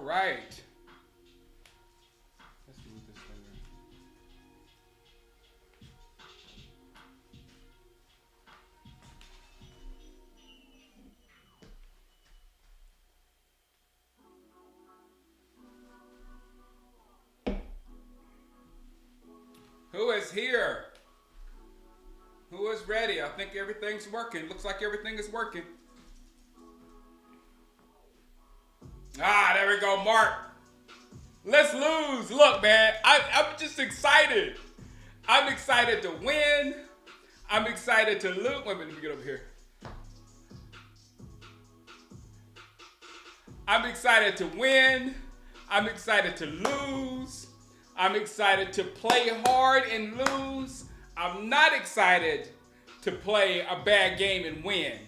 right. Let's move this over. Who is here? Who is ready? I think everything's working. Looks like everything is working. Ah, there we go, Mark. Let's lose. Look, man, I'm just excited. I'm excited to win. I'm excited to lose. Wait a minute, let me get over here. I'm excited to win. I'm excited to lose. I'm excited to play hard and lose. I'm not excited to play a bad game and win.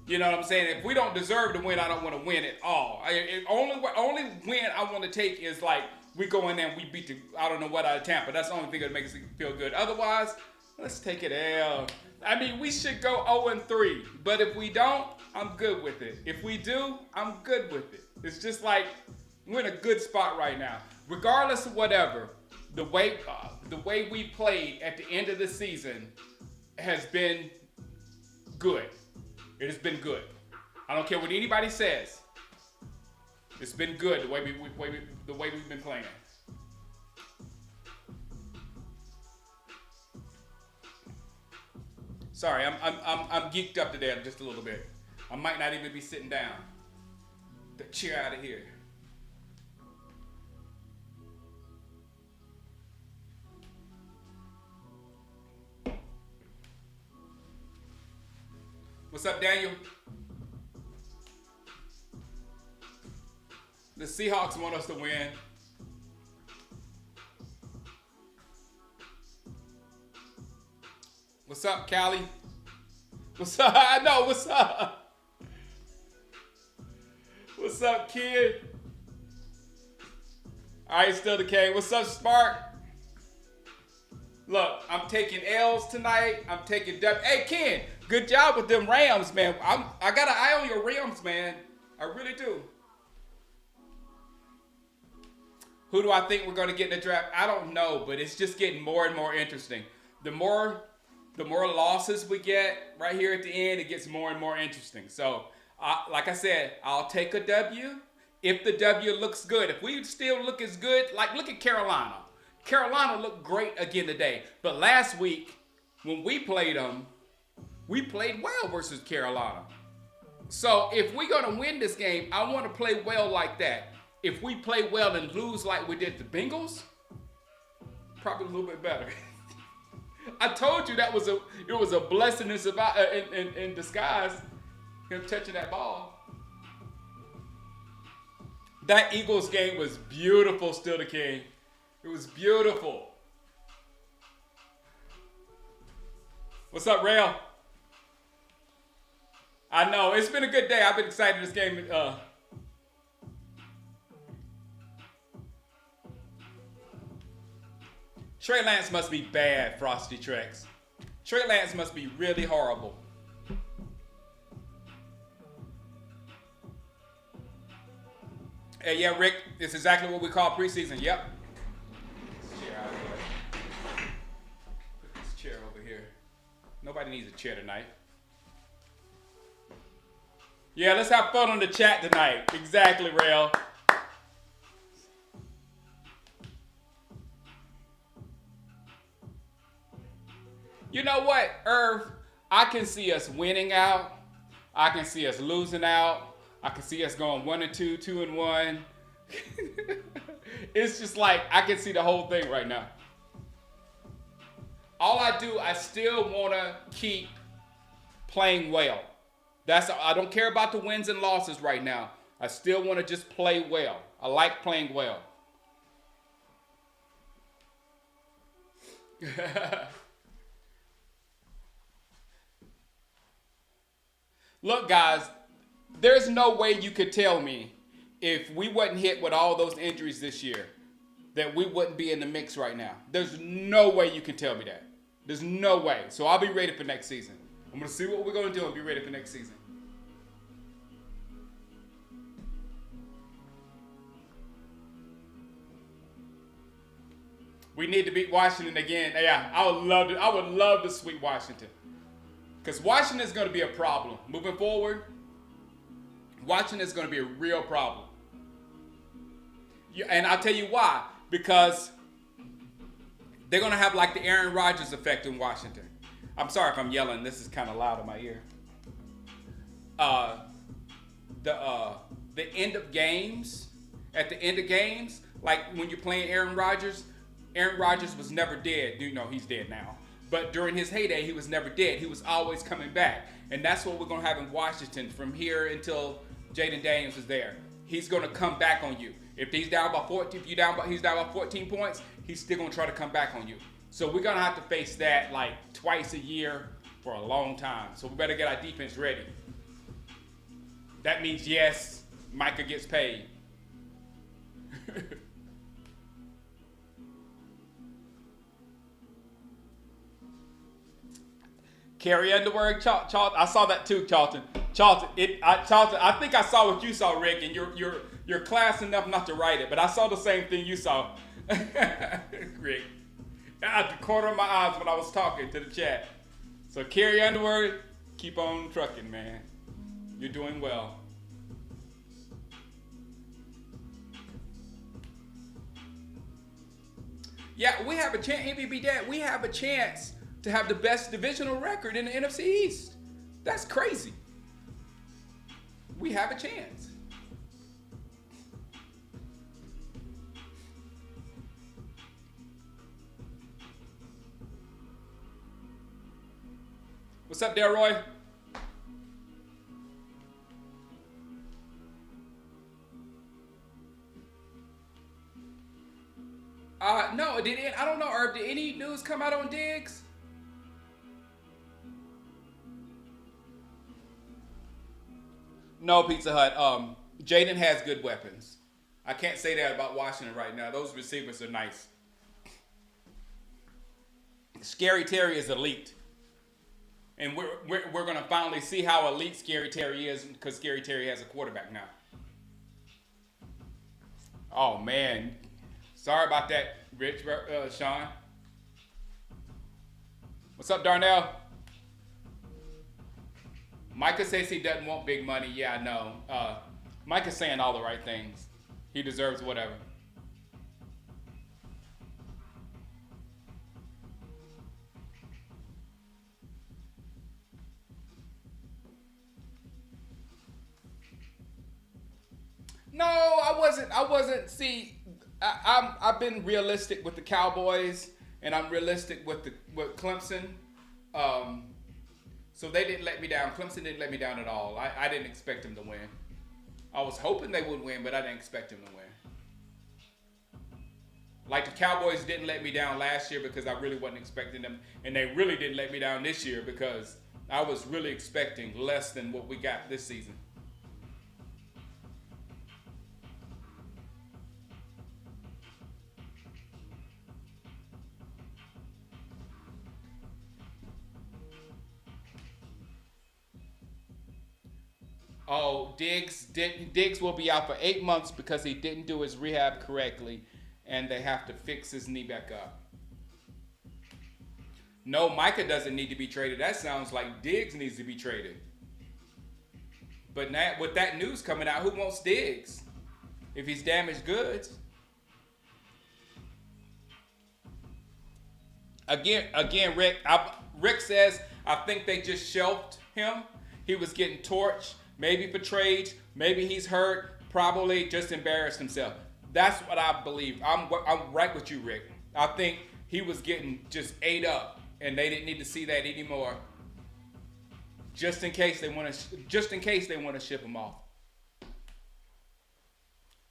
You know what I'm saying? If we don't deserve to win, I don't want to win at all. Only win I want to take is like we go in there and we beat the I don't know what out of Tampa. That's the only thing that makes it feel good. Otherwise, let's take it L. I mean, we should go 0-3. But if we don't, I'm good with it. If we do, I'm good with it. It's just like we're in a good spot right now. Regardless of whatever, the way we played at the end of the season has been good. It has been good. I don't care what anybody says. It's been good the way we've been playing. Sorry, I'm geeked up today just a little bit. I might not even be sitting down. The chair out of here. What's up, Daniel? The Seahawks want us to win. What's up, Callie? What's up? I know, what's up? What's up, kid? All right, still the K. What's up, Spark? Look, I'm taking L's tonight. I'm taking W. Hey, Ken, good job with them Rams, man. I got an eye on your Rams, man. I really do. Who do I think we're going to get in the draft? I don't know, but it's just getting more and more interesting. The more losses we get right here at the end, it gets more and more interesting. So, like I said, I'll take a W if the W looks good. If we still look as good, like look at Carolina. Carolina looked great again today. But last week, when we played them, we played well versus Carolina. So if we're going to win this game, I want to play well like that. If we play well and lose like we did the Bengals, probably a little bit better. I told you it was a blessing in disguise, him touching that ball. That Eagles game was beautiful, still the king. It was beautiful. What's up, Rail? I know, it's been a good day. I've been excited this game. Trey Lance must be bad, Frosty Trex. Trey Lance must be really horrible. Hey, yeah, Rick, it's exactly what we call preseason. Yep. Put this chair over here. Nobody needs a chair tonight. Yeah, let's have fun on the chat tonight. Exactly, Rail. You know what, Irv? I can see us winning out. I can see us losing out. I can see us going 1-2, 2-1. It's just like I can see the whole thing right now. All I still want to keep playing well. I don't care about the wins and losses right now. I still want to just play well. I like playing well. Look, guys, there's no way you could tell me if we wasn't hit with all those injuries this year that we wouldn't be in the mix right now. There's no way you can tell me that. There's no way. So I'll be ready for next season. I'm going to see what we're going to do and be ready for next season. We need to beat Washington again. Yeah, I would love to. I would love to sweep Washington, because Washington is going to be a problem moving forward. Washington is going to be a real problem. And I'll tell you why. Because they're going to have like the Aaron Rodgers effect in Washington. I'm sorry if I'm yelling. This is kind of loud in my ear. The end of games, at the end of games, like when you're playing Aaron Rodgers was never dead. You know, he's dead now. But during his heyday, he was never dead. He was always coming back. And that's what we're going to have in Washington from here until Jaden Daniels is there. He's going to come back on you. If he's down by 14, he's down by 14 points, he's still going to try to come back on you. So we're going to have to face that like twice a year for a long time. So we better get our defense ready. That means, yes, Micah gets paid. Carrie Underwood, Charlton. I saw that too, Charlton. Charlton, I think I saw what you saw, Rick, and you're class enough not to write it, but I saw the same thing you saw, Rick. Out the corner of my eyes when I was talking to the chat. So Carrie Underwood, keep on trucking, man. You're doing well. Yeah, we have a chance, MVP Dad. We have a chance to have the best divisional record in the NFC East. That's crazy. We have a chance. What's up, Delroy? No, I don't know, Herb, did any news come out on Diggs? No, Pizza Hut. Jaden has good weapons. I can't say that about Washington right now. Those receivers are nice. Scary Terry is elite. And we're going to finally see how elite Scary Terry is because Scary Terry has a quarterback now. Oh, man. Sorry about that, Rich, Sean. What's up, Darnell? Micah says he doesn't want big money. Yeah, I know. Micah's saying all the right things. He deserves whatever. No, I wasn't. See, I've been realistic with the Cowboys, and I'm realistic with Clemson. So they didn't let me down. Clemson didn't let me down at all. I didn't expect them to win. I was hoping they would win, but I didn't expect them to win. Like the Cowboys didn't let me down last year because I really wasn't expecting them, and they really didn't let me down this year because I was really expecting less than what we got this season. Oh, Diggs will be out for 8 months because he didn't do his rehab correctly, and they have to fix his knee back up. No, Micah doesn't need to be traded. That sounds like Diggs needs to be traded. But now, with that news coming out, who wants Diggs? If he's damaged goods. Again, Rick says, I think they just shelved him. He was getting torched. Maybe for trades, maybe he's hurt, probably just embarrassed himself. That's what I believe. I'm right with you, Rick. I think he was getting just ate up, and they didn't need to see that anymore. Just in case they want to ship him off.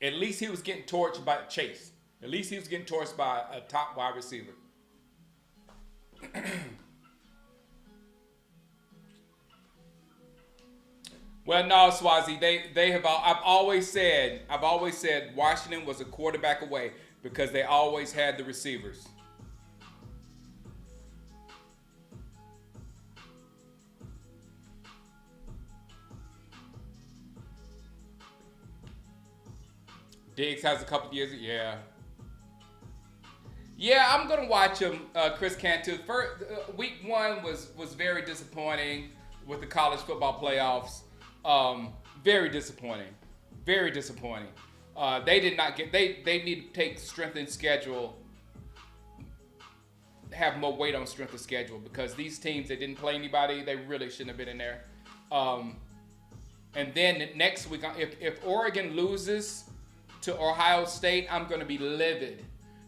At least he was getting torched by Chase. At least he was getting torched by a top wide receiver. Well, no, Swazi, they have. I've always said Washington was a quarterback away because they always had the receivers. Diggs has a couple years. Yeah. Yeah, I'm gonna watch him, Chris Cantu. First, week one was very disappointing with the college football playoffs. Very disappointing, very disappointing. They did not get. They need to take strength in schedule, have more weight on strength of schedule because these teams that didn't play anybody, they really shouldn't have been in there. And then next week, if Oregon loses to Ohio State, I'm going to be livid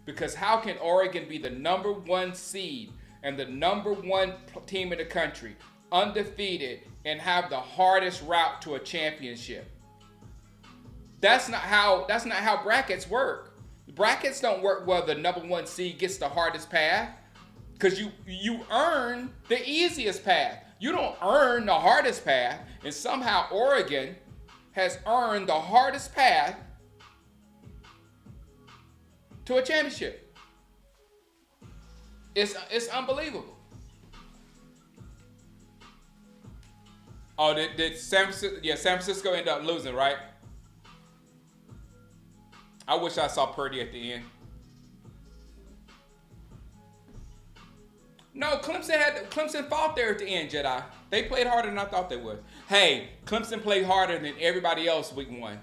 because how can Oregon be the number one seed and the number one team in the country, undefeated, and have the hardest route to a championship? That's not how brackets work. Brackets don't work where the number one seed gets the hardest path. Because you earn the easiest path. You don't earn the hardest path. And somehow Oregon has earned the hardest path to a championship. It's unbelievable. Oh, did San Francisco? Yeah, San Francisco ended up losing, right? I wish I saw Purdy at the end. No, Clemson fought there at the end, Jedi. They played harder than I thought they would. Hey, Clemson played harder than everybody else week one.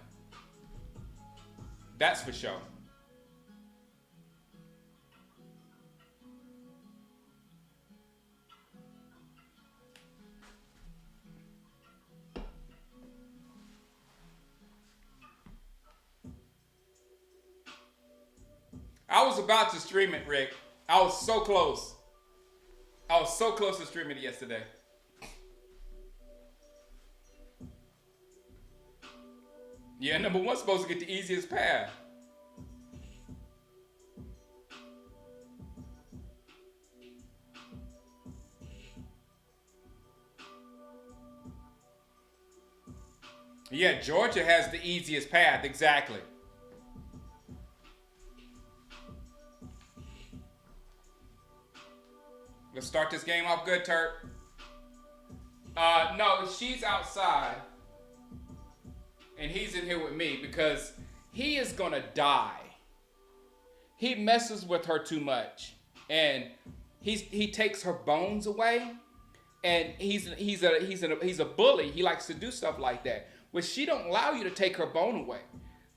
That's for sure. I was about to stream it, Rick. I was so close. I was so close to streaming it yesterday. Yeah, number one's supposed to get the easiest path. Yeah, Georgia has the easiest path, exactly. Let's start this game off good, Turk. No, she's outside. And he's in here with me because he is going to die. He messes with her too much. And he takes her bones away. And he's a bully. He likes to do stuff like that. Well, she don't allow you to take her bone away.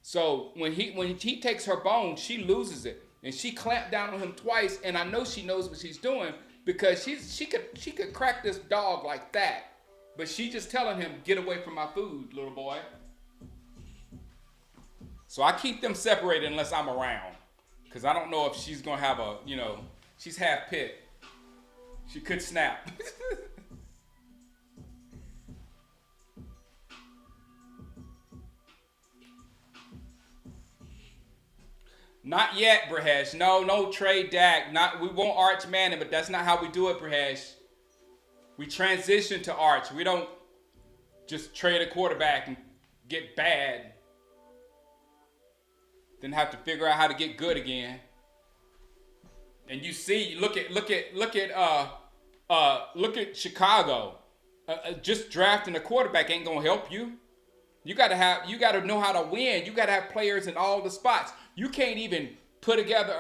So when he takes her bone, she loses it. And she clamped down on him twice. And I know she knows what she's doing. Because she could crack this dog like that. But she just telling him, get away from my food, little boy. So I keep them separated unless I'm around. Because I don't know if she's going to have she's half pit. She could snap. Not yet, Brahesh. No trade Dak. We want Arch Manning, but that's not how we do it, Brahesh. We transition to Arch. We don't just trade a quarterback and get bad, then have to figure out how to get good again. And you see, look at Chicago. Just drafting a quarterback ain't gonna help you. You gotta know how to win. You gotta have players in all the spots. You can't even put together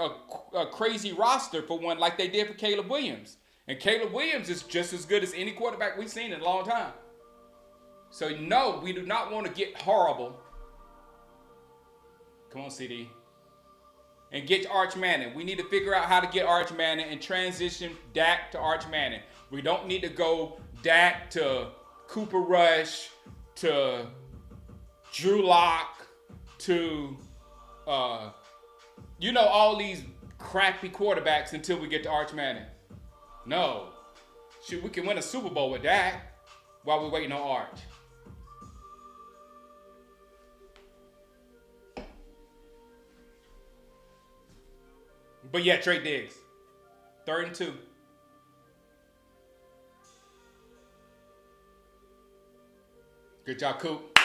a crazy roster for one like they did for Caleb Williams. And Caleb Williams is just as good as any quarterback we've seen in a long time. So no, we do not want to get horrible. Come on, CD. And get Arch Manning. We need to figure out how to get Arch Manning and transition Dak to Arch Manning. We don't need to go Dak to Cooper Rush to Drew Lock to all these crappy quarterbacks until we get to Arch Manning. No. Shoot, we can win a Super Bowl with Dak while we're waiting on Arch. But yeah, trade Diggs. 3rd and 2. Good job, Coop.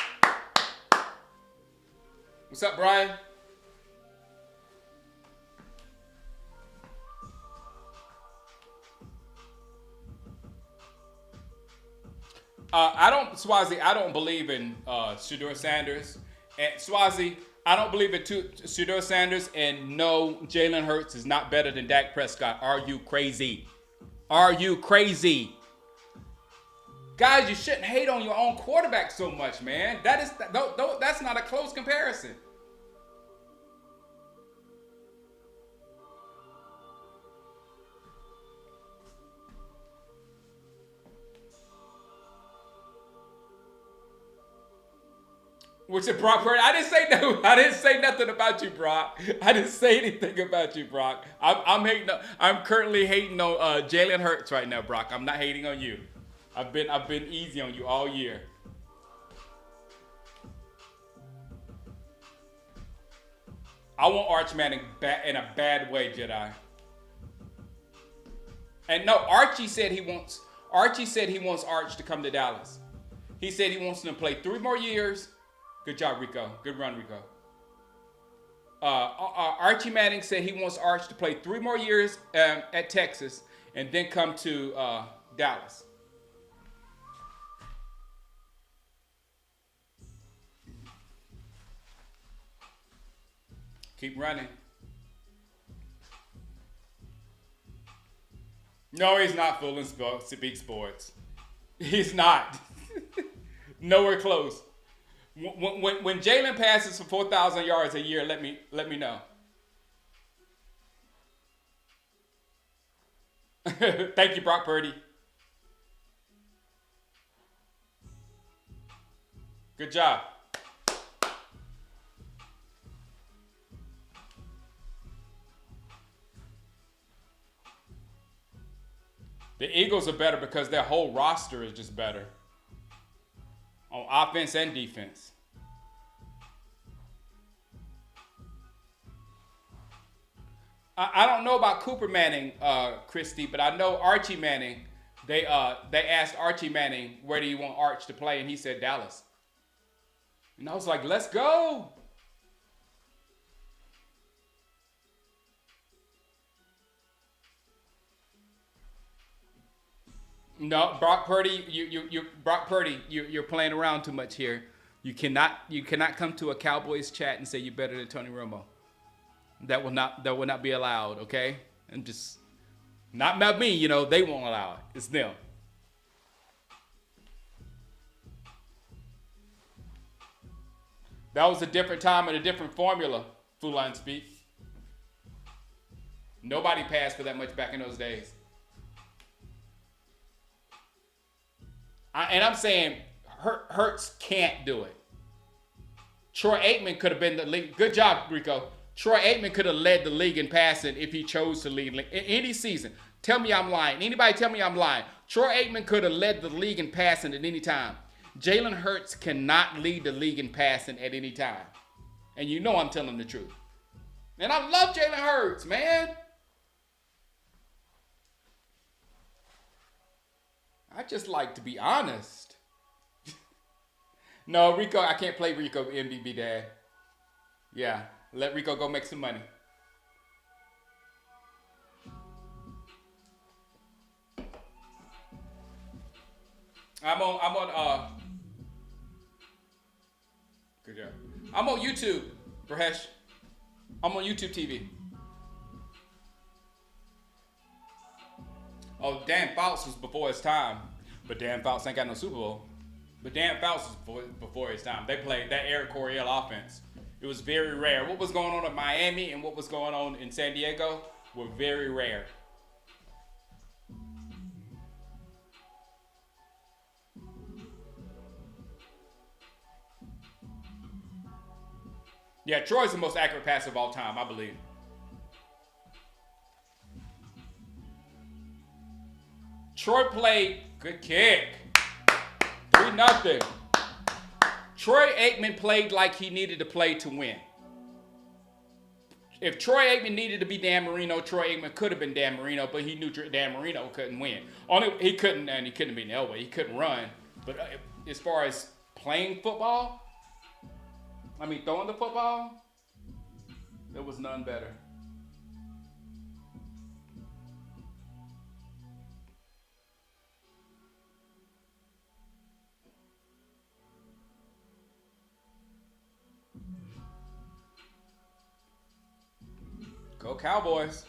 What's up, Brian? I don't believe in Shedeur Sanders. And Swazi, I don't believe it too. Shedeur Sanders, and no, Jalen Hurts is not better than Dak Prescott. Are you crazy? Are you crazy? Guys, you shouldn't hate on your own quarterback so much, man. That's not a close comparison. Which is Brock Purdy. I didn't say no. I didn't say nothing about you, Brock. I didn't say anything about you, Brock. I'm hating. I'm currently hating on Jalen Hurts right now, Brock. I'm not hating on you. I've been easy on you all year. I want Arch Manning in a bad way, Jedi. And no, Archie said he wants Arch to come to Dallas. He said he wants him to play 3 more years. Good job, Rico. Good run, Rico. Archie Manning said he wants Arch to play 3 more years at Texas and then come to Dallas. Keep running. No, he's not fooling big sports. He's not. Nowhere close. When Jalen passes for 4,000 yards a year, let me know. Thank you, Brock Purdy. Good job. The Eagles are better because their whole roster is just better on offense and defense. I don't know about Cooper Manning, Christy, but I know Archie Manning. They asked Archie Manning, where do you want Arch to play? And he said Dallas. And I was like, let's go. No, Brock Purdy, you're playing around too much here. You cannot come to a Cowboys chat and say you're better than Tony Romo. That will not be allowed, okay? And just not me, they won't allow it. It's them. That was a different time and a different formula, Fool Line Speak. Nobody passed for that much back in those days. And I'm saying Hurts can't do it. Troy Aikman could have been the league. Good job, Rico. Troy Aikman could have led the league in passing if he chose to lead in any season. Tell me I'm lying. Anybody tell me I'm lying. Troy Aikman could have led the league in passing at any time. Jalen Hurts cannot lead the league in passing at any time. And you know I'm telling the truth. And I love Jalen Hurts, man. I just like to be honest. No, Rico, I can't play Rico MBB, Dad. Yeah, let Rico go make some money. Good job. I'm on YouTube, Brahesh. I'm on YouTube TV. Oh, Dan Fouts was before his time, but Dan Fouts ain't got no Super Bowl. But Dan Fouts was before his time. They played that Eric Coryell offense. It was very rare. What was going on in Miami and what was going on in San Diego were very rare. Yeah, Troy's the most accurate passer of all time, I believe. Troy played, good kick, 3-0. Troy Aikman played like he needed to play to win. If Troy Aikman needed to be Dan Marino, Troy Aikman could have been Dan Marino, but he knew Dan Marino couldn't win. He couldn't be in Elway. He couldn't run. But as far as playing football, throwing the football, there was none better. Cowboys.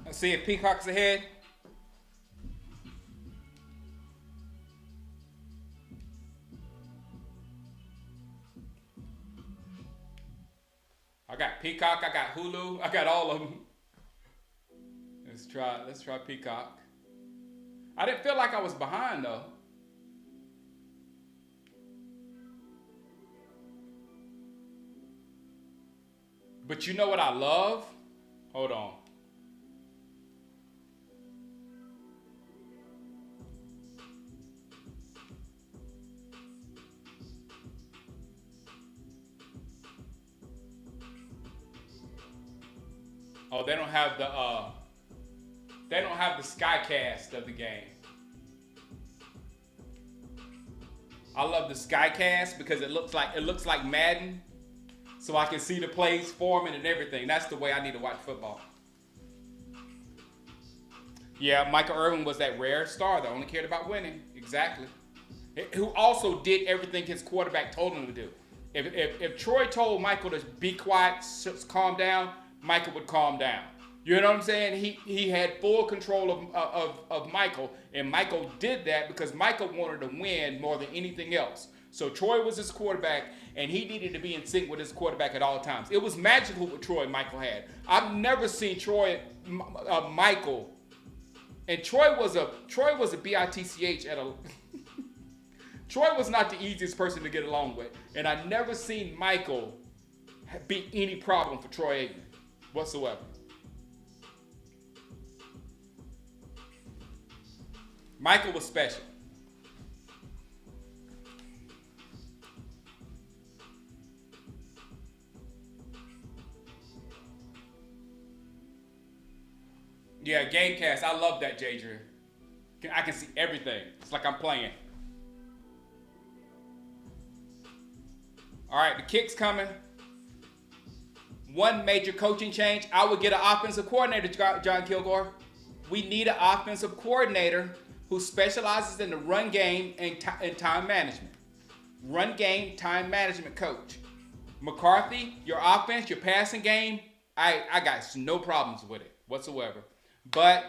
Let's see if Peacock's ahead. I got Peacock, I got Hulu, I got all of them. Let's try Peacock. I didn't feel like I was behind though. But you know what I love? Hold on. Oh, they don't have the Skycast of the game. I love the Skycast because it looks like Madden, so I can see the plays forming and everything. That's the way I need to watch football. Yeah, Michael Irvin was that rare star that only cared about winning. Exactly. Who also did everything his quarterback told him to do. If Troy told Michael to be quiet, calm down, Michael would calm down. You know what I'm saying? He had full control of Michael, and Michael did that because Michael wanted to win more than anything else. So Troy was his quarterback, and he needed to be in sync with his quarterback at all times. It was magical what Troy and Michael had. I've never seen Michael, and Troy was a bitch at a. Troy was not the easiest person to get along with, and I never seen Michael be any problem for Troy Aikman whatsoever. Michael was special. Yeah, Gamecast. I love that, Jadrian. I can see everything. It's like I'm playing. All right, the kick's coming. One major coaching change. I would get an offensive coordinator, John Kilgore. We need an offensive coordinator who specializes in the run game and time management. Run game, time management coach. McCarthy, your offense, your passing game, I got no problems with it whatsoever. But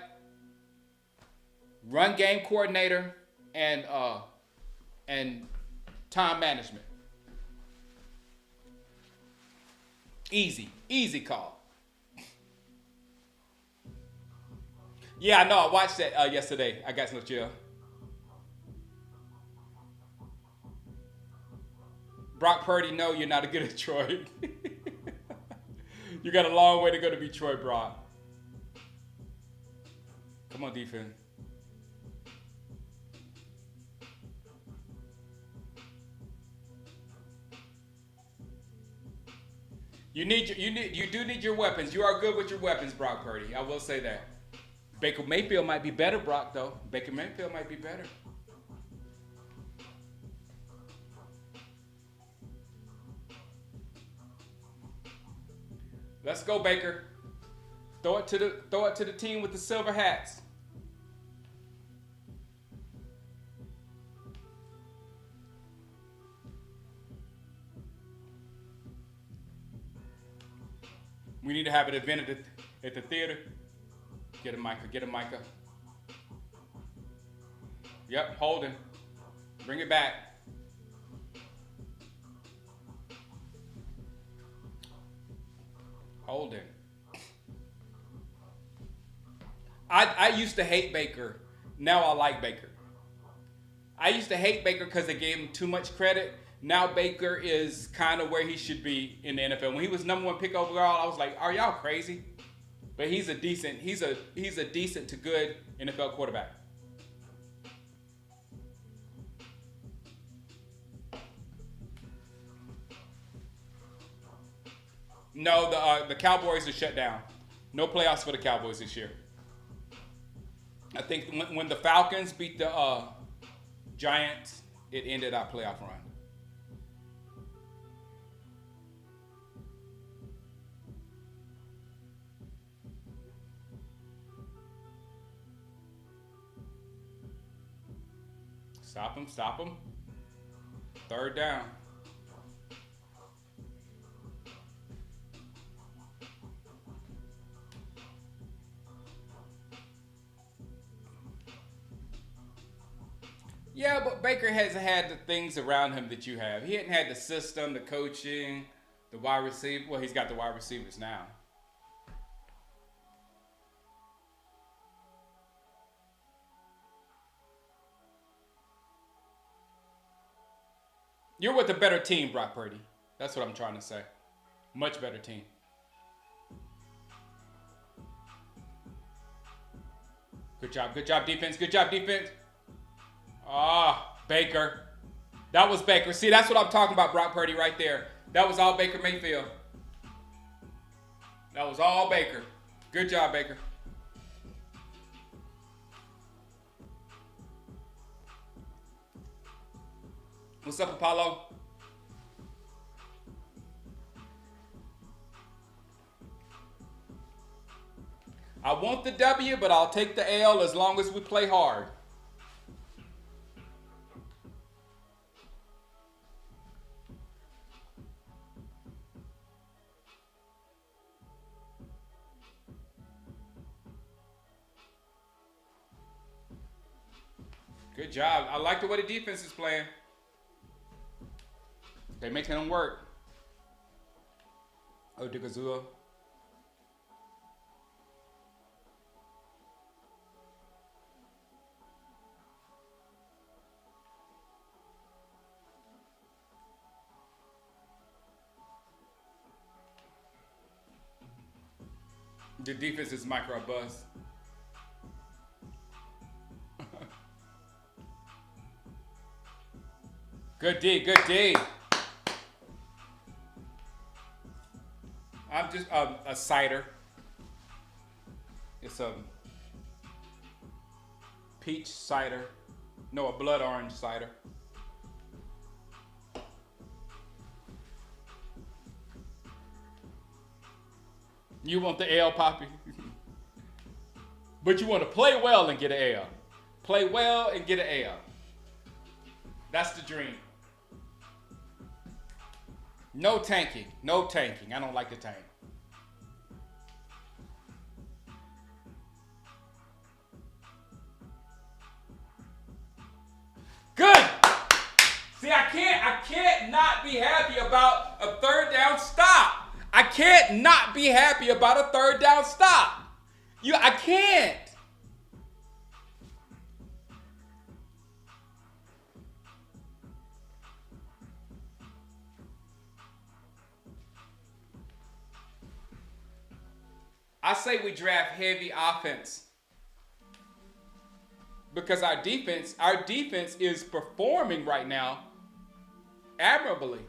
run game coordinator and time management. Easy call. Yeah, I know. I watched that yesterday. I got no chill. Brock Purdy, no, you're not a good at Troy. You got a long way to go to be Troy Brock. Come on, defense. You do need your weapons. You are good with your weapons, Brock Purdy. I will say that. Baker Mayfield might be better, Brock, though. Baker Mayfield might be better. Let's go, Baker. Throw it to the team with the silver hats. We need to have an event at the theater. Get a Micah. Yep, hold him. Bring it back. Hold him. I used to hate Baker. Now I like Baker. I used to hate Baker because they gave him too much credit. Now Baker is kind of where he should be in the NFL. When he was number 1 pick overall, I was like, are y'all crazy? But he's a decent to good NFL quarterback. No, the Cowboys are shut down. No playoffs for the Cowboys this year. I think when the Falcons beat the Giants, it ended our playoff run. Stop him. 3rd down. Yeah, but Baker has had the things around him that you have. He hadn't had the system, the coaching, the wide receiver. Well, he's got the wide receivers now. You're with a better team, Brock Purdy. That's what I'm trying to say. Much better team. Good job. Good job, defense. Good job, defense. Ah, Baker. That was Baker. See, that's what I'm talking about, Brock Purdy, right there. That was all Baker Mayfield. That was all Baker. Good job, Baker. What's up, Apollo? I want the W, but I'll take the L as long as we play hard. Good job. I like the way the defense is playing. They making them work. Oh, Digazua. The defense is micro bust. Good D, good D. I'm just a cider. It's a peach cider. No, a blood orange cider. You want the L, Poppy? But you want to play well and get an L. Play well and get an L. That's the dream. No tanking. No tanking. I don't like to tank. Good. See, I can't not be happy about a third down stop. I can't not be happy about a third down stop. I can't. I say we draft heavy offense because our defense is performing right now admirably.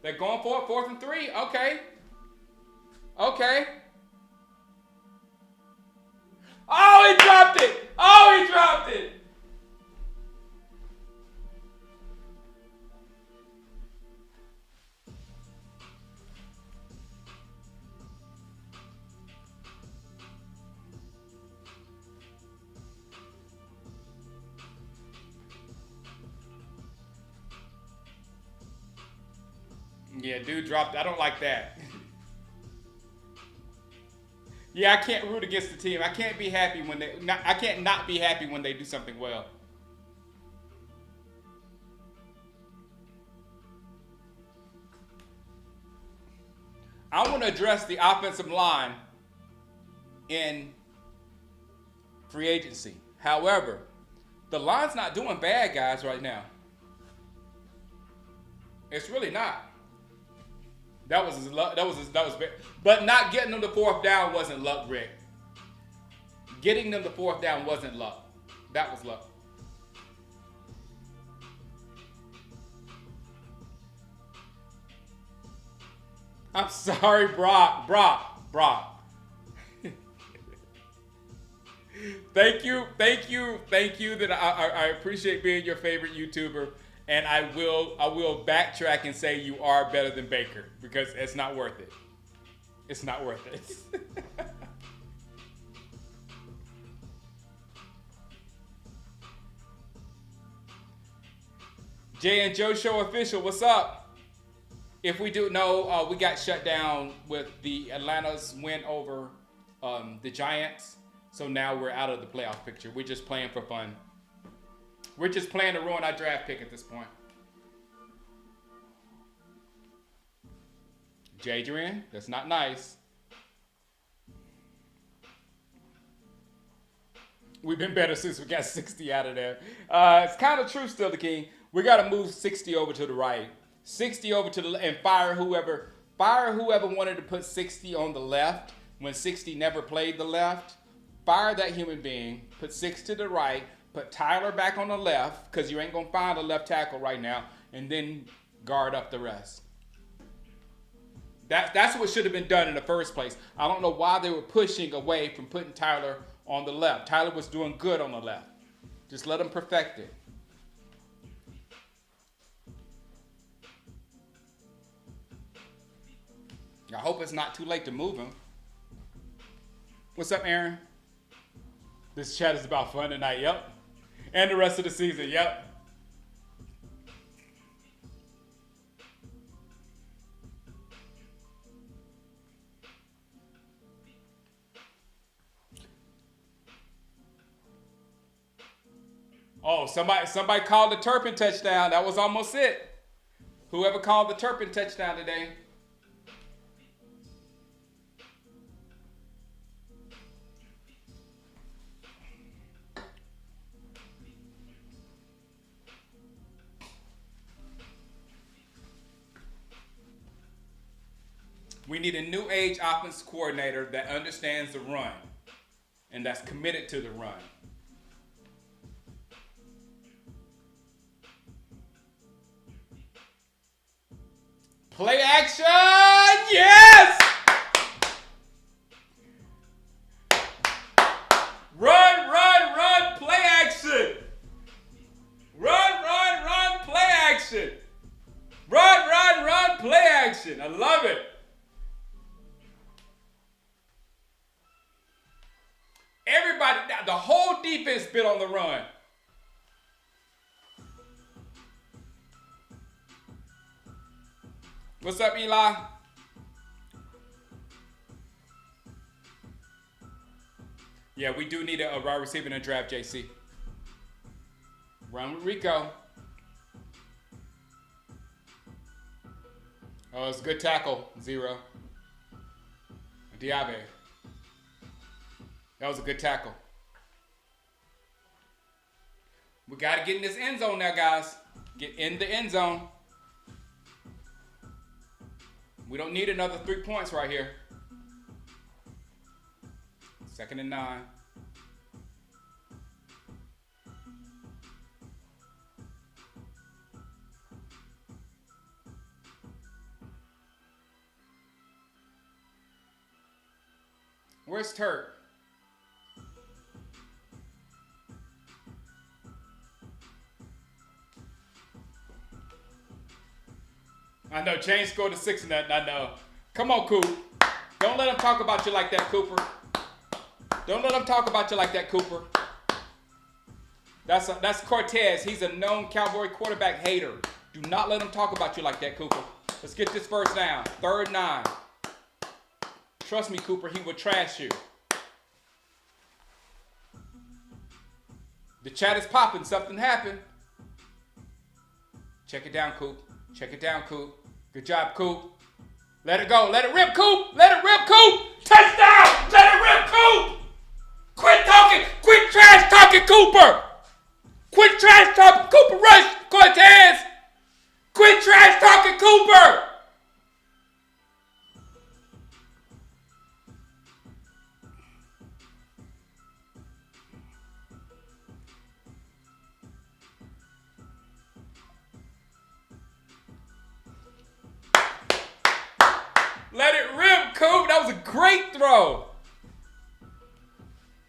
They're going for it, 4th and 3. Okay. Okay. Oh, he dropped it. Oh, he dropped it. Yeah, dude dropped. I don't like that. Yeah, I can't root against the team. I can't be happy when I can't not be happy when they do something well. I want to address the offensive line in free agency. However, the line's not doing bad, guys, right now. It's really not. That was bad. But not getting them the 4th down wasn't luck, Rick. Getting them the 4th down wasn't luck. That was luck. I'm sorry, Brock. Thank you. That I appreciate being your favorite YouTuber. And I will backtrack and say you are better than Baker because it's not worth it. It's not worth it. Jay and Joe Show official, what's up? If we do know, we got shut down with the Atlanta's win over the Giants. So now we're out of the playoff picture. We're just playing for fun. We're just playing to ruin our draft pick at this point. Jadrian, that's not nice. We've been better since we got 60 out of there. It's kind of true still, the king. We got to move 60 over to the right. 60 over to the left and fire whoever wanted to put 60 on the left when 60 never played the left. Fire that human being, put 6 to the right, put Tyler back on the left because you ain't going to find a left tackle right now, and then guard up the rest. That's what should have been done in the first place. I don't know why they were pushing away from putting Tyler on the left. Tyler was doing good on the left. Just let him perfect it. I hope it's not too late to move him. What's up, Aaron? This chat is about fun tonight, yep. And the rest of the season, yep. Oh, somebody called the Turpin touchdown. That was almost it. Whoever called the Turpin touchdown today. We need a new age offense coordinator that understands the run and that's committed to the run. Play action! Yes! Run, run, run, play action! Run, run, run, play action! Run, run, run, play action! I love it! Everybody, the whole defense bit on the run. What's up, Eli? Yeah, we do need a wide receiver in the draft, JC. Run with Rico. Oh, it's a good tackle, 0. Diabe. That was a good tackle. We got to get in this end zone now, guys. Get in the end zone. We don't need another 3 points right here. 2nd and 9. Where's Turk? I know, James scored a 6 and that. I know. Come on, Coop. Don't let him talk about you like that, Cooper. Don't let him talk about you like that, Cooper. That's Cortez. He's a known Cowboy quarterback hater. Do not let him talk about you like that, Cooper. Let's get this first down. 3rd and 9. Trust me, Cooper, he will trash you. The chat is popping. Something happened. Check it down, Coop. Check it down, Coop. Good job, Coop. Let it go. Let it rip, Coop. Let it rip, Coop. Touchdown. Let it rip, Coop. Quit talking. Quit trash talking, Cooper. Quit trash talking. Cooper Rush. Cortez. Quit trash talking, Cooper. Let it rip, Coop. That was a great throw.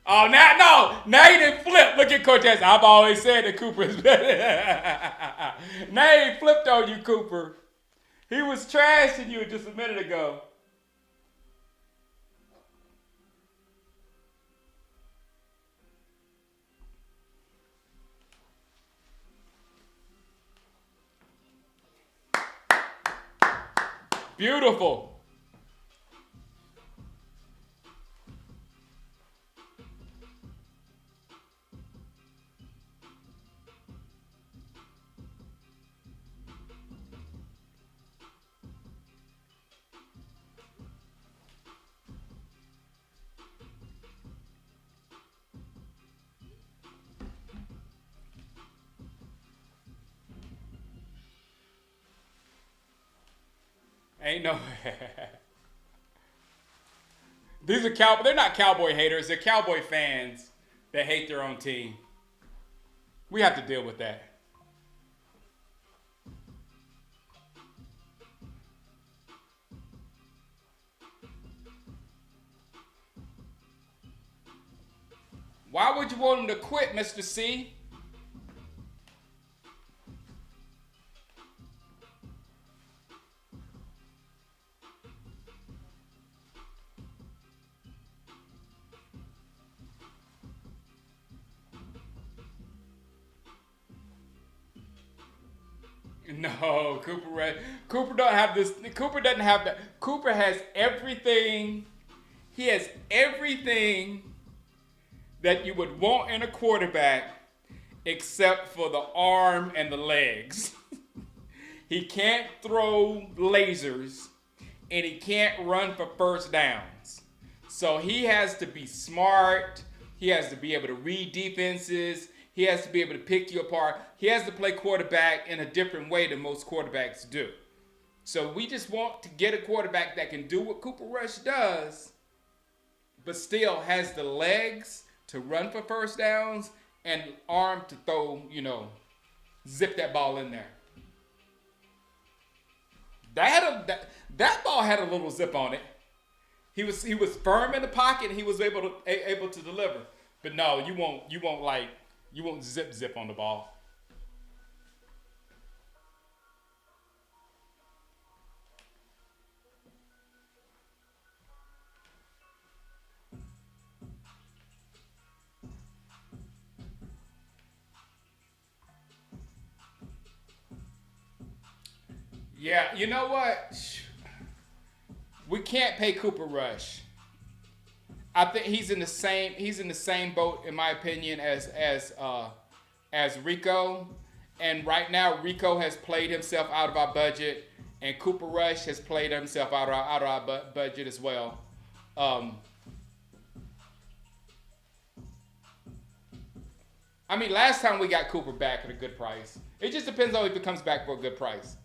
Oh, now he didn't flip. Look at Cortez. I've always said that Cooper is better. Now he flipped on you, Cooper. He was trashing you just a minute ago. Beautiful. Ain't no. These are they're not Cowboy haters. They're Cowboy fans that hate their own team. We have to deal with that. Why would you want him to quit, Mr. C? No, Cooper don't have this. Cooper doesn't have that. Cooper has everything. He has everything that you would want in a quarterback, except for the arm and the legs. He can't throw lasers, and he can't run for first downs. So he has to be smart. He has to be able to read defenses. He has to be able to pick you apart. He has to play quarterback in a different way than most quarterbacks do. So we just want to get a quarterback that can do what Cooper Rush does, but still has the legs to run for first downs and arm to throw, zip that ball in there. That ball had a little zip on it. He was firm in the pocket. And he was able to deliver. But no, you won't zip on the ball. Yeah, you know what? We can't pay Cooper Rush. I think he's in the same boat in my opinion as Rico. And right now Rico has played himself out of our budget, and Cooper Rush has played himself out of our budget as well. Last time we got Cooper back at a good price. It just depends on if it comes back for a good price.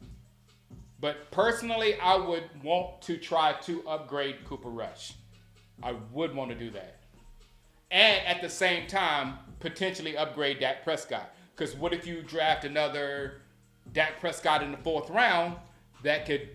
But personally, I would want to try to upgrade Cooper Rush. I would want to do that. And at the same time, potentially upgrade Dak Prescott. Because what if you draft another Dak Prescott in the 4th round that could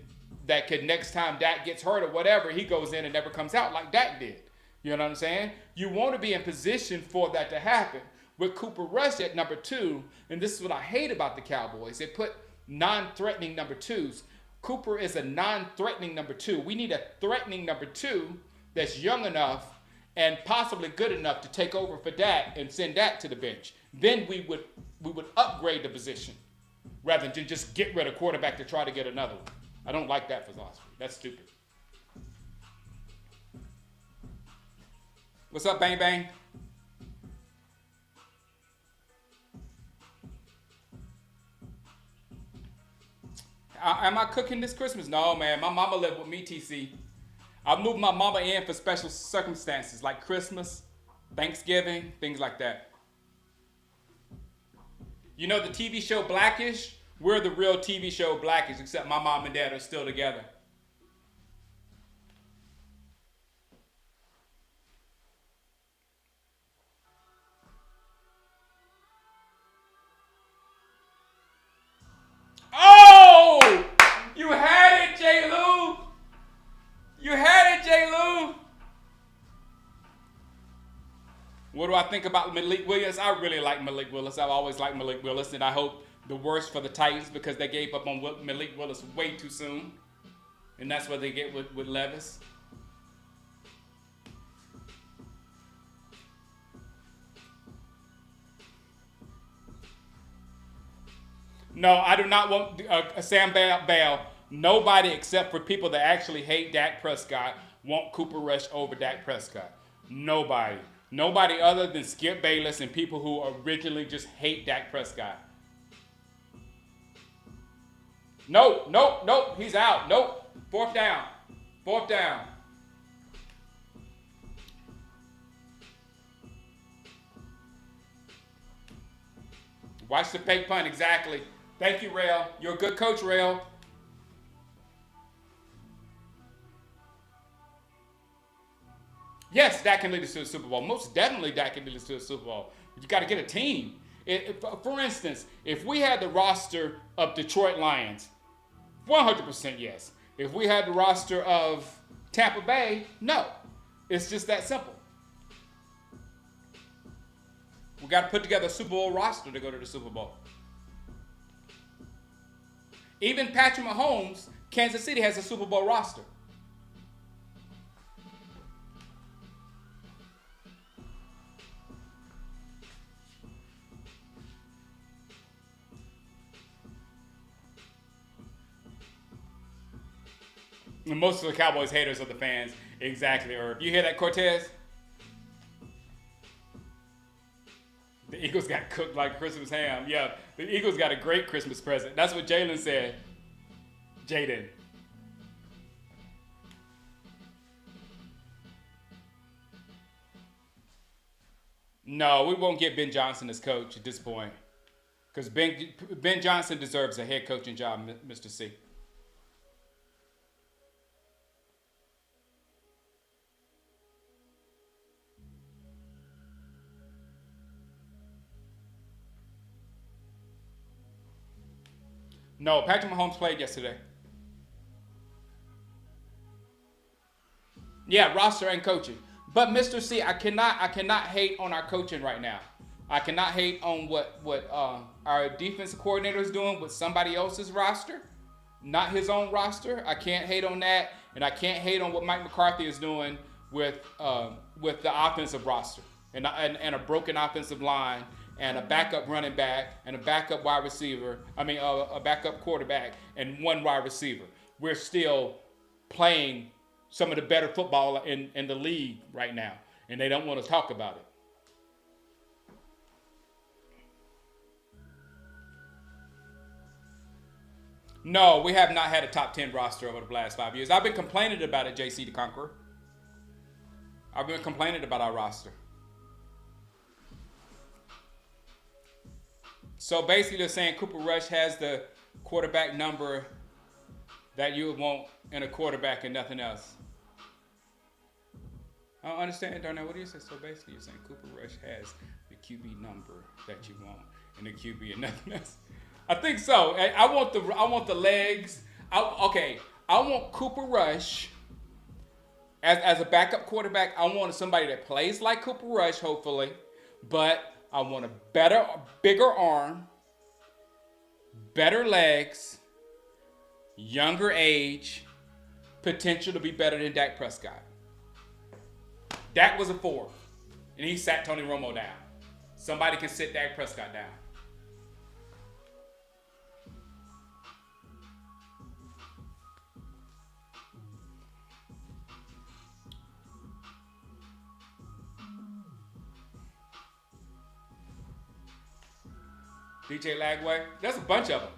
next time Dak gets hurt or whatever, he goes in and never comes out like Dak did. You know what I'm saying? You want to be in position for that to happen. With Cooper Rush at number 2, and this is what I hate about the Cowboys, they put non-threatening number 2s. Cooper is a non-threatening number 2. We need a threatening number 2 that's young enough and possibly good enough to take over for Dak and send Dak to the bench. Then we would upgrade the position rather than just get rid of quarterback to try to get another one. I don't like that philosophy. That's stupid. What's up, Bang Bang? Am I cooking this Christmas? No, man. My mama lived with me, TC. I moved my mama in for special circumstances like Christmas, Thanksgiving, things like that. You know the TV show Blackish? We're the real TV show Blackish, except my mom and dad are still together. Oh! You had it, J. Lou! You had it, J. Lou! What do I think about Malik Willis? I really like Malik Willis. I've always liked Malik Willis, and I hope the worst for the Titans because they gave up on Malik Willis way too soon. And that's what they get with Levis. No, I do not want Sam Bell. Nobody except for people that actually hate Dak Prescott want Cooper Rush over Dak Prescott. Nobody. Nobody other than Skip Bayless and people who originally just hate Dak Prescott. Nope. He's out. Nope. 4th down. 4th down. Watch the fake punt. Exactly. Thank you, Rail. You're a good coach, Rail. Yes, Dak can lead us to the Super Bowl. Most definitely Dak can lead us to the Super Bowl. You got to get a team. For instance, if we had the roster of Detroit Lions, 100% yes. If we had the roster of Tampa Bay, no. It's just that simple. We got to put together a Super Bowl roster to go to the Super Bowl. Even Patrick Mahomes, Kansas City has a Super Bowl roster. And most of the Cowboys haters are the fans. Exactly. Or if you hear that, Cortez? The Eagles got cooked like Christmas ham. Yeah, the Eagles got a great Christmas present. That's what Jalen said. Jaden. No, we won't get Ben Johnson as coach at this point. Because Ben Johnson deserves a head coaching job, Mr. C. No, Patrick Mahomes played yesterday. Yeah, roster and coaching. But Mr. C, I cannot hate on our coaching right now. I cannot hate on what our defensive coordinator is doing with somebody else's roster, not his own roster. I can't hate on that, and I can't hate on what Mike McCarthy is doing with the offensive roster and a broken offensive line and a backup running back and a backup wide receiver. A backup quarterback and one wide receiver. We're still playing some of the better football in the league right now, and they don't want to talk about it. No, we have not had a top 10 roster over the last 5 years. I've been complaining about it, JC the Conqueror. I've been complaining about our roster. So basically they're saying Cooper Rush has the quarterback number that you would want in a quarterback and nothing else. I don't understand, Darnell. What do you say? So basically you're saying Cooper Rush has the QB number that you want in the QB and nothing else. I think so. I want the legs. I want Cooper Rush as a backup quarterback. I want somebody that plays like Cooper Rush, hopefully, but I want a bigger arm, better legs, younger age, potential to be better than Dak Prescott. Dak was a 4, and he sat Tony Romo down. Somebody can sit Dak Prescott down. DJ Lagway, there's a bunch of them.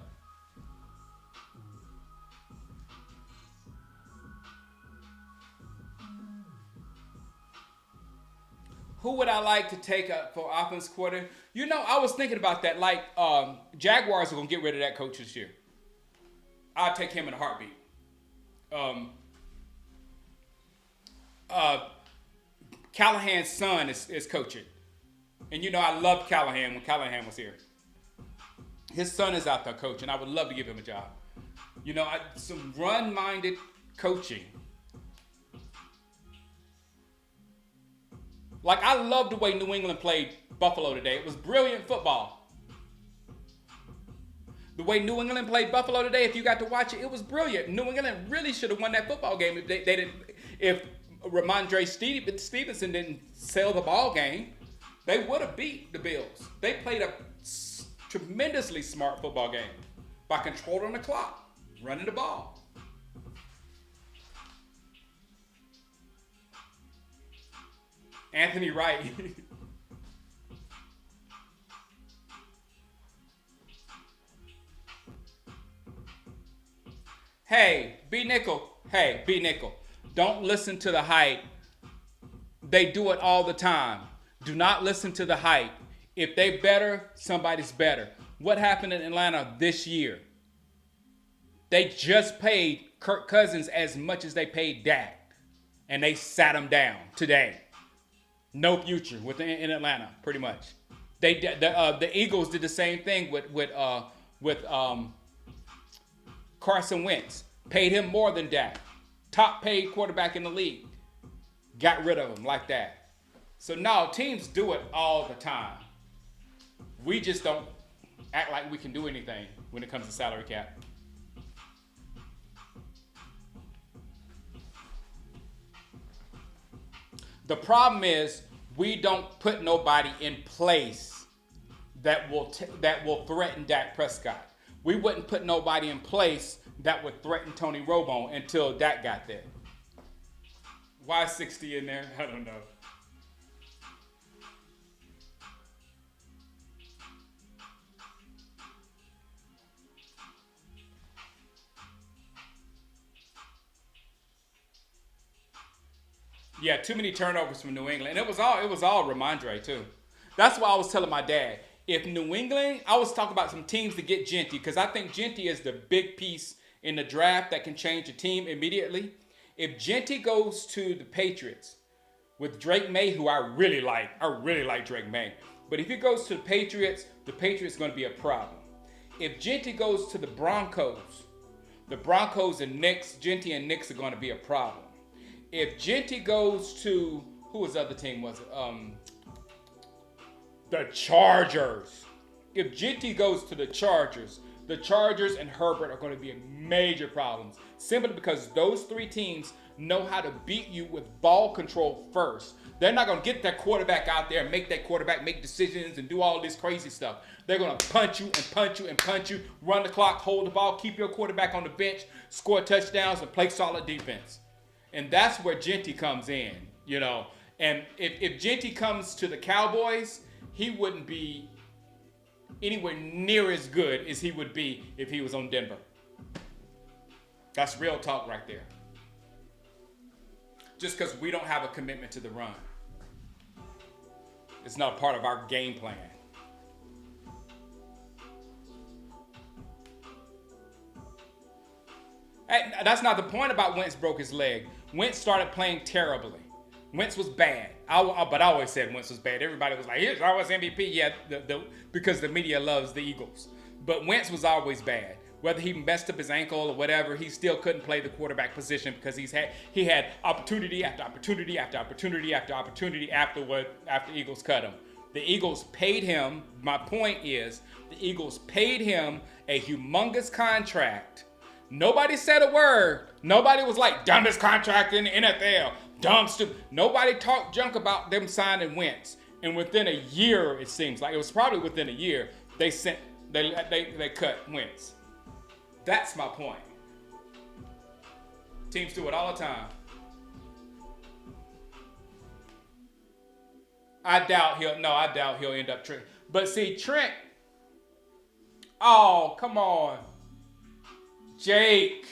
Who would I like to take for offense coordinator? You know, I was thinking about that. Like, Jaguars are going to get rid of that coach this year. I'll take him in a heartbeat. Callahan's son is coaching. And, you know, I loved Callahan when Callahan was here. His son is out there coaching. I would love to give him a job. You know, some run-minded coaching. Like, I love the way New England played Buffalo today. It was brilliant football. The way New England played Buffalo today, if you got to watch it, it was brilliant. New England really should have won that football game if they didn't. If Ramondre Stevenson didn't sell the ball game, they would have beat the Bills. They played a tremendously smart football game by controlling the clock, running the ball. Anthony Wright. Hey, B Nickel. Don't listen to the hype. They do it all the time. Do not listen to the hype. If they better, somebody's better. What happened in Atlanta this year? They just paid Kirk Cousins as much as they paid Dak. And they sat him down today. No future in Atlanta, pretty much. The Eagles did the same thing with Carson Wentz. Paid him more than Dak. Top paid quarterback in the league. Got rid of him like that. So no, teams do it all the time. We just don't act like we can do anything when it comes to salary cap. The problem is we don't put nobody in place that will threaten Dak Prescott. We wouldn't put nobody in place that would threaten Tony Romo until Dak got there. Why 60 in there? I don't know. Yeah, too many turnovers from New England. And it was all Ramondre too. That's why I was telling my dad, if New England, I was talking about some teams to get Genty, because I think Genty is the big piece in the draft that can change a team immediately. If Genty goes to the Patriots with Drake May, who I really like Drake May. But if he goes to the Patriots are going to be a problem. If Genty goes to the Broncos and Knicks, Genty and Knicks are going to be a problem. If Genty goes to, who was the other team was it? The Chargers. If Genty goes to the Chargers and Herbert are going to be major problems. Simply because those three teams know how to beat you with ball control first. They're not going to get that quarterback out there and make that quarterback make decisions and do all this crazy stuff. They're going to punch you and punch you and punch you, run the clock, hold the ball, keep your quarterback on the bench, score touchdowns, and play solid defense. And that's where Genty comes in, you know. And if Genty comes to the Cowboys, he wouldn't be anywhere near as good as he would be if he was on Denver. That's real talk right there. Just because we don't have a commitment to the run. It's not part of our game plan. Hey, that's not the point about Wentz broke his leg. Wentz started playing terribly. Wentz was bad. But I always said Wentz was bad. Everybody was like, here's always MVP. Yeah, because the media loves the Eagles. But Wentz was always bad. Whether he messed up his ankle or whatever, he still couldn't play the quarterback position because he had opportunity after opportunity after opportunity after opportunity after Eagles cut him. The Eagles paid him. My point is, the Eagles paid him a humongous contract. Nobody said a word. Nobody was like, dumbest contract in the NFL. Dumb, stupid. Nobody talked junk about them signing Wentz. And within a year, it seems like, it was probably within a year, they cut Wentz. That's my point. Teams do it all the time. I doubt he'll end up Trent. But see, Trent, oh, come on. Jake.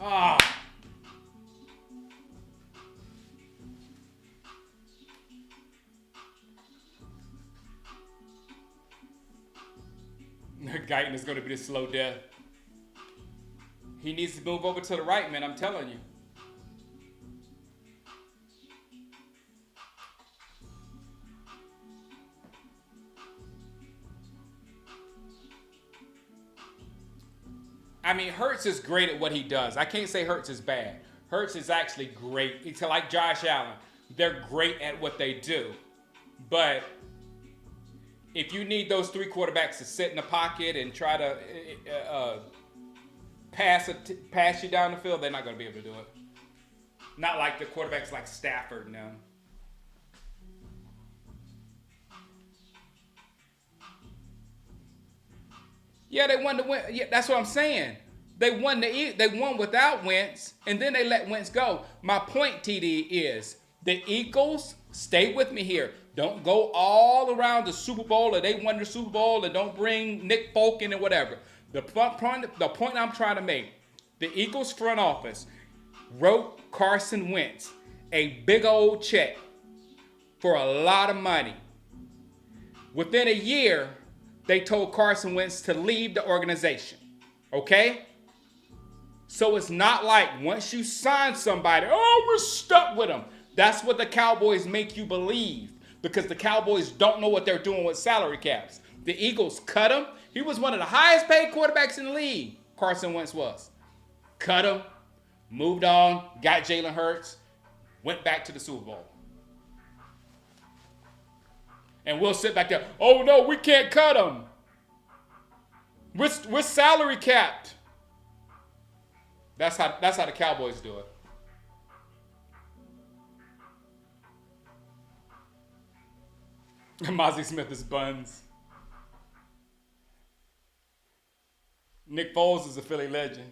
Ah. Guyton is going to be the slow death. He needs to move over to the right, man. I'm telling you. I mean, Hurts is great at what he does. I can't say Hurts is bad. Hurts is actually great. It's like Josh Allen. They're great at what they do. But if you need those three quarterbacks to sit in the pocket and try to pass you down the field, they're not going to be able to do it. Not like the quarterbacks like Stafford and them. Yeah, they won the win. Yeah, that's what I'm saying. They won without Wentz, and then they let Wentz go. My point, TD, is the Eagles, stay with me here. Don't go all around the Super Bowl, or they won the Super Bowl, and don't bring Nick Folk in or whatever. The point I'm trying to make, the Eagles front office wrote Carson Wentz a big old check for a lot of money. Within a year, they told Carson Wentz to leave the organization. Okay? So it's not like once you sign somebody, oh, we're stuck with them. That's what the Cowboys make you believe, because the Cowboys don't know what they're doing with salary caps. The Eagles cut him. He was one of the highest paid quarterbacks in the league, Carson Wentz was. Cut him, moved on, got Jalen Hurts, went back to the Super Bowl. And we'll sit back there, oh no, we can't cut him. We're salary capped. That's how the Cowboys do it. Mozzie Smith is buns. Nick Foles is a Philly legend.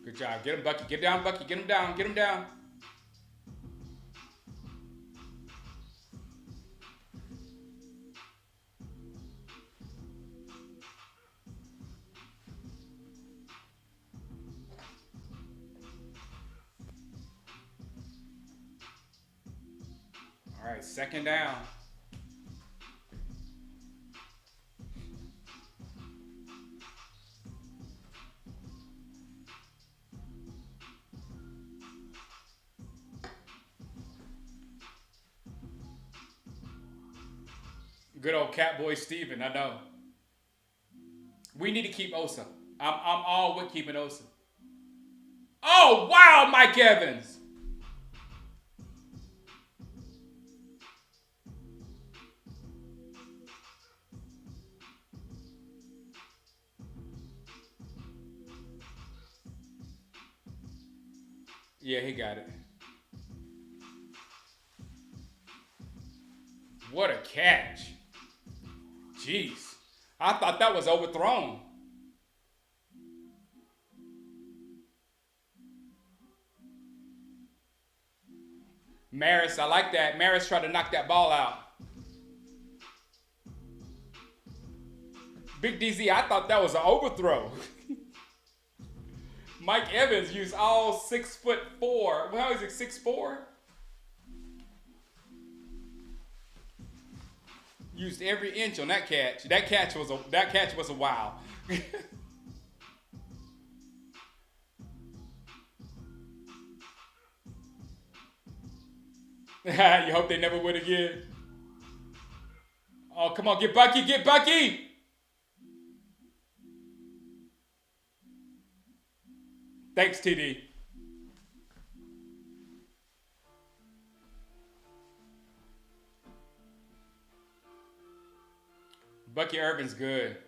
Good job. Get him, Bucky. Get down, Bucky. Get him down. Get him down. All right, second down. Good old Catboy Steven, I know. We need to keep Osa. I'm all with keeping Osa. Oh, wow, Mike Evans. Yeah, he got it. What a catch. Jeez. I thought that was overthrown. Maris, I like that. Maris tried to knock that ball out. Big DZ, I thought that was an overthrow. Mike Evans used all 6'4". Well, how is it, 6'4"? Used every inch on that catch. That catch was a wow. You hope they never win again. Oh, come on, get Bucky, get Bucky! Thanks, TD. Bucky Irvin's good.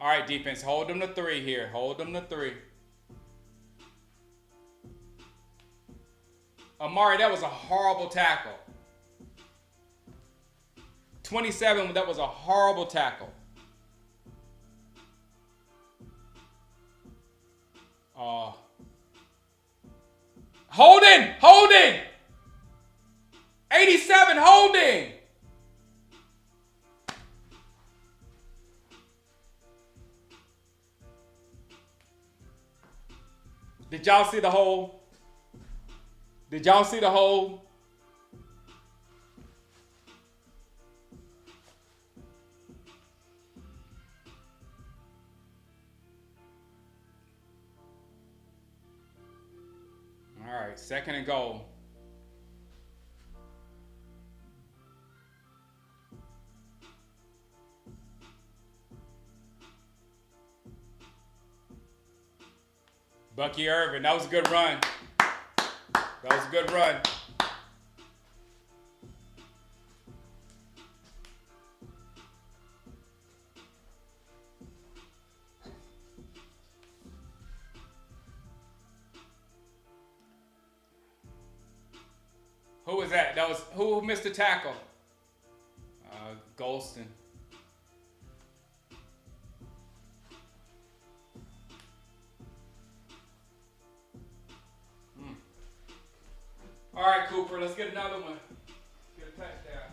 All right, defense, hold them to 3 here. Hold them to 3. Amari, that was a horrible tackle. 27, that was a horrible tackle. Holding! Holding! 87, holding! Did y'all see the hole? Did y'all see the hole? All right, second and goal. Bucky Irvin, that was a good run. That was a good run. Who was that? That was who missed the tackle? Golston. All right, Cooper, let's get another one. Get a touchdown.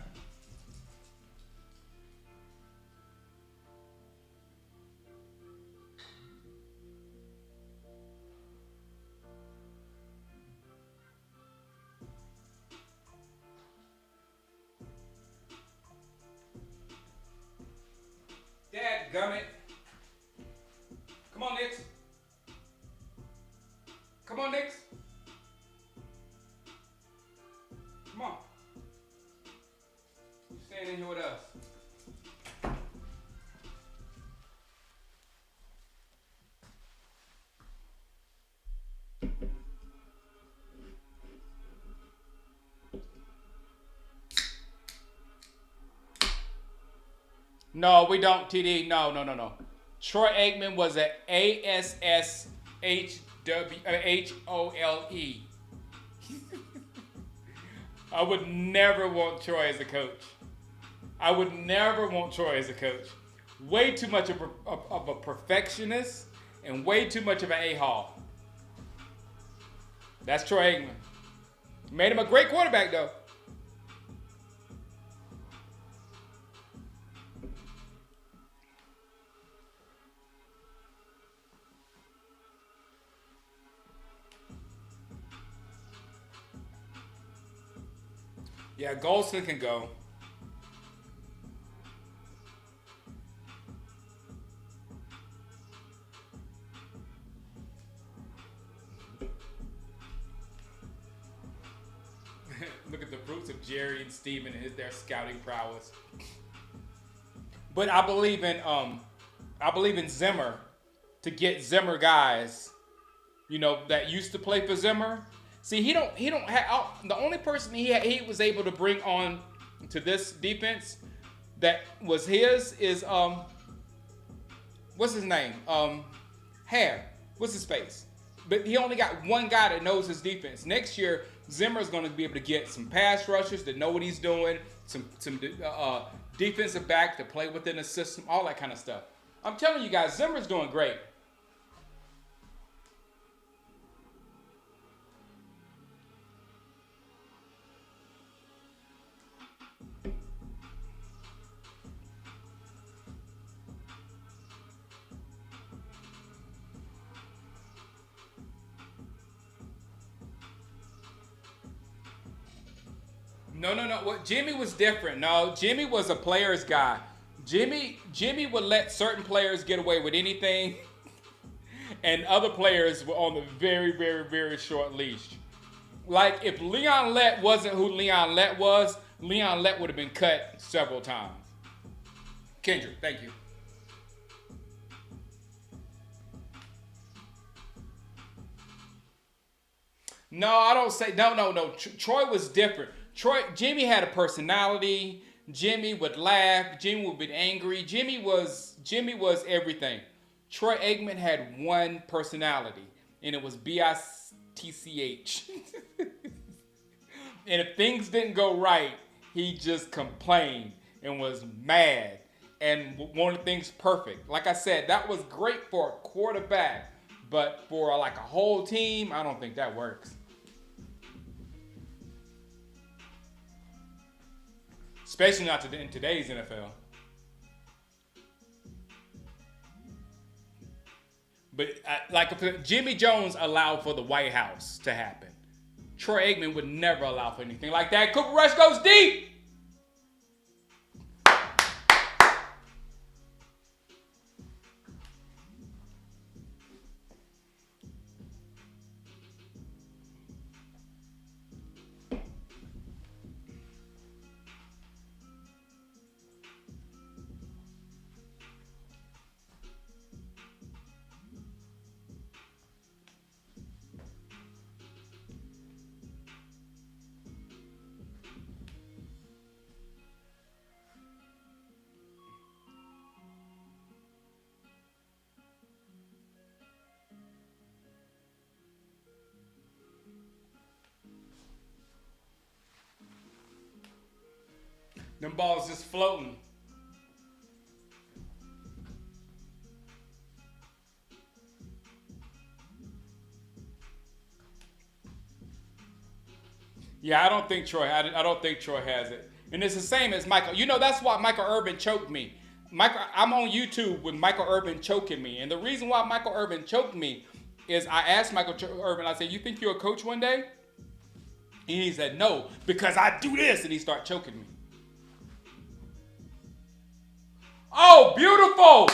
Dadgummit. Come on, Knicks. Come on, Knicks. Come on. You staying in here with us. No, we don't, TD. No. Troy Aikman was an ASSHWHOLE. I would never want Troy as a coach. Way too much of a perfectionist and way too much of an a-hole. That's Troy Aikman. Made him a great quarterback, though. Yeah, Goldston can go. Look at the fruits of Jerry and Steven and their scouting prowess. But I believe in Zimmer to get Zimmer guys, that used to play for Zimmer. See, he don't have the only person he was able to bring on to this defense that was his is what's his name? Hair. What's his face? But he only got one guy that knows his defense. Next year, Zimmer's going to be able to get some pass rushers that know what he's doing, some defensive back to play within the system, all that kind of stuff. I'm telling you guys, Zimmer's doing great. No. Well, Jimmy was different. No, Jimmy was a player's guy. Jimmy would let certain players get away with anything, and other players were on the very, very, very short leash. Like if Leon Lett wasn't who Leon Lett was, Leon Lett would have been cut several times. Kendrick, thank you. No, I don't say no. Troy was different. Jimmy had a personality. Jimmy would laugh. Jimmy would be angry. Jimmy was everything. Troy Aikman had one personality, and it was BITCH. And if things didn't go right, he just complained and was mad and wanted things perfect. Like I said, that was great for a quarterback, but for like a whole team, I don't think that works. Especially not in today's NFL. But if Jimmy Jones allowed for the White House to happen, Troy Aikman would never allow for anything like that. Cooper Rush goes deep. Them balls just floating. Yeah, I don't think Troy has it. And it's the same as Michael. That's why Michael Irvin choked me. I'm on YouTube with Michael Irvin choking me. And the reason why Michael Irvin choked me is I asked Michael Irvin, I said, "You think you're a coach one day?" And he said, "No, because I do this." And he started choking me. Oh, beautiful.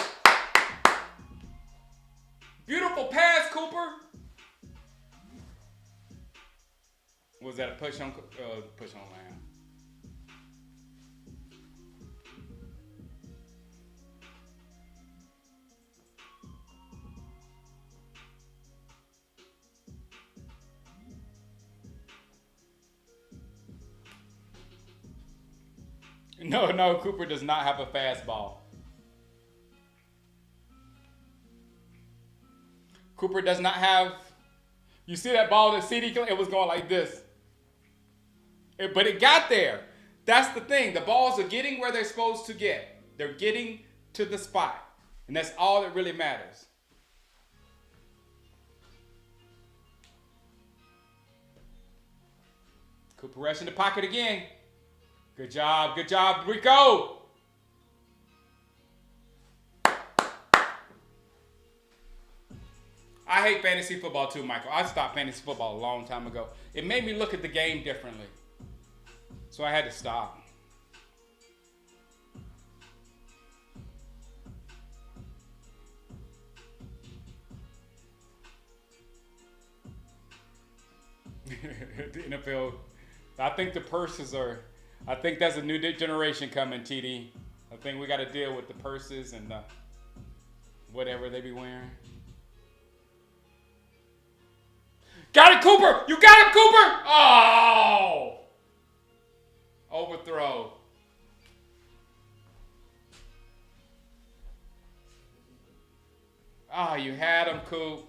push on Lamb. No, Cooper does not have a fastball. Cooper does not have. You see that ball that CD? It was going like this. But it got there. That's the thing. The balls are getting where they're supposed to get. They're getting to the spot. And that's all that really matters. Cooper rush in the pocket again. Good job, Rico. I hate fantasy football too, Michael. I stopped fantasy football a long time ago. It made me look at the game differently. So I had to stop. The NFL, I think the purses are, I think that's a new generation coming, TD. I think we got to deal with the purses and whatever they be wearing. Got it, Cooper! You got it, Cooper! Oh! Overthrow. Oh, you had him, Coop.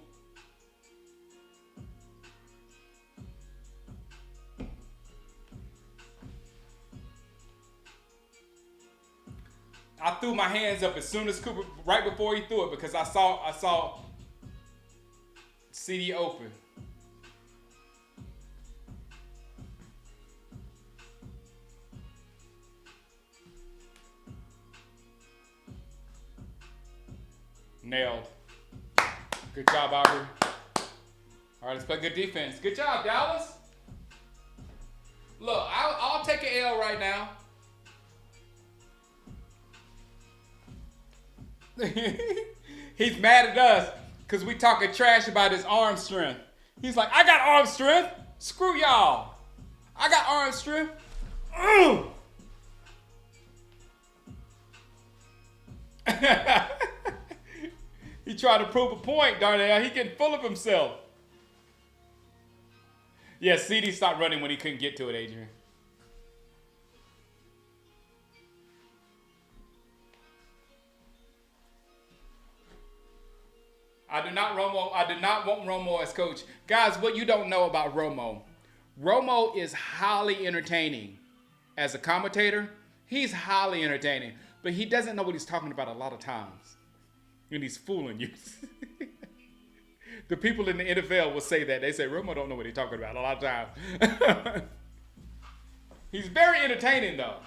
I threw my hands up as soon as Cooper, right before he threw it, because I saw CD open. Nailed. Good job, Aubrey. All right, let's play good defense. Good job, Dallas. Look, I'll take an L right now. He's mad at us because we talking trash about his arm strength. He's like, I got arm strength. Screw y'all. I got arm strength. He tried to prove a point, Darnell. He getting full of himself. Yeah, CD stopped running when he couldn't get to it, Adrian. I do not want Romo as coach. Guys, what you don't know about Romo. Romo is highly entertaining. As a commentator, he's highly entertaining. But he doesn't know what he's talking about a lot of times. And he's fooling you. The people in the NFL will say that. They say, Romo don't know what he's talking about a lot of times. He's very entertaining, though.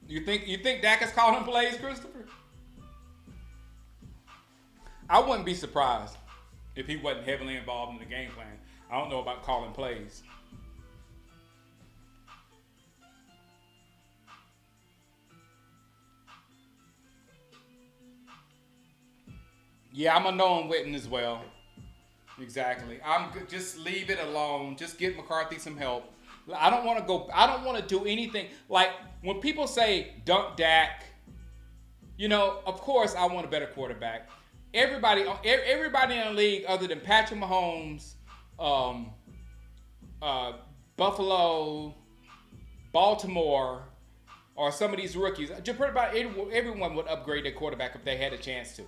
You think Dak is calling plays, Christopher? I wouldn't be surprised if he wasn't heavily involved in the game plan. I don't know about calling plays. Yeah, I'm a known witness as well. Exactly. Just leave it alone. Just get McCarthy some help. I don't want to do anything. Like, when people say dump Dak, of course I want a better quarterback. Everybody in the league other than Patrick Mahomes, Buffalo, Baltimore, or some of these rookies, just about everyone would upgrade their quarterback if they had a chance to.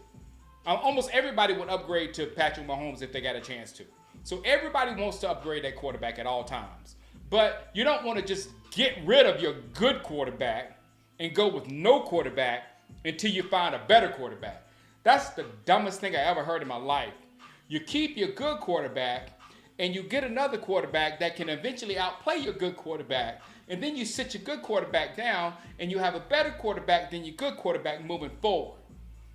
Almost everybody would upgrade to Patrick Mahomes if they got a chance to. So everybody wants to upgrade their quarterback at all times. But you don't want to just get rid of your good quarterback and go with no quarterback until you find a better quarterback. That's the dumbest thing I ever heard in my life. You keep your good quarterback and you get another quarterback that can eventually outplay your good quarterback. And then you sit your good quarterback down and you have a better quarterback than your good quarterback moving forward.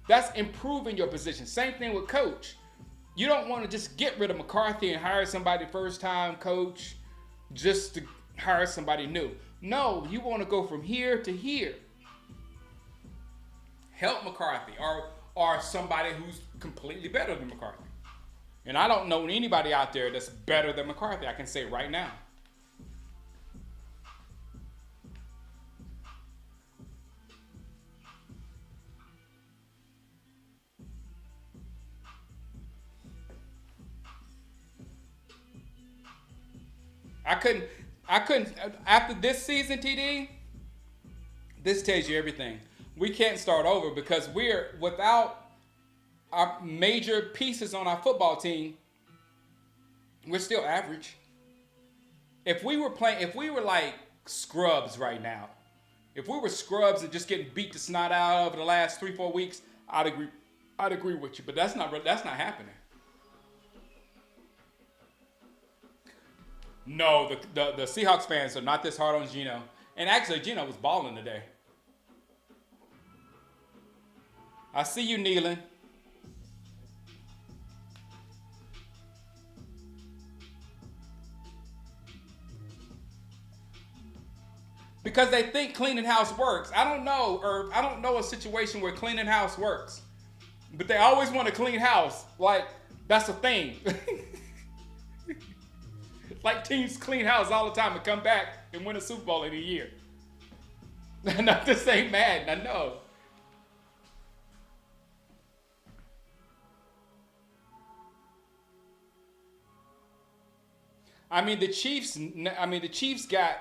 That's improving your position. Same thing with coach. You don't want to just get rid of McCarthy and hire somebody first time coach just to hire somebody new. No, you want to go from here to here. Help McCarthy or somebody who's completely better than McCarthy. And I don't know anybody out there that's better than McCarthy. I can say right now. I couldn't, after this season, TD, this tells you everything. We can't start over because we're without our major pieces on our football team. We're still average. If we were like scrubs right now, if we were scrubs and just getting beat the snot out over the last 3-4 weeks, I'd agree with you. But that's not happening. No, the Seahawks fans are not this hard on Geno. And actually, Geno was balling today. I see you kneeling. Because they think cleaning house works. I don't know a situation where cleaning house works. But they always want to clean house. Like, that's a thing. Like teams clean house all the time and come back and win a Super Bowl in a year. Not this ain't Madden, I know. The Chiefs got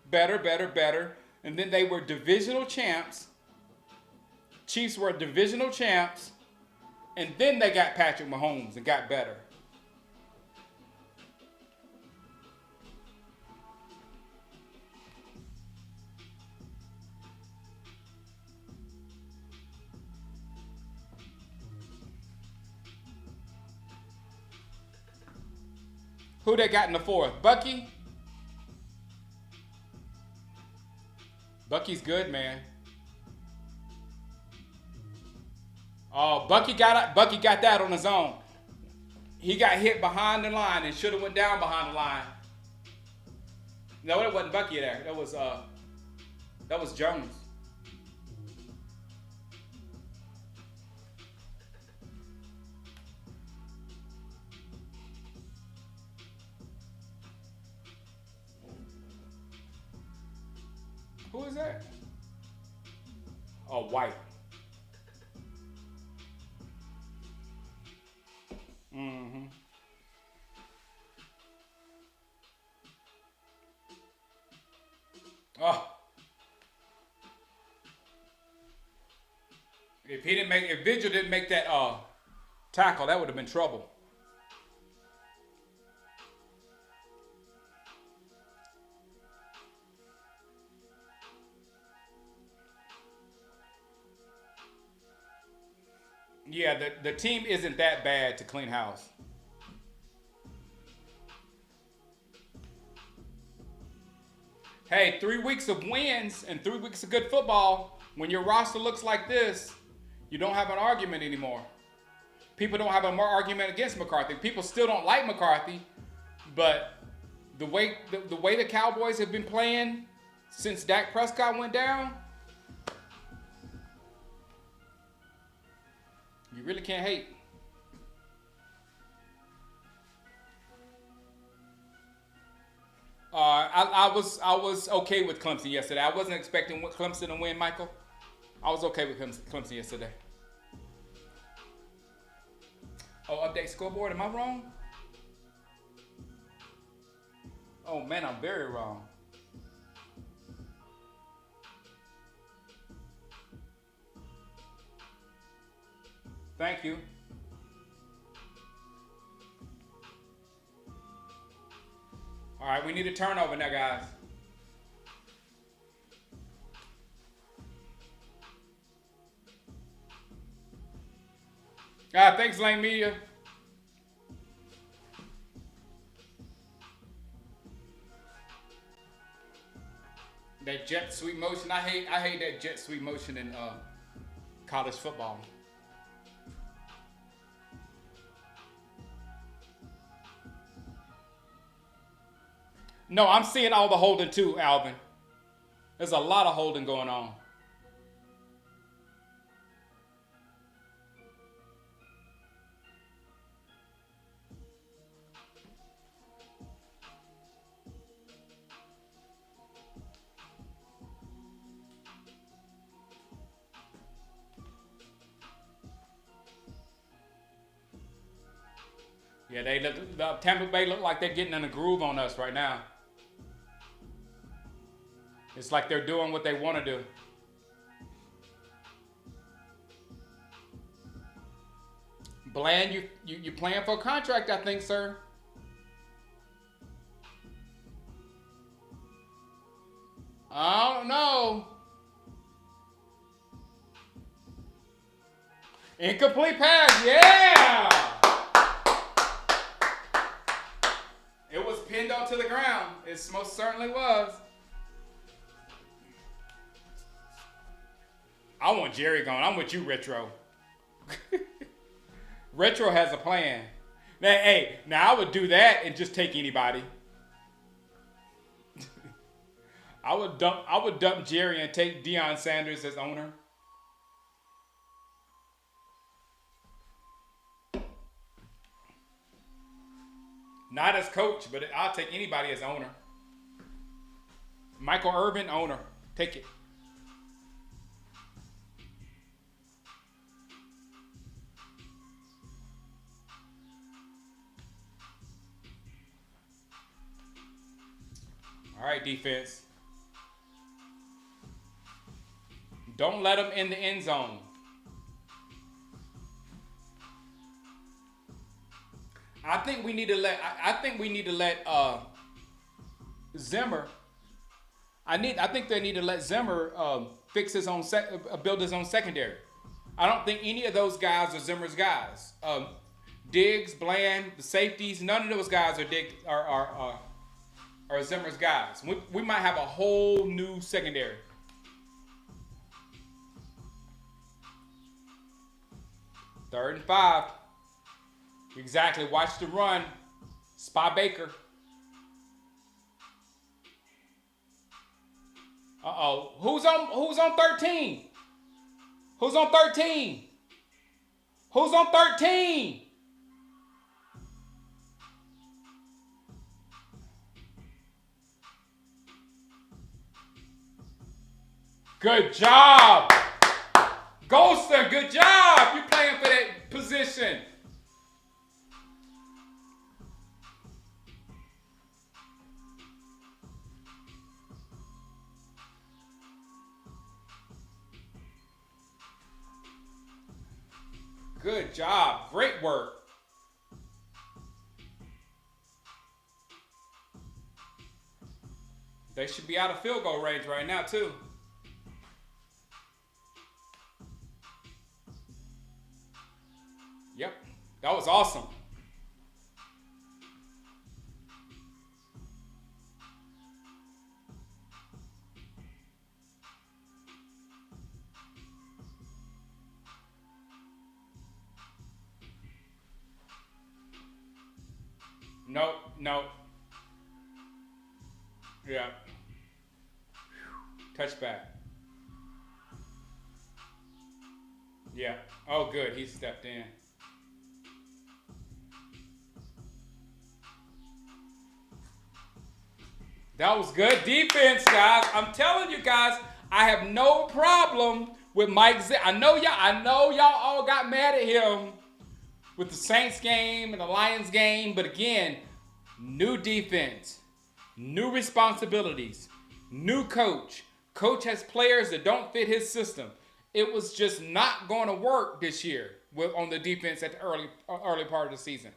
better, and then they were divisional champs. Chiefs were divisional champs, and then they got Patrick Mahomes and got better. Who they got in the fourth? Bucky? Bucky's good, man. Oh, Bucky got that on his own. He got hit behind the line and should have went down behind the line. No, it wasn't Bucky there. That was Jones. Who is that? Oh, White. Mm-hmm. Oh. If Vigil didn't make that tackle, that would have been trouble. Yeah, the team isn't that bad to clean house. Hey, 3 weeks of wins and 3 weeks of good football, when your roster looks like this, you don't have an argument anymore. People don't have an argument against McCarthy. People still don't like McCarthy, but the way the Cowboys have been playing since Dak Prescott went down, you really can't hate. I was okay with Clemson yesterday. I wasn't expecting Clemson to win, Michael. I was okay with Clemson yesterday. Oh, update scoreboard. Am I wrong? Oh man, I'm very wrong. Thank you. All right, we need a turnover now, guys. Thanks, Lane Media. That jet sweep motion, I hate that jet sweep motion in college football. No, I'm seeing all the holding too, Alvin. There's a lot of holding going on. Yeah, Tampa Bay look like they're getting in a groove on us right now. It's like they're doing what they want to do. Bland, you playing for a contract, I think, sir. I don't know. Incomplete pass, yeah! It was pinned onto the ground. It most certainly was. I want Jerry gone. I'm with you, Retro. Retro has a plan. Now I would do that and just take anybody. I would dump Jerry and take Deion Sanders as owner. Not as coach, but I'll take anybody as owner. Michael Irvin, owner. Take it. All right, defense. Don't let them in the end zone. I think we need to let Zimmer. I think they need to let Zimmer fix his own build his own secondary. I don't think any of those guys are Zimmer's guys. Diggs, Bland, the safeties, none of those guys are Zimmer's guys. We might have a whole new secondary. Third and 5. Exactly. Watch the run. Spy Baker. Uh-oh. Who's on 13? Who's on 13? Who's on 13? Good job. Golster, good job. You're playing for that position. Good job. Great work. They should be out of field goal range right now, too. Yep. That was awesome. Nope. Yeah. Touchback. Yeah. Oh, good. He stepped in. That was good defense, guys. I'm telling you guys, I have no problem with Mike Z. I know y'all all got mad at him with the Saints game and the Lions game, but again, new defense, new responsibilities, new coach. Coach has players that don't fit his system. It was just not going to work this year on the defense at the early part of the season.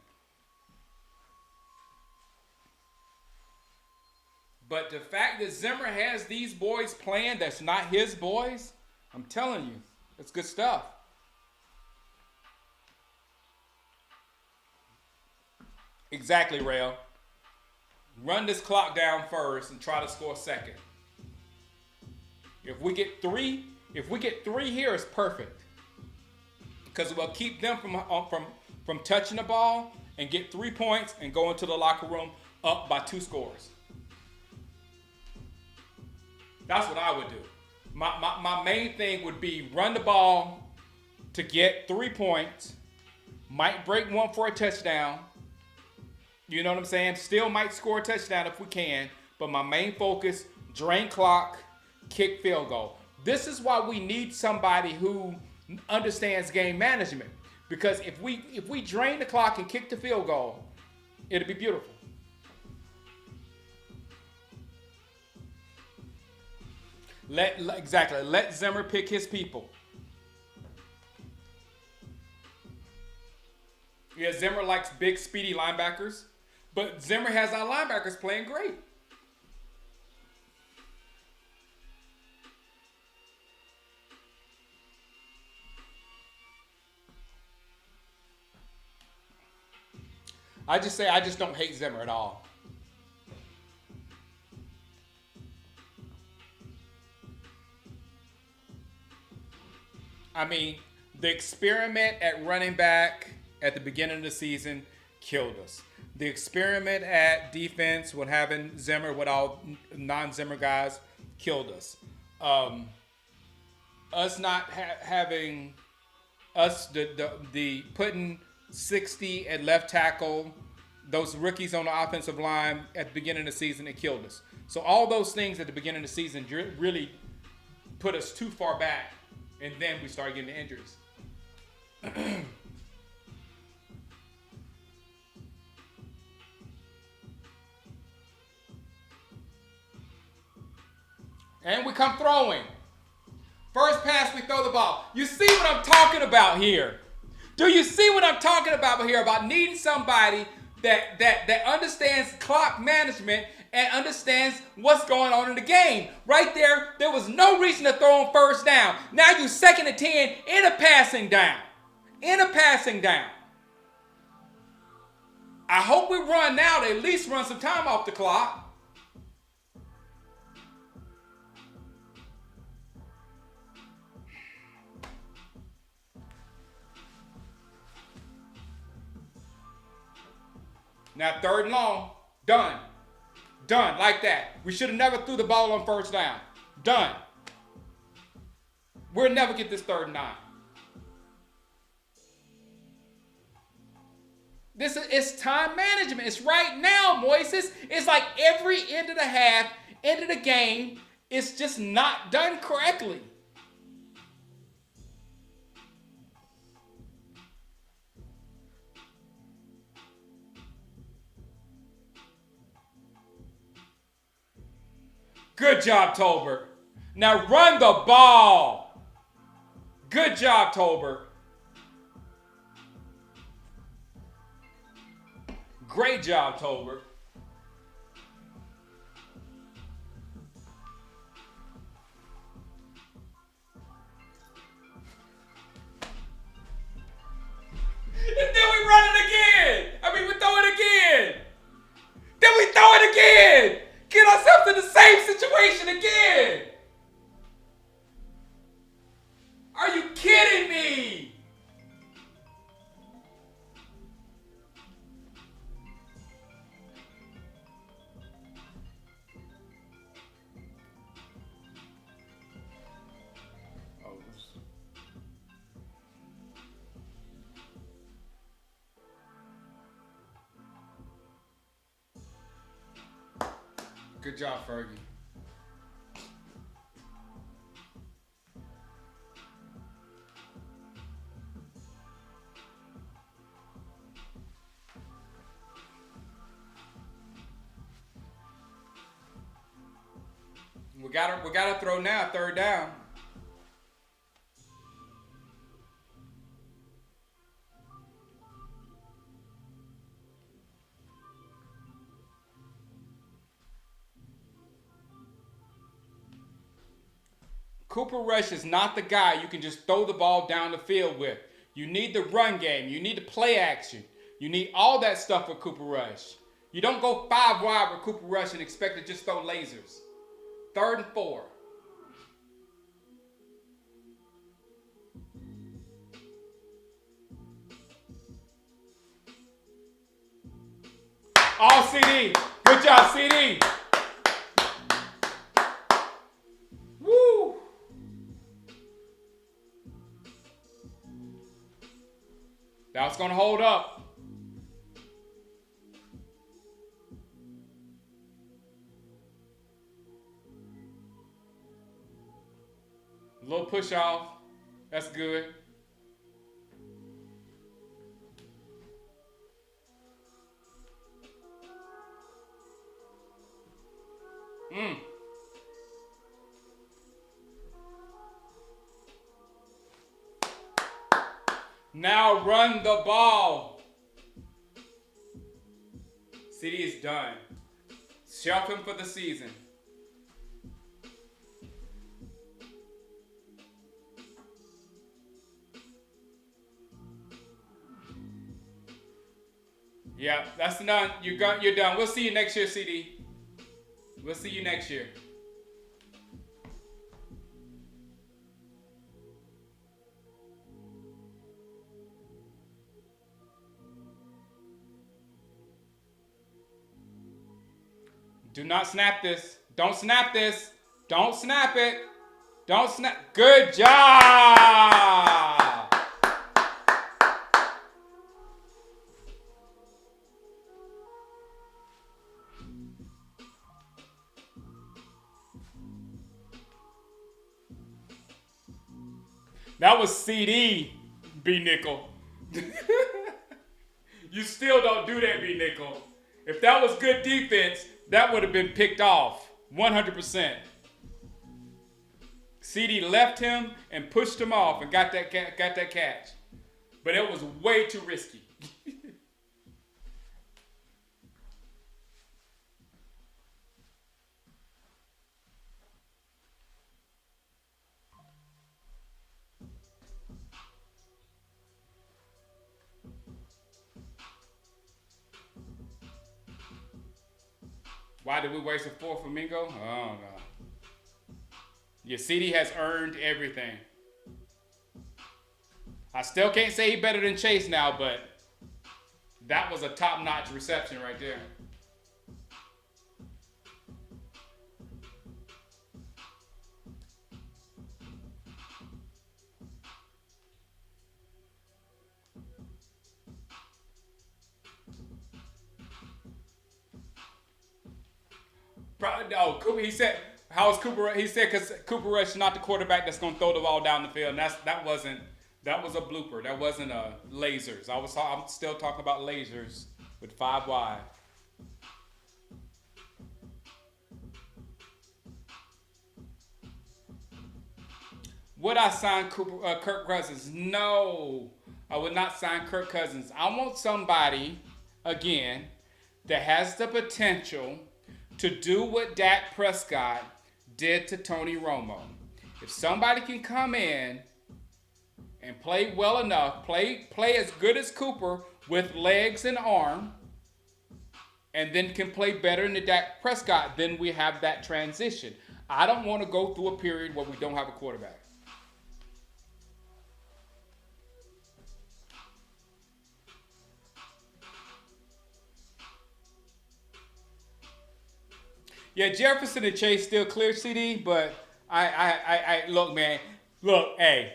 But the fact that Zimmer has these boys playing that's not his boys, I'm telling you, it's good stuff. Exactly, Rail. Run this clock down first and try to score second. If we get three here, it's perfect. Because we'll keep them from touching the ball and get 3 points and go into the locker room up by 2 scores. That's what I would do. My main thing would be run the ball to get 3 points. Might break one for a touchdown. You know what I'm saying? Still might score a touchdown if we can. But my main focus, drain clock, kick field goal. This is why we need somebody who understands game management. Because if we drain the clock and kick the field goal, it'll be beautiful. Let Zimmer pick his people. Yeah, Zimmer likes big, speedy linebackers, but Zimmer has our linebackers playing great. I just don't hate Zimmer at all. I mean, the experiment at running back at the beginning of the season killed us. The experiment at defense with having Zimmer with all non-Zimmer guys killed us. Us not having us the putting 60 at left tackle, those rookies on the offensive line at the beginning of the season, it killed us. So all those things at the beginning of the season really put us too far back, and then we started getting the injuries. And we come throwing. First pass, we throw the ball. You see what I'm talking about here? Do you see what I'm talking about here? About needing somebody that understands clock management and understands what's going on in the game. Right there was no reason to throw on first down. Now you 2nd and 10 in a passing down. I hope we run now to at least run some time off the clock. Now 3rd and long, done like that. We should have never threw the ball on first down. Done. We'll never get this 3rd and 9. It's time management. It's right now, Moises. It's like every end of the half, end of the game, it's just not done correctly. Good job, Tolbert. Now run the ball. Good job, Tolbert. Great job, Tolbert. And then we run it again. We throw it again. Then we throw it again. Get ourselves in the same situation again. Are you kidding me? Good job, Fergie. We gotta throw now, 3rd down. Cooper Rush is not the guy you can just throw the ball down the field with. You need the run game. You need the play action. You need all that stuff with Cooper Rush. You don't go 5 wide with Cooper Rush and expect to just throw lasers. 3rd and 4. All CD. Good job, CD. That's going to hold up. A little push off. That's good. Now run the ball. CD is done. Shelf him for the season. Yeah, that's done. You're done. We'll see you next year, CD. We'll see you next year. Do not snap this. Don't snap this. Don't snap it. Don't snap. Good job. That was CD, B Nickel. You still don't do that, B Nickel. If that was good defense, that would have been picked off 100%. CD left him and pushed him off and got that catch. But it was way too risky. Why did we waste a fourth for Mingo? Oh, no. Your CD has earned everything. I still can't say he's better than Chase now, but that was a top-notch reception right there. No, Cooper. He said, "How is Cooper?" He said, "Because Cooper Rush is not the quarterback that's going to throw the ball down the field." And that was a blooper. That wasn't lasers. I'm still talking about lasers with 5 wide. Would I sign Kirk Cousins? No, I would not sign Kirk Cousins. I want somebody again that has the potential to do what Dak Prescott did to Tony Romo. If somebody can come in and play well enough, play as good as Cooper with legs and arm, and then can play better than Dak Prescott, then we have that transition. I don't want to go through a period where we don't have a quarterback. Yeah, Jefferson and Chase still clear, CD, but I look, man. Look, hey,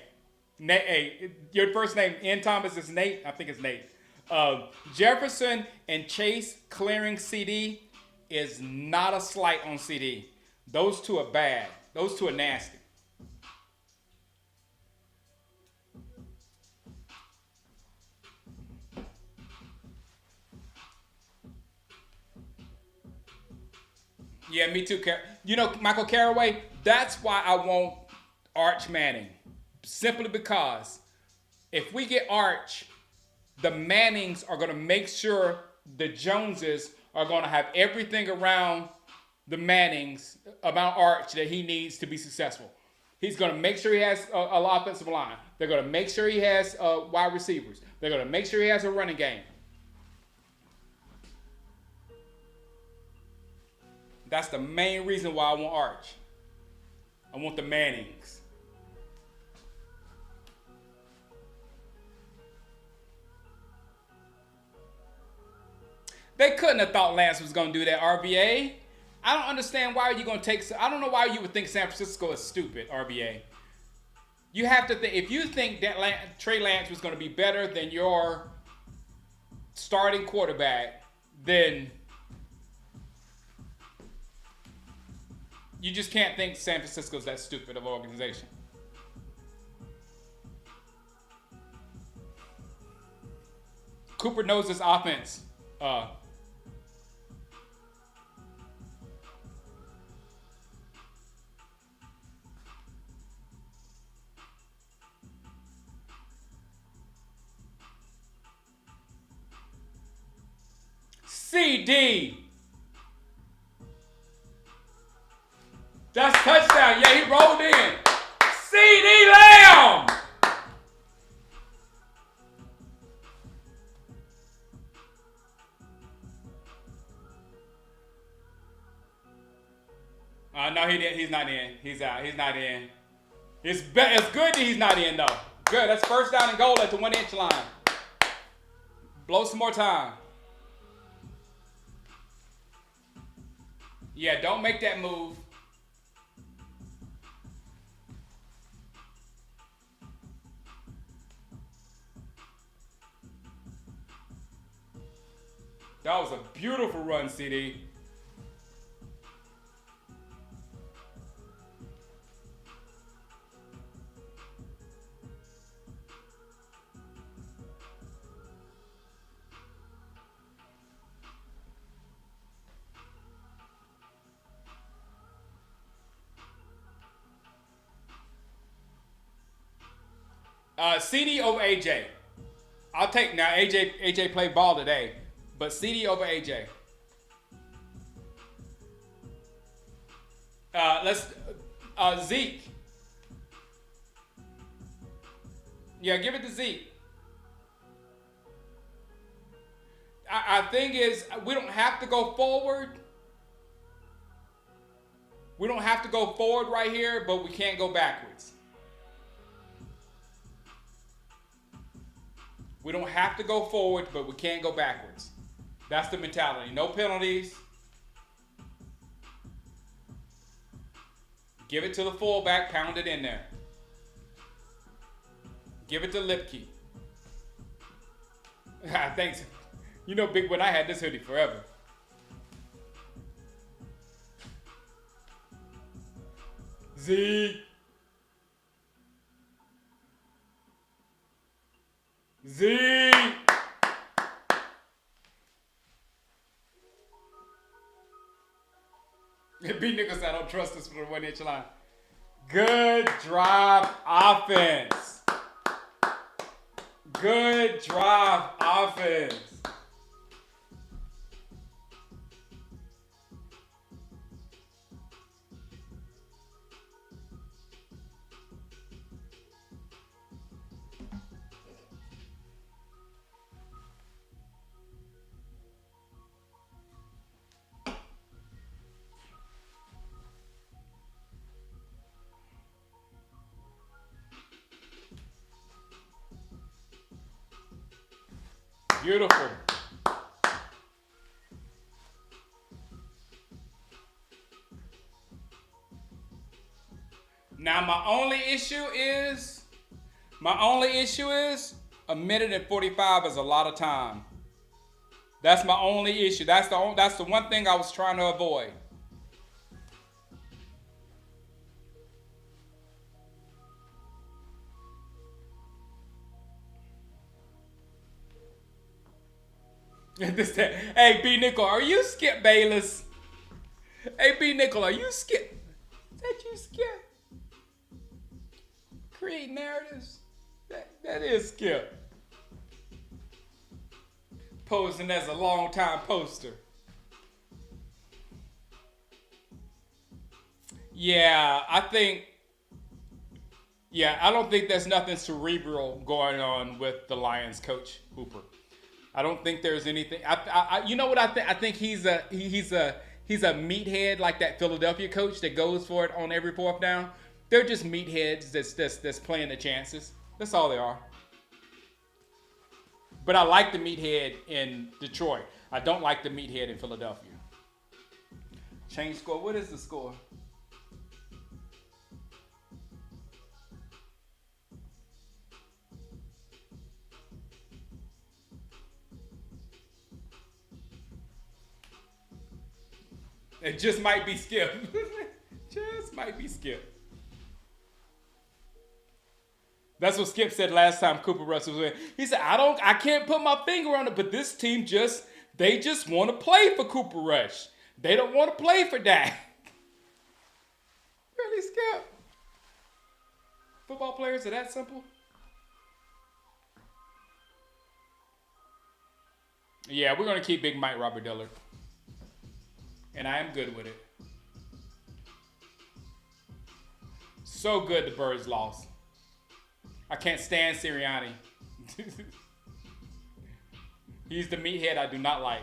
your first name, N. Thomas, is Nate? I think it's Nate. Jefferson and Chase clearing CD is not a slight on CD. Those two are bad. Those two are nasty. Yeah, me too. You know, Michael Carraway, that's why I want Arch Manning. Simply because if we get Arch, the Mannings are going to make sure the Joneses are going to have everything around the Mannings, about Arch, that he needs to be successful. He's going to make sure he has an offensive line. They're going to make sure he has wide receivers. They're going to make sure he has a running game. That's the main reason why I want Arch. I want the Mannings. They couldn't have thought Lance was going to do that, RBA. I don't understand why you're going to take... I don't know why you would think San Francisco is stupid, RBA. You have to think, if you think that Trey Lance was going to be better than your starting quarterback, then you just can't think San Francisco's that stupid of an organization. Cooper knows his offense. CD. That's touchdown. Yeah, he rolled in. CD Lamb. No, he's not in. He's out. He's not in. It's good that he's not in, though. Good. That's first down and goal at the 1-inch line. Blow some more time. Yeah, don't make that move. That was a beautiful run, CD. CD over AJ. I'll take now. AJ played ball today, but CD over AJ. Let's Zeke. Yeah, give it to Zeke. I think is we don't have to go forward. We don't have to go forward right here, but we can't go backwards. We don't have to go forward, but we can't go backwards. That's the mentality. No penalties. Give it to the fullback, pound it in there. Give it to Lipke. Thanks. You know, Big When I had this hoodie forever. Zeke. Zeke. B. Nichols, I don't trust us for the 1-inch line. Good drive offense. Good drive offense. Beautiful. Now my only issue is a minute and 45 is a lot of time. That's my only issue. That's the one thing I was trying to avoid. Hey, B. Nickel, are you Skip Bayless? Hey, B. Nickel, are you Skip? Is that you, Skip? Create narratives? That is Skip. Posing as a long-time poster. Yeah, I don't think there's nothing cerebral going on with the Lions coach, Hooper. I don't think there's anything. You know what I think? I think he's a meathead like that Philadelphia coach that goes for it on every fourth down. They're just meatheads that's playing the chances. That's all they are. But I like the meathead in Detroit. I don't like the meathead in Philadelphia. Change score. What is the score? It just might be Skip. Just might be Skip. That's what Skip said last time Cooper Rush was in. He said, I can't put my finger on it, but this team they just want to play for Cooper Rush. They don't want to play for Dak. Really, Skip? Football players are that simple? Yeah, we're going to keep Big Mike Robert Dillard. And I am good with it. So good the Birds lost. I can't stand Sirianni. He's the meathead I do not like.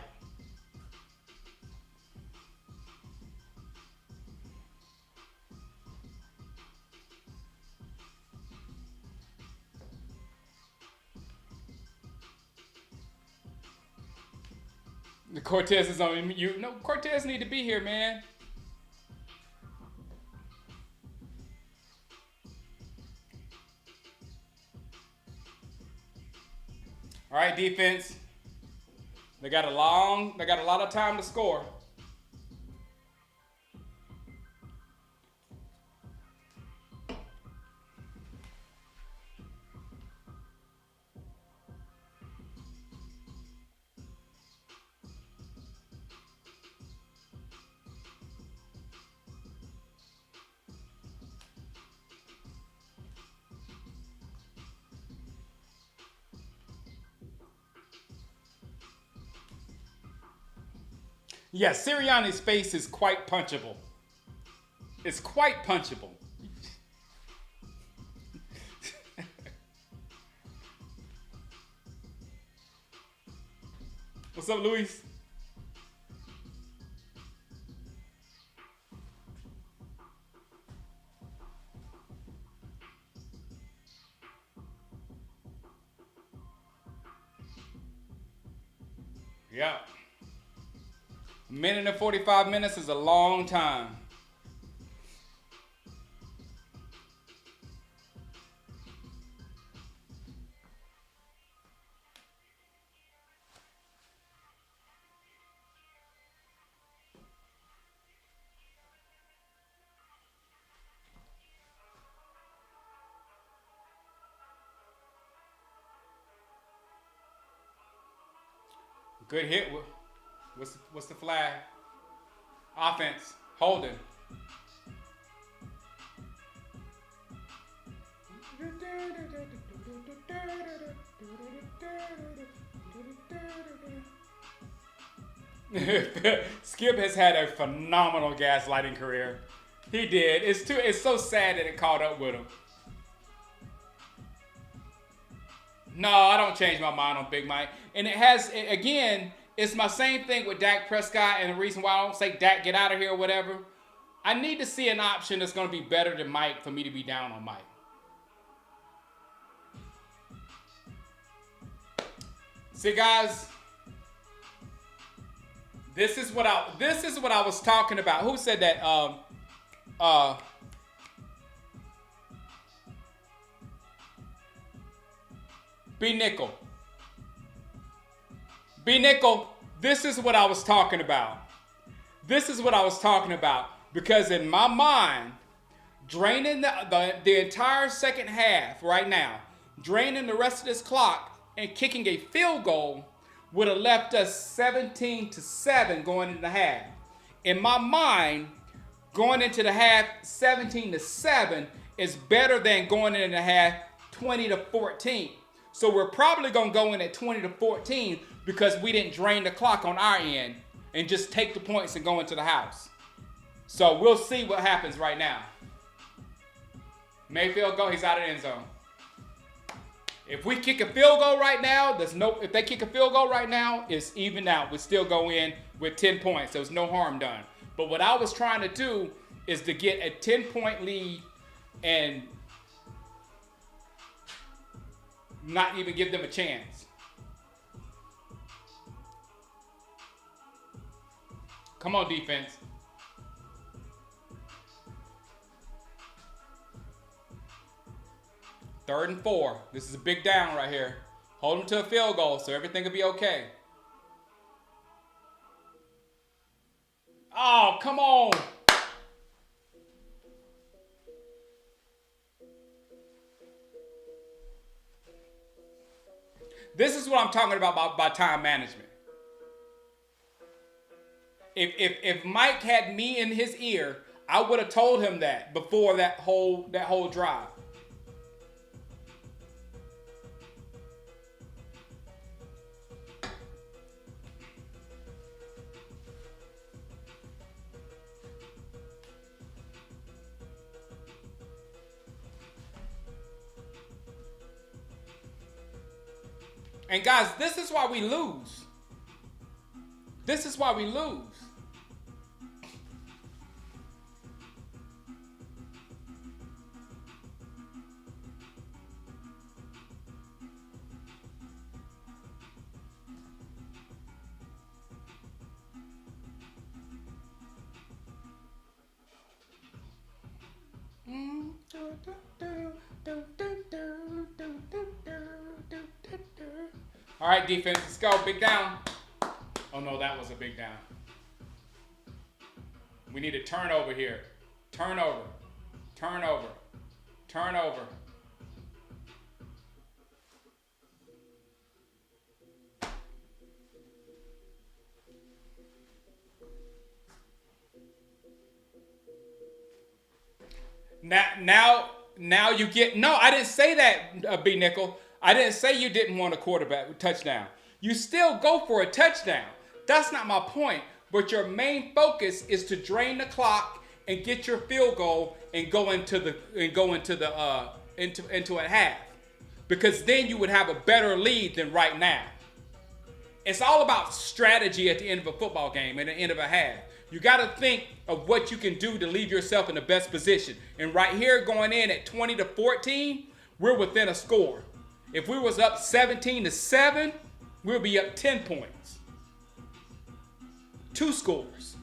The Cortez is on you. No, Cortez need to be here, man. All right, defense. They got a lot of time to score. Yeah, Sirianni's face is quite punchable. It's quite punchable. What's up, Luis? Yeah. A minute and 45 minutes is a long time. Good hit. What's the flag? Offense. Holding. Skip has had a phenomenal gaslighting career. He did. It's so sad that it caught up with him. No, I don't change my mind on Big Mike. And again, it's my same thing with Dak Prescott, and the reason why I don't say Dak, get out of here or whatever. I need to see an option that's going to be better than Mike for me to be down on Mike. See, guys, this is what I was talking about. Who said that? B Nickel. This is what I was talking about. Because in my mind, draining the entire second half right now, draining the rest of this clock and kicking a field goal would have left us 17-7 going into the half. In my mind, going into the half 17-7 is better than going into the half 20-14. So we're probably going to go in at 20-14 because we didn't drain the clock on our end and just take the points and go into the house. So we'll see what happens right now. Mayfield go, he's out of the end zone. If we kick a field goal right now, if they kick a field goal right now, it's even out. We still go in with 10 points. There's no harm done. But what I was trying to do is to get a 10-point lead and not even give them a chance. Come on, defense. Third and 4. This is a big down right here. Hold them to a field goal so everything will be okay. Oh, come on. This is what I'm talking about by time management. If Mike had me in his ear, I would have told him that before that whole drive. And guys, this is why we lose. This is why we lose. All right, defense, let's go. Big down. Oh, no, that was a big down. We need a turnover here. Turnover. Turnover. Turnover. Now you get, no, I didn't say that, B Nickel. I didn't say you didn't want a quarterback touchdown. You still go for a touchdown. That's not my point. But your main focus is to drain the clock and get your field goal and go into a half. Because then you would have a better lead than right now. It's all about strategy at the end of a football game, at the end of a half. You got to think of what you can do to leave yourself in the best position. And right here, going in at 20-14, we're within a score. If we was up 17-7, we'll be up 10 points. 2 scores.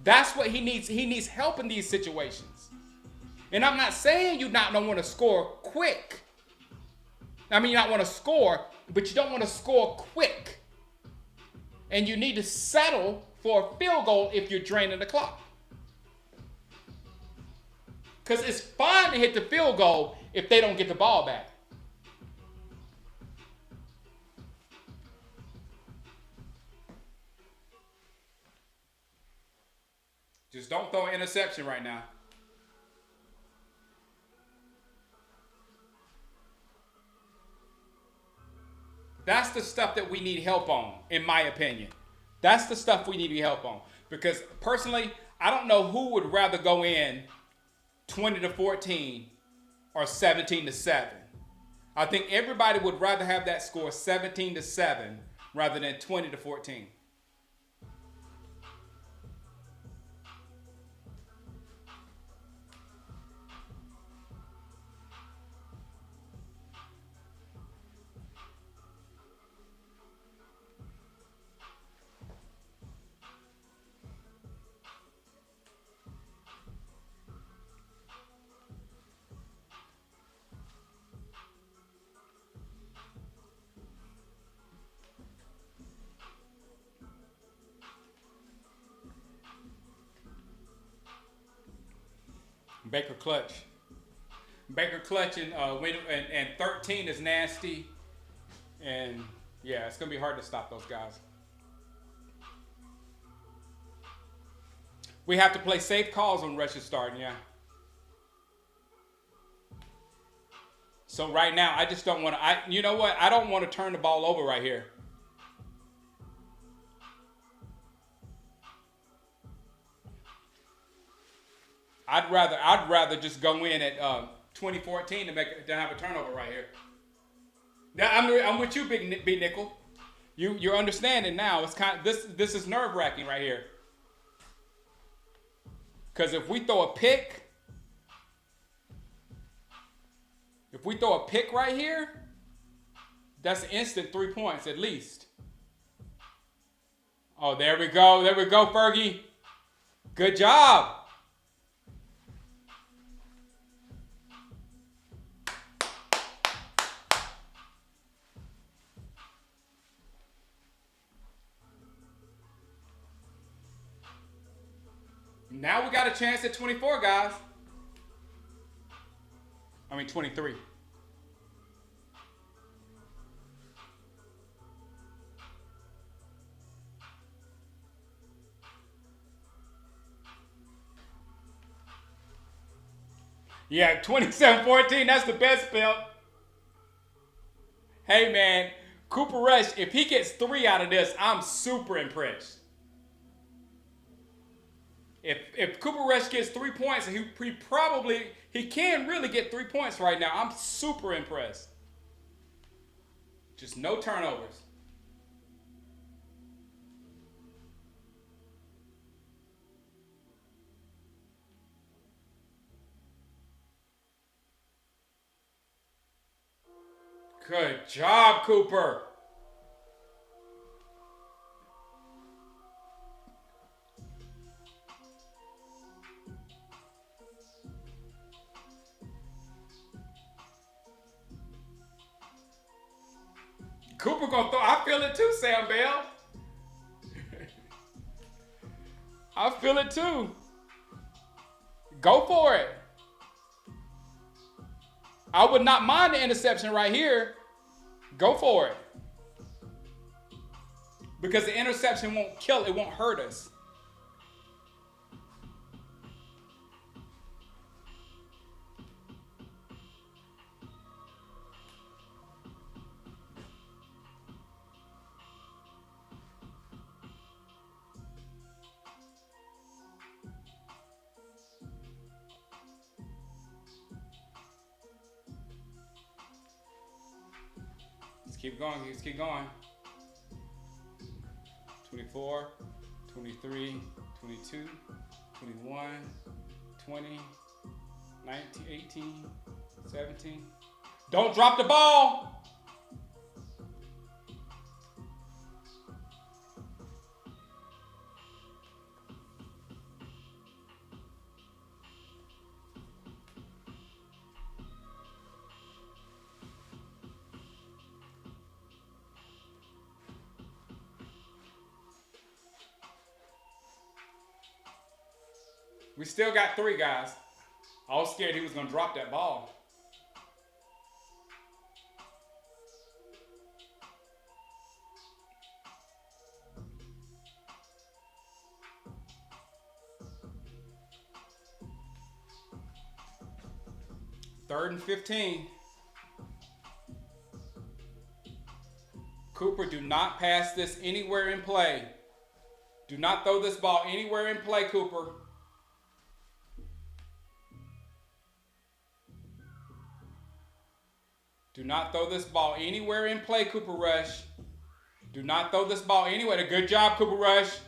That's what he needs. He needs help in these situations. And I'm not saying you don't want to score quick. I mean, you don't want to score, but you don't want to score quick. And you need to settle for a field goal if you're draining the clock. Because it's fine to hit the field goal if they don't get the ball back. Just don't throw an interception right now. That's the stuff that we need help on, in my opinion. That's the stuff we need help on. Because personally, I don't know who would rather go in 20-14 or 17-7. I think everybody would rather have that score 17-7 rather than 20-14. Baker clutch. Baker clutch and 13 is nasty. And yeah, it's going to be hard to stop those guys. We have to play safe calls when Rush is starting, yeah. So right now, I just don't want to, you know what? I don't want to turn the ball over right here. I'd rather just go in at 2014 to have a turnover right here. Now I'm with you, Big Nickel. You're understanding now. It's kind of, this is nerve-wracking right here. Because if we throw a pick right here, that's an instant 3 points at least. Oh, there we go. There we go, Fergie. Good job. Now we got a chance at 24, guys. 23. Yeah, 27-14. That's the best, Bill. Hey, man. Cooper Rush, if he gets 3 out of this, I'm super impressed. If Cooper Rush gets 3 points, he can really get 3 points right now. I'm super impressed. Just no turnovers. Good job, Cooper. Cooper gonna throw. I feel it too, Sam Bell. I feel it too. Go for it. I would not mind the interception right here. Go for it. Because the interception won't kill, it won't hurt us. Keep going, let's keep going. 24, 23, 22, 21, 20, 19, 18, 17. Don't drop the ball. We still got 3, guys. I was scared he was going to drop that ball. Third and 15. Cooper, do not pass this anywhere in play. Do not throw this ball anywhere in play, Cooper. Do not throw this ball anywhere in play, Cooper Rush. Do not throw this ball anywhere. Good job, Cooper Rush.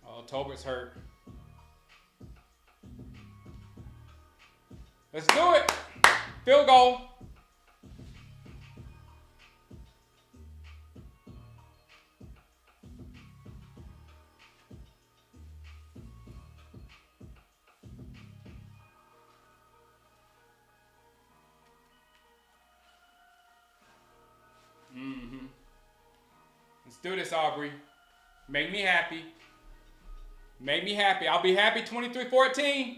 Oh, Tolbert's hurt. Let's do it. Field goal. Let's do this, Aubrey. Make me happy. Make me happy. I'll be happy 23-14.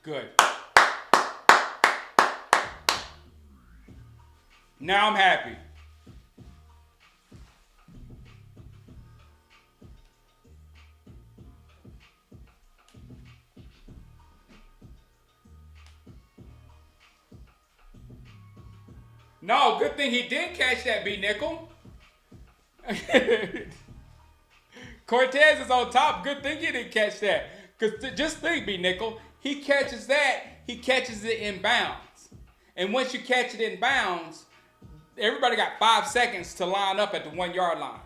Good. Now I'm happy. No, good thing he did catch that, B-Nickel. Cortez is on top. Good thing he didn't catch that. Because just think, B-Nickel, he catches that, he catches it in bounds. And once you catch it in bounds, everybody got 5 seconds to line up at the 1 yard line.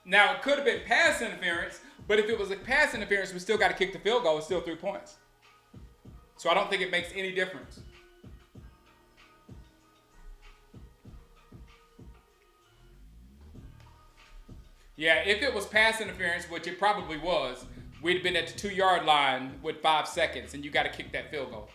Now, it could have been pass interference, but if it was a pass interference, we still got to kick the field goal. It's still 3 points. So I don't think it makes any difference. Yeah, if it was pass interference, which it probably was, we'd have been at the 2 yard line with 5 seconds, and you got to kick that field goal.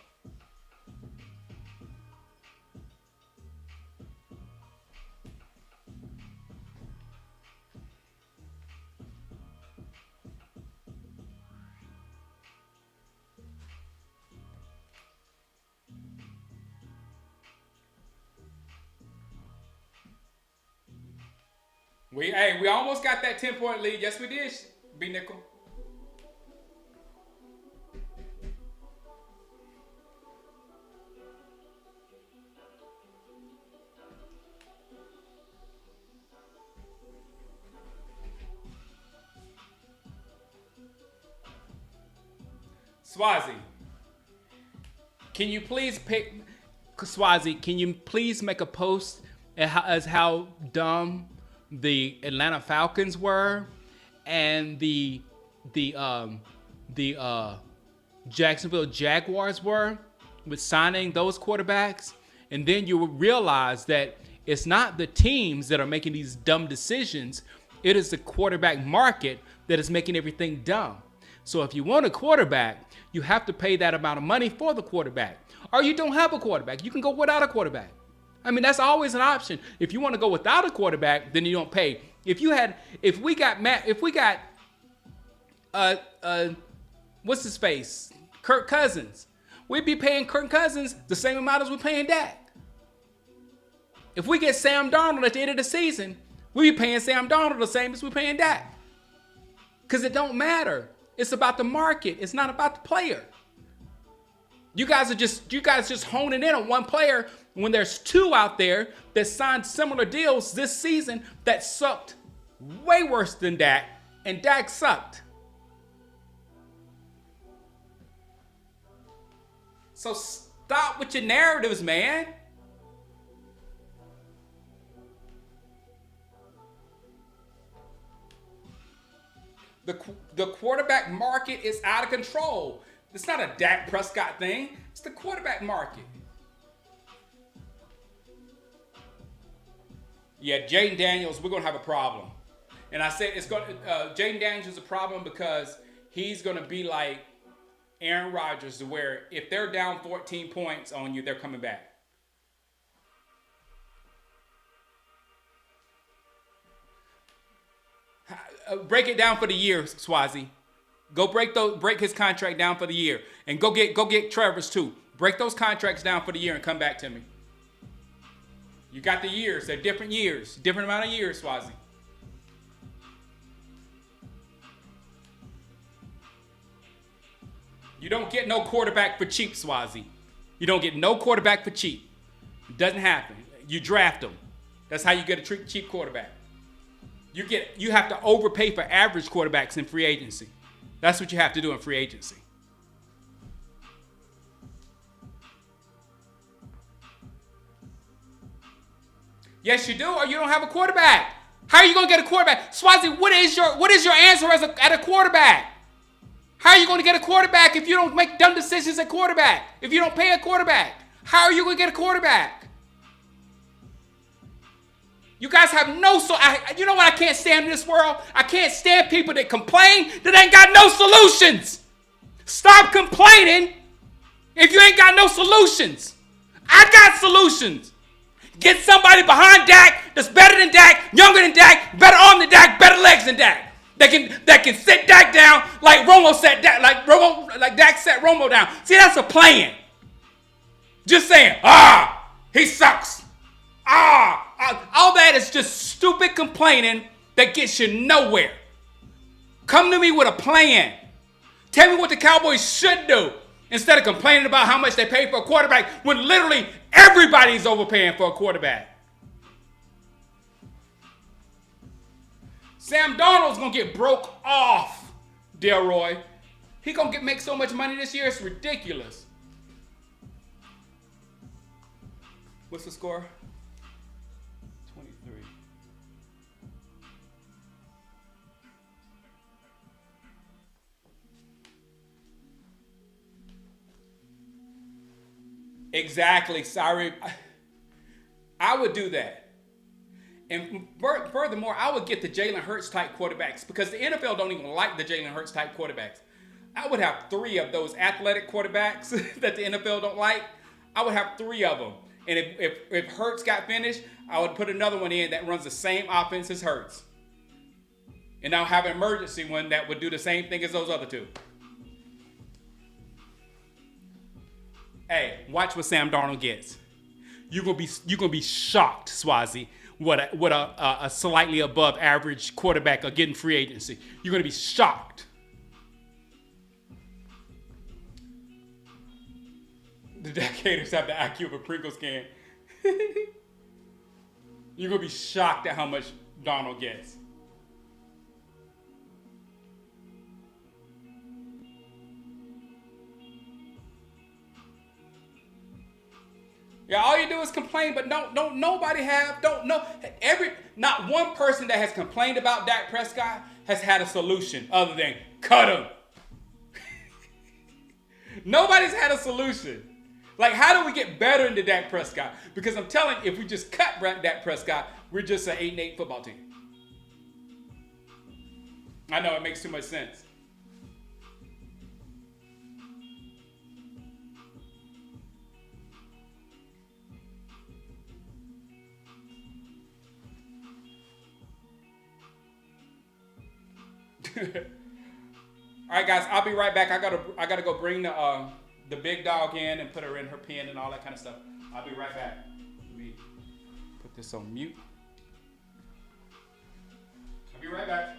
We almost got that 10-point lead. Yes, we did. B Nickel. Swazi, can you please pick Swazi? Can you please make a post as how dumb the Atlanta Falcons were and the Jacksonville Jaguars were with signing those quarterbacks, and then you will realize that it's not the teams that are making these dumb decisions. It is the quarterback market that is making everything dumb. So if you want a quarterback, you have to pay that amount of money for the quarterback. Or you don't have a quarterback. You can go without a quarterback. I mean, that's always an option. If you want to go without a quarterback, then you don't pay. If we got what's his face? Kirk Cousins. We'd be paying Kirk Cousins the same amount as we're paying Dak. If we get Sam Darnold at the end of the season, we'd be paying Sam Darnold the same as we're paying Dak. Because it don't matter. It's about the market. It's not about the player. You guys just honing in on one player when there's two out there that signed similar deals this season that sucked way worse than Dak, and Dak sucked. So stop with your narratives, man. The quarterback market is out of control. It's not a Dak Prescott thing. It's the quarterback market. Yeah, Jaden Daniels, we're going to have a problem. And I said Jaden Daniels is a problem because he's going to be like Aaron Rodgers, to where if they're down 14 points on you, they're coming back. Break it down for the year, Swazi. Go break his contract down for the year, and go get Trevor's too. Break those contracts down for the year and come back to me. You got the years; they're different years, different amount of years, Swazi. You don't get no quarterback for cheap, Swazi. You don't get no quarterback for cheap. It doesn't happen. You draft them. That's how you get a cheap quarterback. You have to overpay for average quarterbacks in free agency. That's what you have to do in free agency. Yes, you do, or you don't have a quarterback. How are you going to get a quarterback? Swazi, what is your answer at a quarterback? How are you going to get a quarterback if you don't make dumb decisions at quarterback? If you don't pay a quarterback? How are you going to get a quarterback? You guys have you know what I can't stand in this world? I can't stand people that complain that ain't got no solutions. Stop complaining if you ain't got no solutions. I got solutions. Get somebody behind Dak that's better than Dak, younger than Dak, better arm than Dak, better legs than Dak. That can sit Dak down like Romo set Dak, like Dak set Romo down. See, that's a plan. Just saying, he sucks. All that is just stupid complaining that gets you nowhere. Come to me with a plan. Tell me what the Cowboys should do instead of complaining about how much they pay for a quarterback when literally everybody's overpaying for a quarterback. Sam Darnold's going to get broke off, Delroy. He going to make so much money this year, it's ridiculous. What's the score? 23. Exactly. Sorry. I would do that. And furthermore, I would get the Jalen Hurts type quarterbacks because the NFL don't even like the Jalen Hurts type quarterbacks. I would have 3 of those athletic quarterbacks that the NFL don't like. I would have 3 of them. And if Hurts got finished, I would put another one in that runs the same offense as Hurts. And I'll have an emergency one that would do the same thing as those other 2. Hey, watch what Sam Darnold gets. You're gonna be shocked, Swazi. what a slightly above average quarterback are getting free agency. You're going to be shocked. The Decaders have the IQ of a Pringles can. You're going to be shocked at how much Donald gets. Yeah, all you do is complain, but not one person that has complained about Dak Prescott has had a solution other than cut him. Nobody's had a solution. Like, how do we get better into Dak Prescott? Because I'm telling you, if we just cut Dak Prescott, we're just an 8-8 football team. I know, it makes too much sense. All right, guys, I'll be right back. I gotta go bring the big dog in and put her in her pen and all that kind of stuff. I'll be right back. Let me put this on mute. I'll be right back.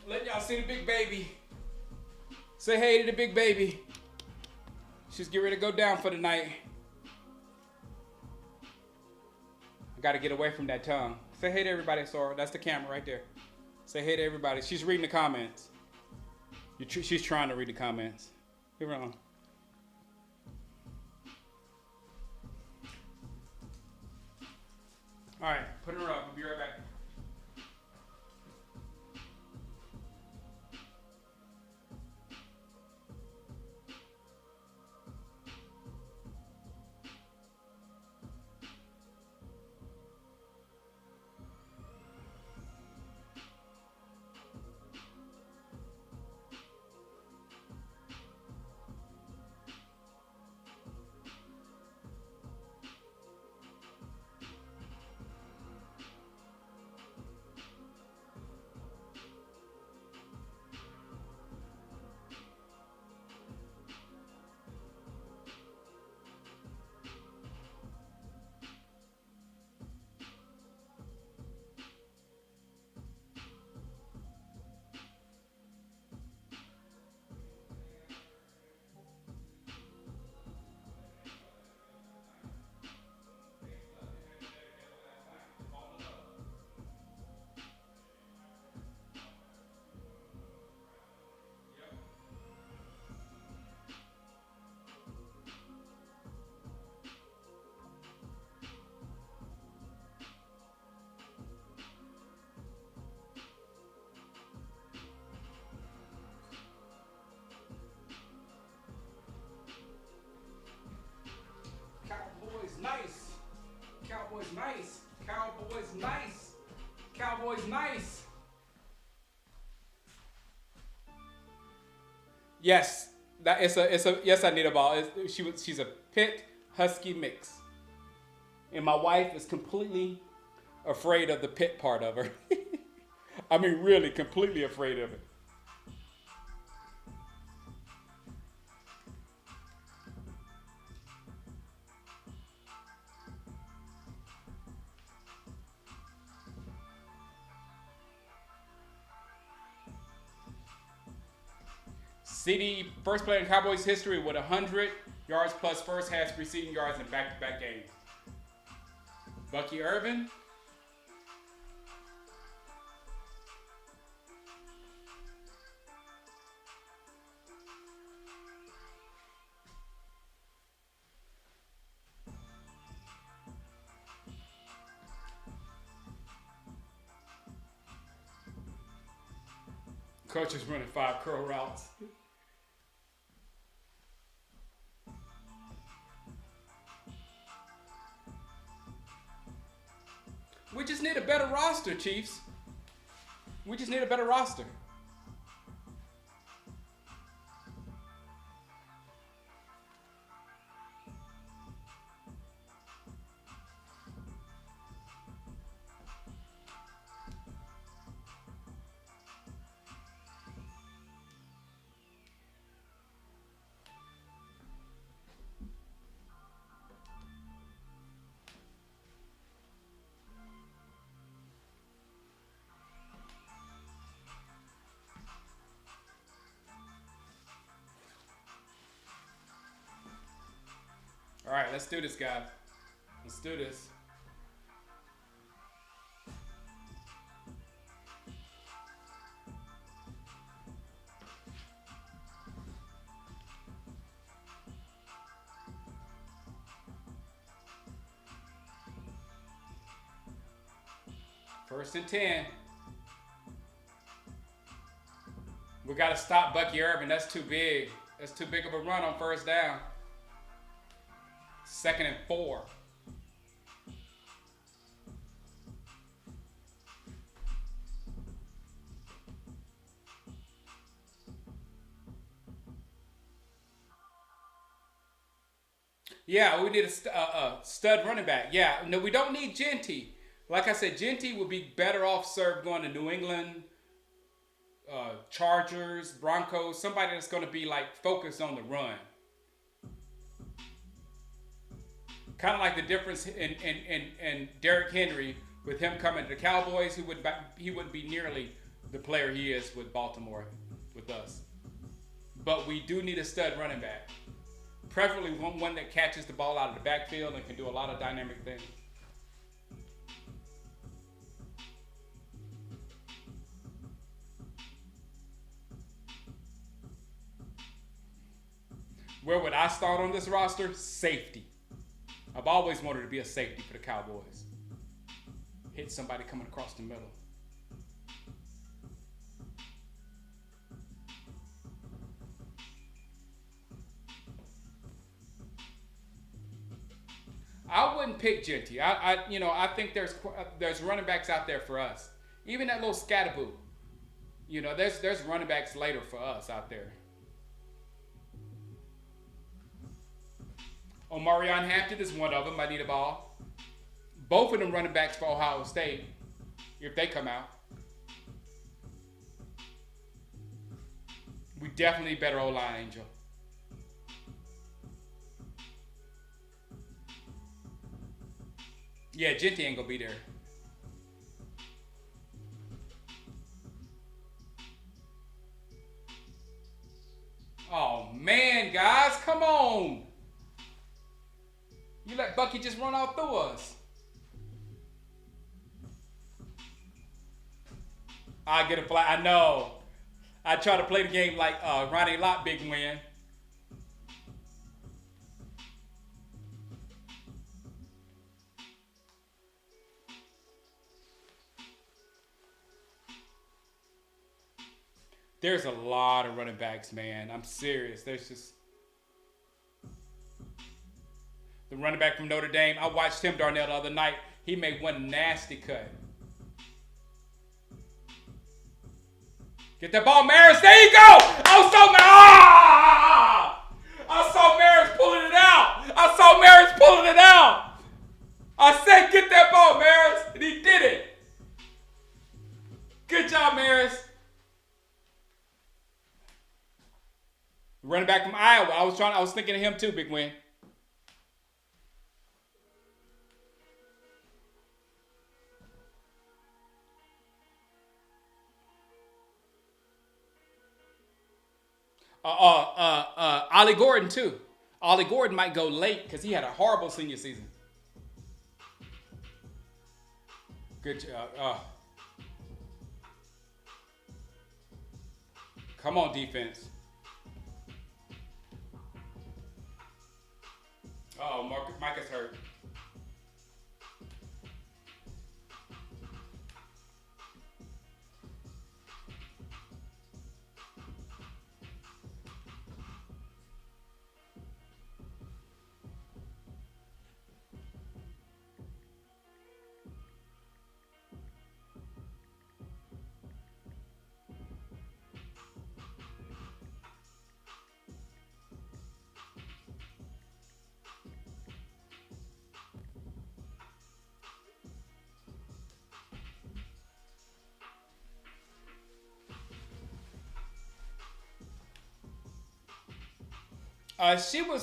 Let y'all see the big baby. Say hey to the big baby. She's getting ready to go down for the night. I gotta get away from that tongue. Say hey to everybody, Sora. That's the camera right there. Say hey to everybody. She's reading the comments. She's trying to read the comments. Give her on. All right, put her up. We'll be right back. Cowboys nice. Cowboys nice. Cowboys nice. Cowboys nice. Yes, yes. I need a ball. She's a pit husky mix, and my wife is completely afraid of the pit part of her. I mean, really, completely afraid of it. CD, first player in Cowboys history with 100 yards plus first half receiving yards in back-to-back games. Bucky Irvin. Coach is running 5 curl routes. We just need a better roster, Chiefs. We just need a better roster. All right, let's do this, guys. Let's do this. First and 10. We got to stop Bucky Irvin. That's too big. That's too big of a run on first down. Second and 4. Yeah, we need a stud running back. Yeah, no, we don't need Genty. Like I said, Genty would be better off served going to New England, Chargers, Broncos, somebody that's going to be like focused on the run. Kind of like the difference in Derrick Henry with him coming to the Cowboys. He wouldn't be nearly the player he is with Baltimore, with us. But we do need a stud running back. Preferably one that catches the ball out of the backfield and can do a lot of dynamic things. Where would I start on this roster? Safety. I've always wanted to be a safety for the Cowboys. hit somebody coming across the middle. I wouldn't pick Genty. I think there's running backs out there for us. Even that little Scatterboo. There's running backs later for us out there. Omarion Hampton is one of them. I need a ball. Both of them running backs for Ohio State, if they come out. We definitely better O-line, Angel. Yeah, Genty ain't gonna be there. Oh man, guys, come on. You let Bucky just run all through us. I get a flag. I know. I try to play the game like Ronnie Lott, big win. There's a lot of running backs, man. I'm serious. There's just the running back from Notre Dame. I watched Tim Darnell the other night. He made one nasty cut. Get that ball, Maris. There you go. I saw Maris pulling it out. I said, get that ball, Maris. And he did it. Good job, Maris. Running back from Iowa. I was thinking of him too, big win. Ollie Gordon too. Ollie Gordon might go late because he had a horrible senior season. Good job. Come on, defense. Micah's hurt.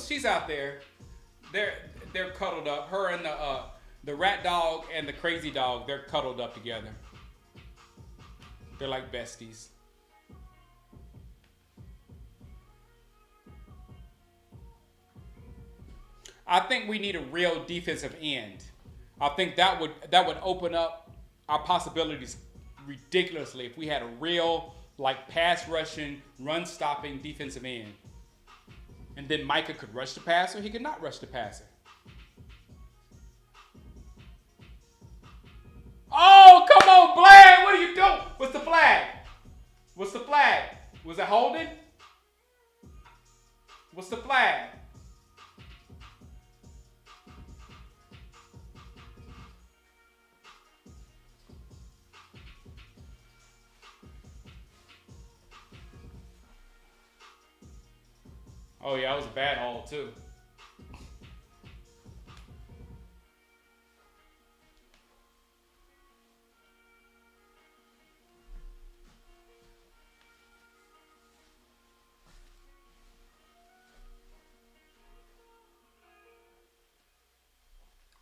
She's out there. They're cuddled up. Her and the rat dog and the crazy dog, they're cuddled up together. They're like besties. I think we need a real defensive end. I think that would open up our possibilities ridiculously if we had a real pass rushing, run stopping defensive end. And then Micah could rush the passer. He could not rush the passer. Oh, come on, Bland. What are you doing? What's the flag? Was it holding? What's the flag? Oh, yeah, that was a bad hold, too.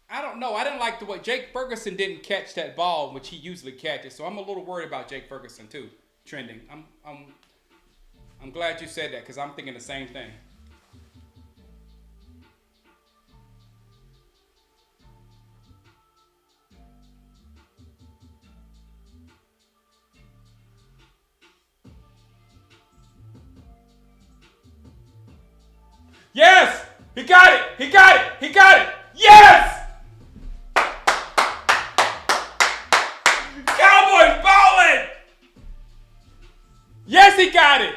I don't know. I didn't like the way Jake Ferguson didn't catch that ball, which he usually catches. So I'm a little worried about Jake Ferguson, too, trending. I'm glad you said that because I'm thinking the same thing. Yes! He got it! He got it! He got it! Yes! course he got it.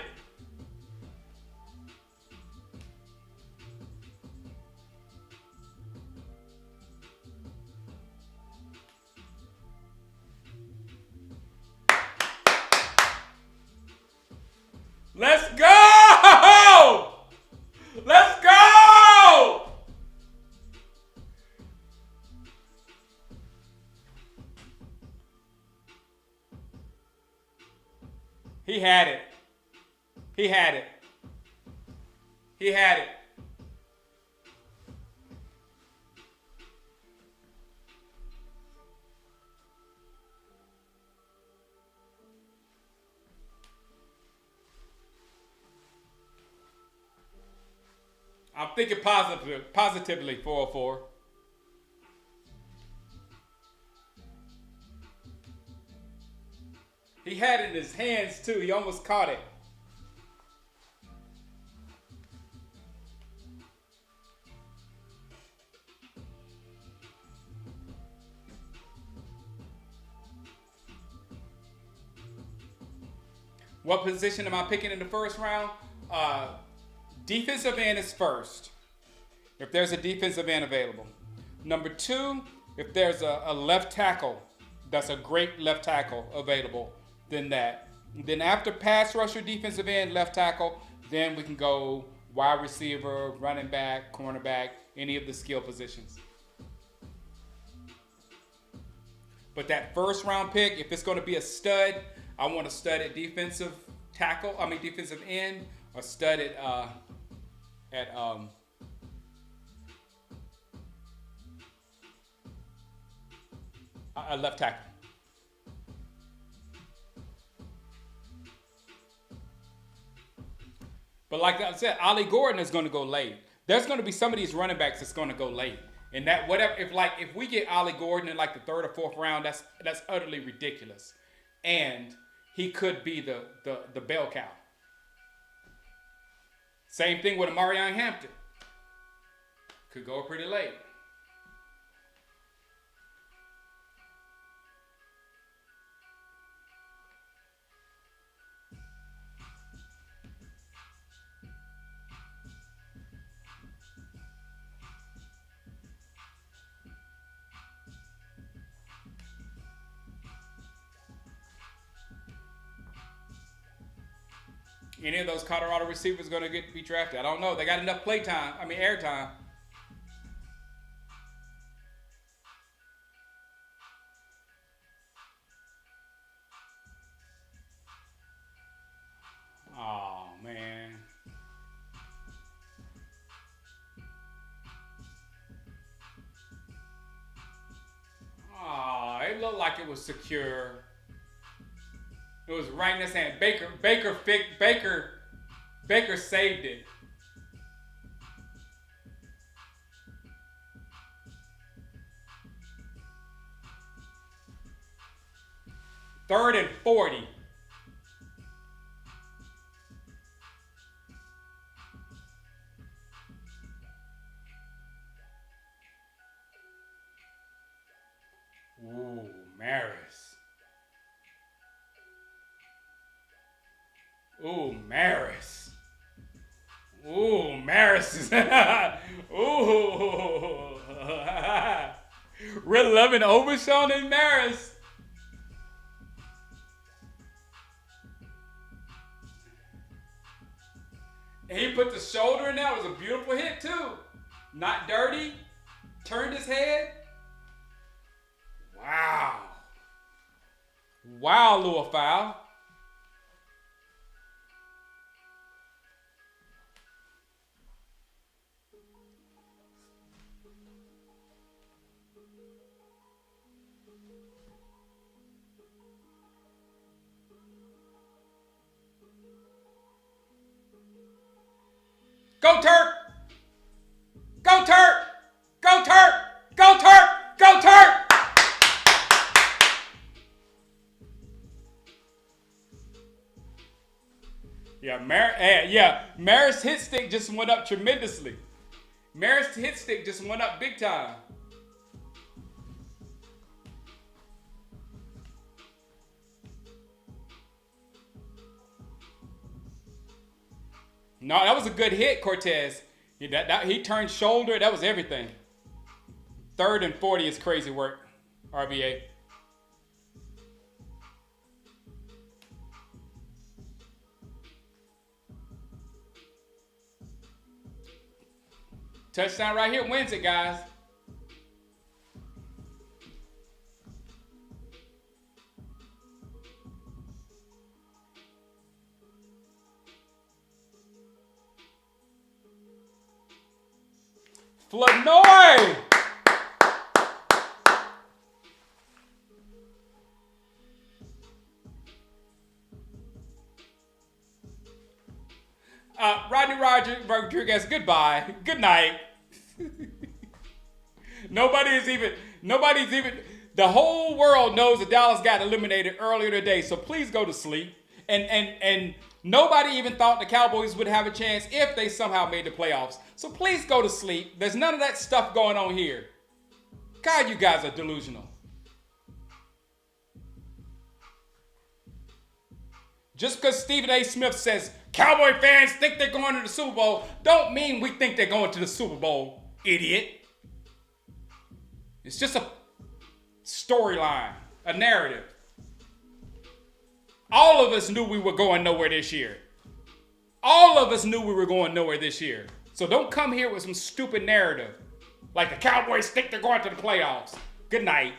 Let's go! Let's go! He had it. He had it. He had it. I'm thinking positively, 404. He had it in his hands too. He almost caught it. What position am I picking in the first round? Defensive end is first, if there's a defensive end available. Number 2, if there's a left tackle, that's a great left tackle available, then that. Then after pass rusher, defensive end, left tackle, then we can go wide receiver, running back, cornerback, any of the skill positions. But that first round pick, if it's going to be a stud, I want a stud at defensive end, or stud at a left tackle. But like I said, Ollie Gordon is going to go late. There's going to be some of these running backs that's going to go late. And that whatever, if we get Ollie Gordon in like the 3rd or 4th round, that's utterly ridiculous. And he could be the bell cow. Same thing with Amarion Hampton. Could go pretty late. Any of those Colorado receivers going to be drafted? I don't know. They got enough air time. Oh, man. Oh, it looked like it was secure. It was right in his hand. Baker saved it. Third and 40. Ooh, Maris. Ooh, Maris. Ooh, Maris is. Ooh. We're loving Overshown and Maris. And he put the shoulder in there. It was a beautiful hit, too. Not dirty. Turned his head. Wow. Wow, Lua foul. Go Turk! Go Turk! Go Turk! Go Turk! Go Turk! Maris' hit stick just went up tremendously. Maris' hit stick just went up big time. No, that was a good hit, Cortez. He turned shoulder. That was everything. 3rd and 40 is crazy work, RVA. Touchdown right here wins it, guys. Flanoy! Rodriguez, goodbye. Good night. Nobody's even, the whole world knows that Dallas got eliminated earlier today, so please go to sleep. And nobody even thought the Cowboys would have a chance if they somehow made the playoffs. So please go to sleep. There's none of that stuff going on here. God, you guys are delusional. Just because Stephen A. Smith says Cowboy fans think they're going to the Super Bowl, don't mean we think they're going to the Super Bowl, idiot. It's just a storyline, a narrative. All of us knew we were going nowhere this year. All of us knew we were going nowhere this year. So don't come here with some stupid narrative. Like the Cowboys think they're going to the playoffs. Good night.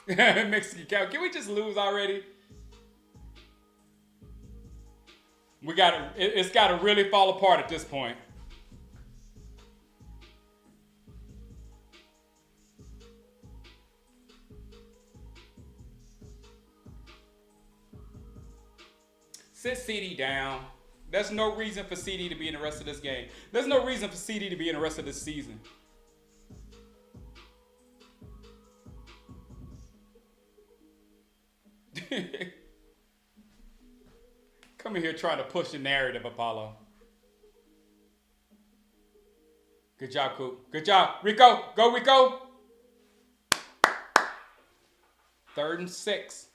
Mexican cow. Can we just lose already? It's got to really fall apart at this point. Sit CD down. There's no reason for CD to be in the rest of this game. There's no reason for CD to be in the rest of this season. Come in here trying to push the narrative, Apollo. Good job, Coop. Good job. Rico. Go, Rico. 3rd and 6.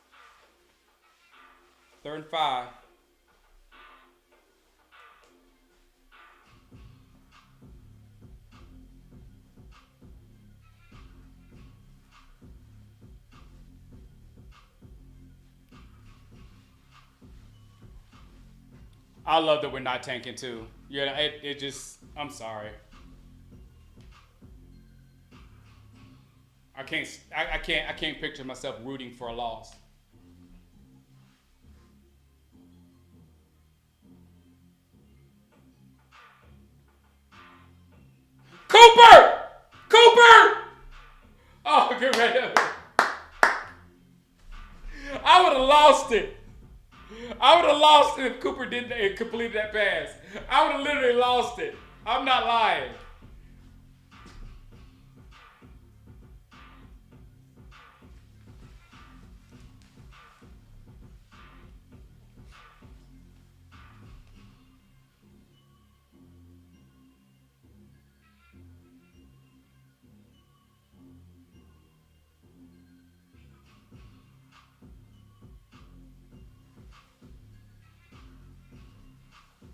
3rd and 5. I love that we're not tanking too. Yeah, it just, I'm sorry. I can't picture myself rooting for a loss. Cooper! Oh, good man. I would have lost it. I would have lost it if Cooper didn't complete that pass. I would have literally lost it. I'm not lying.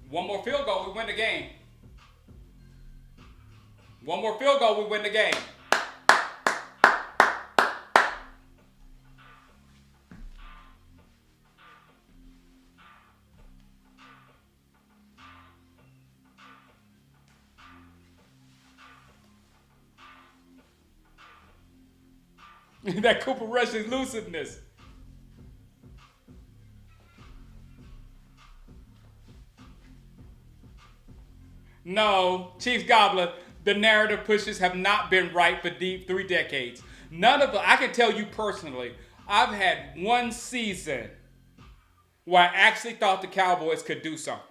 One more field goal, we win the game. One more field goal, we win the game. That Cooper Rush elusiveness. No, Chief Gobbler, the narrative pushes have not been right for 3 decades. None of them, I can tell you personally, I've had one season where I actually thought the Cowboys could do something.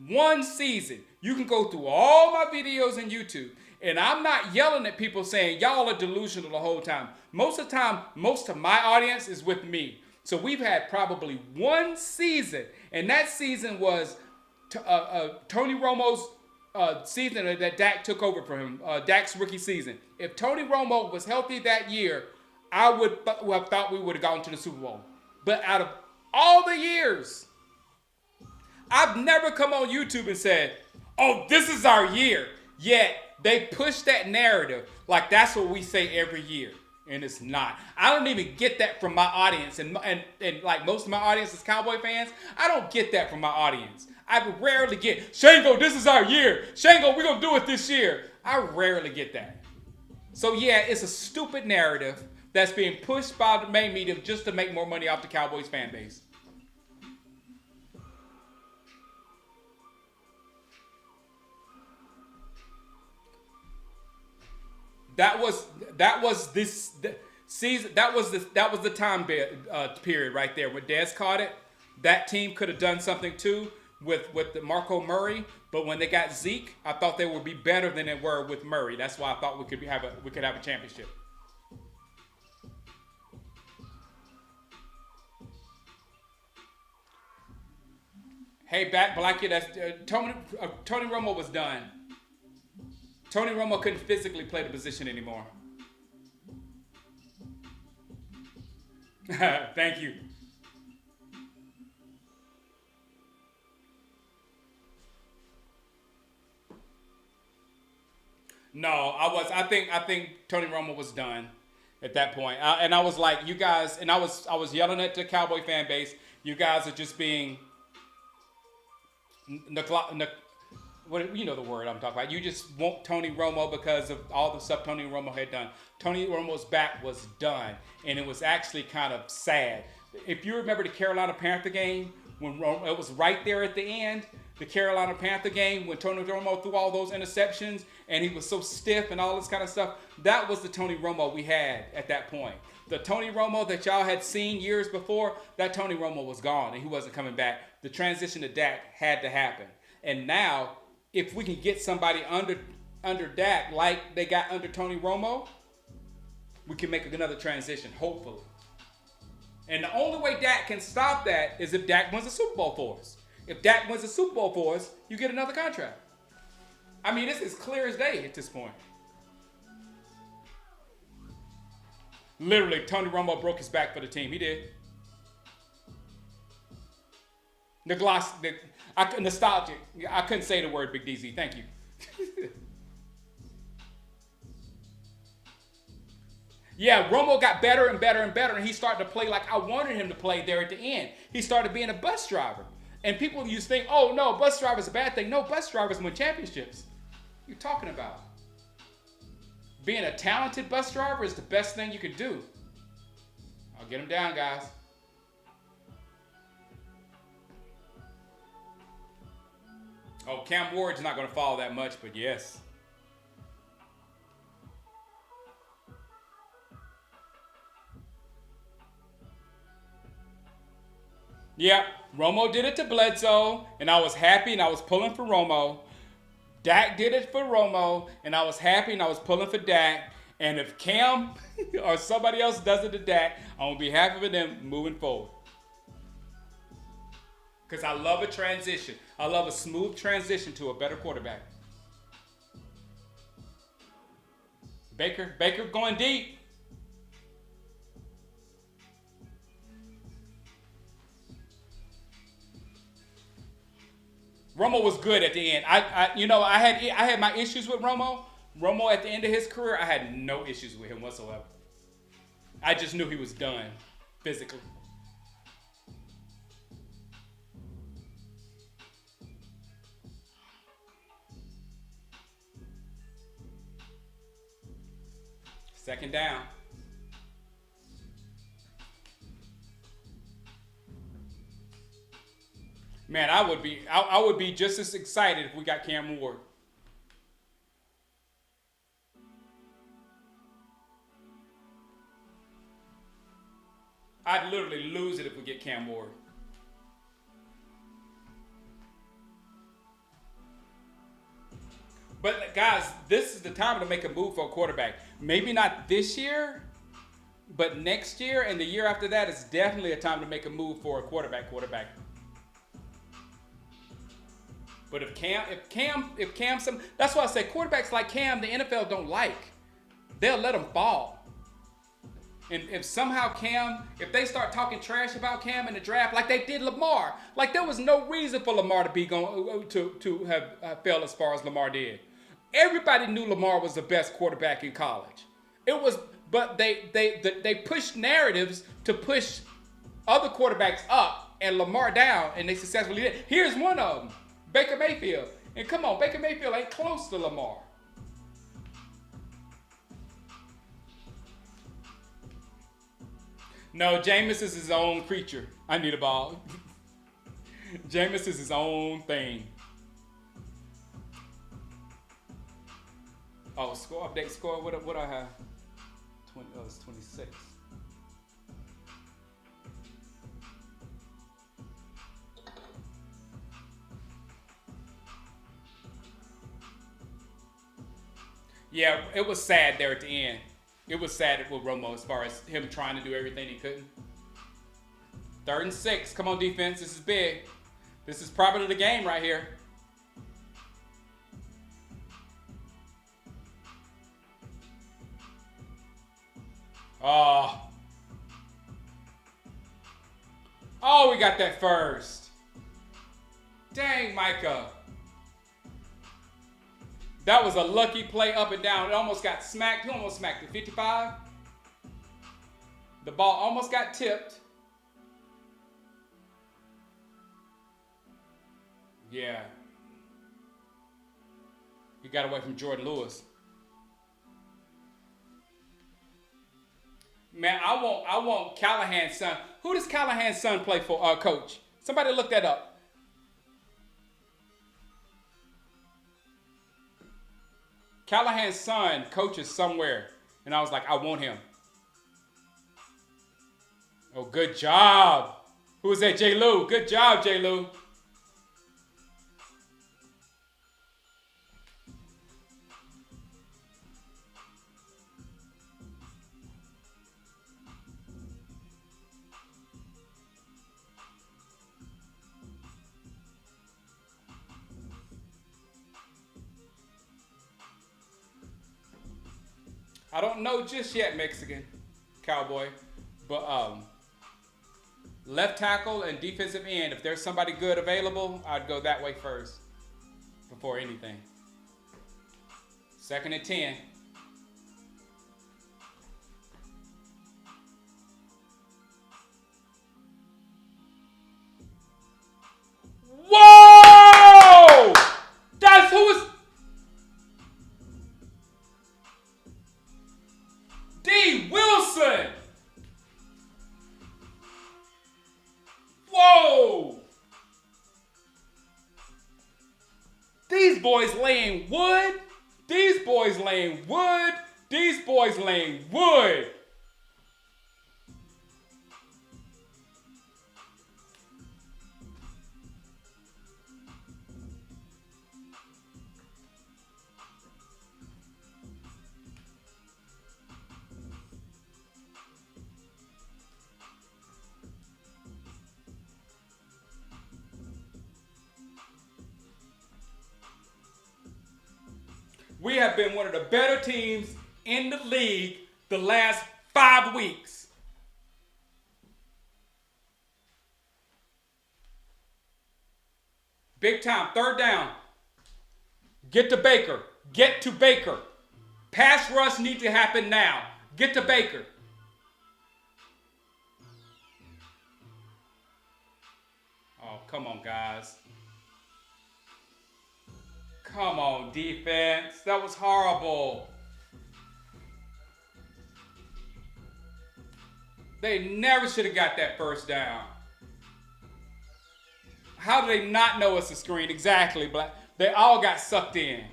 One season. You can go through all my videos on YouTube, and I'm not yelling at people saying, y'all are delusional the whole time. Most of the time, most of my audience is with me. So we've had probably one season, and that season was Tony Romo's season that Dak took over for him, Dak's rookie season. If Tony Romo was healthy that year, I would have thought we would have gone to the Super Bowl. But out of all the years, I've never come on YouTube and said, oh, this is our year. Yet they push that narrative like that's what we say every year. And it's not. I don't even get that from my audience. And like most of my audience is Cowboy fans, I don't get that from my audience. I rarely get, Shango, this is our year. Shango, we're going to do it this year. I rarely get that. So yeah, it's a stupid narrative that's being pushed by the main media just to make more money off the Cowboys fan base. That was this season. That was the time period right there when Dez caught it. That team could have done something too with the Marco Murray, but when they got Zeke, I thought they would be better than they were with Murray. That's why I thought we could have a championship. Hey, Blacky, that's Tony Romo was done. Tony Romo couldn't physically play the position anymore. Thank you. No, I think Tony Romo was done at that point. And I was like, you guys, and I was yelling at the Cowboy fan base. You guys are just being what, you know the word I'm talking about. You just want Tony Romo because of all the stuff Tony Romo had done. Tony Romo's back was done, and it was actually kind of sad. If you remember the Carolina Panther game, when it was right there at the end, the Carolina Panther game, when Tony Romo threw all those interceptions, and he was so stiff and all this kind of stuff, that was the Tony Romo we had at that point. The Tony Romo that y'all had seen years before, that Tony Romo was gone, and he wasn't coming back. The transition to Dak had to happen. And now, if we can get somebody under Dak like they got under Tony Romo, we can make another transition, hopefully. And the only way Dak can stop that is if Dak wins a Super Bowl for us. If Dak wins a Super Bowl for us, you get another contract. I mean, this is clear as day at this point. Literally, Tony Romo broke his back for the team. He did. Nostalgic. I couldn't say the word, Big DZ. Thank you. Yeah, Romo got better and better and better, and he started to play like I wanted him to play there at the end. He started being a bus driver. And people used to think, oh, no, bus driver's a bad thing. No, bus drivers win championships. What are you talking about? Being a talented bus driver is the best thing you could do. I'll get him down, guys. Oh, Cam Ward's not going to follow that much, but yes. Yep, Romo did it to Bledsoe, and I was happy, and I was pulling for Romo. Dak did it for Romo, and I was happy, and I was pulling for Dak. And if Cam or somebody else does it to Dak, I'm going to be happy for them moving forward. Because I love a transition. I love a smooth transition to a better quarterback. Baker going deep. Romo was good at the end. I had my issues with Romo. Romo at the end of his career, I had no issues with him whatsoever. I just knew he was done physically. Second down. Man, I would be just as excited if we got Cam Ward. I'd literally lose it if we get Cam Ward. But guys, this is the time to make a move for a quarterback. Maybe not this year, but next year and the year after that is definitely a time to make a move for a quarterback. But if Cam, that's why I say quarterbacks like Cam, the NFL don't like. They'll let him fall. And if somehow if they start talking trash about Cam in the draft, like they did Lamar, like there was no reason for Lamar to be to have failed as far as Lamar did. Everybody knew Lamar was the best quarterback in college. But they pushed narratives to push other quarterbacks up and Lamar down, and they successfully did. Here's one of them, Baker Mayfield. And come on, Baker Mayfield ain't close to Lamar. No, Jameis is his own creature. I need a ball. Jameis is his own thing. Oh, score update score. What I have? 20. Oh, it's 26. Yeah, it was sad there at the end. It was sad with Romo as far as him trying to do everything he couldn't. 3rd and 6. Come on, defense. This is big. This is probably the game right here. Oh. Oh, we got that first. Dang, Micah. That was a lucky play up and down. It almost got smacked. He almost smacked it. 55. The ball almost got tipped. Yeah. He got away from Jordan Lewis. Man, I want Callahan's son. Who does Callahan's son play for, coach? Somebody look that up. Callahan's son coaches somewhere. And I was like, I want him. Oh, good job. Who was that? J. Lou. Good job, J. Lou. I don't know just yet, Mexican Cowboy, but left tackle and defensive end, if there's somebody good available, I'd go that way first before anything. 2nd and 10. Whoa! That's who is... D. Wilson! Whoa! These boys laying wood. These boys laying wood. These boys laying wood. We have been one of the better teams in the league the last 5 weeks. Big time. 3rd down. Get to Baker. Get to Baker. Pass rush needs to happen now. Get to Baker. Oh, come on, guys. Come on, defense. That was horrible. They never should have got that 1st down. How do they not know it's a screen? Exactly, but they all got sucked in.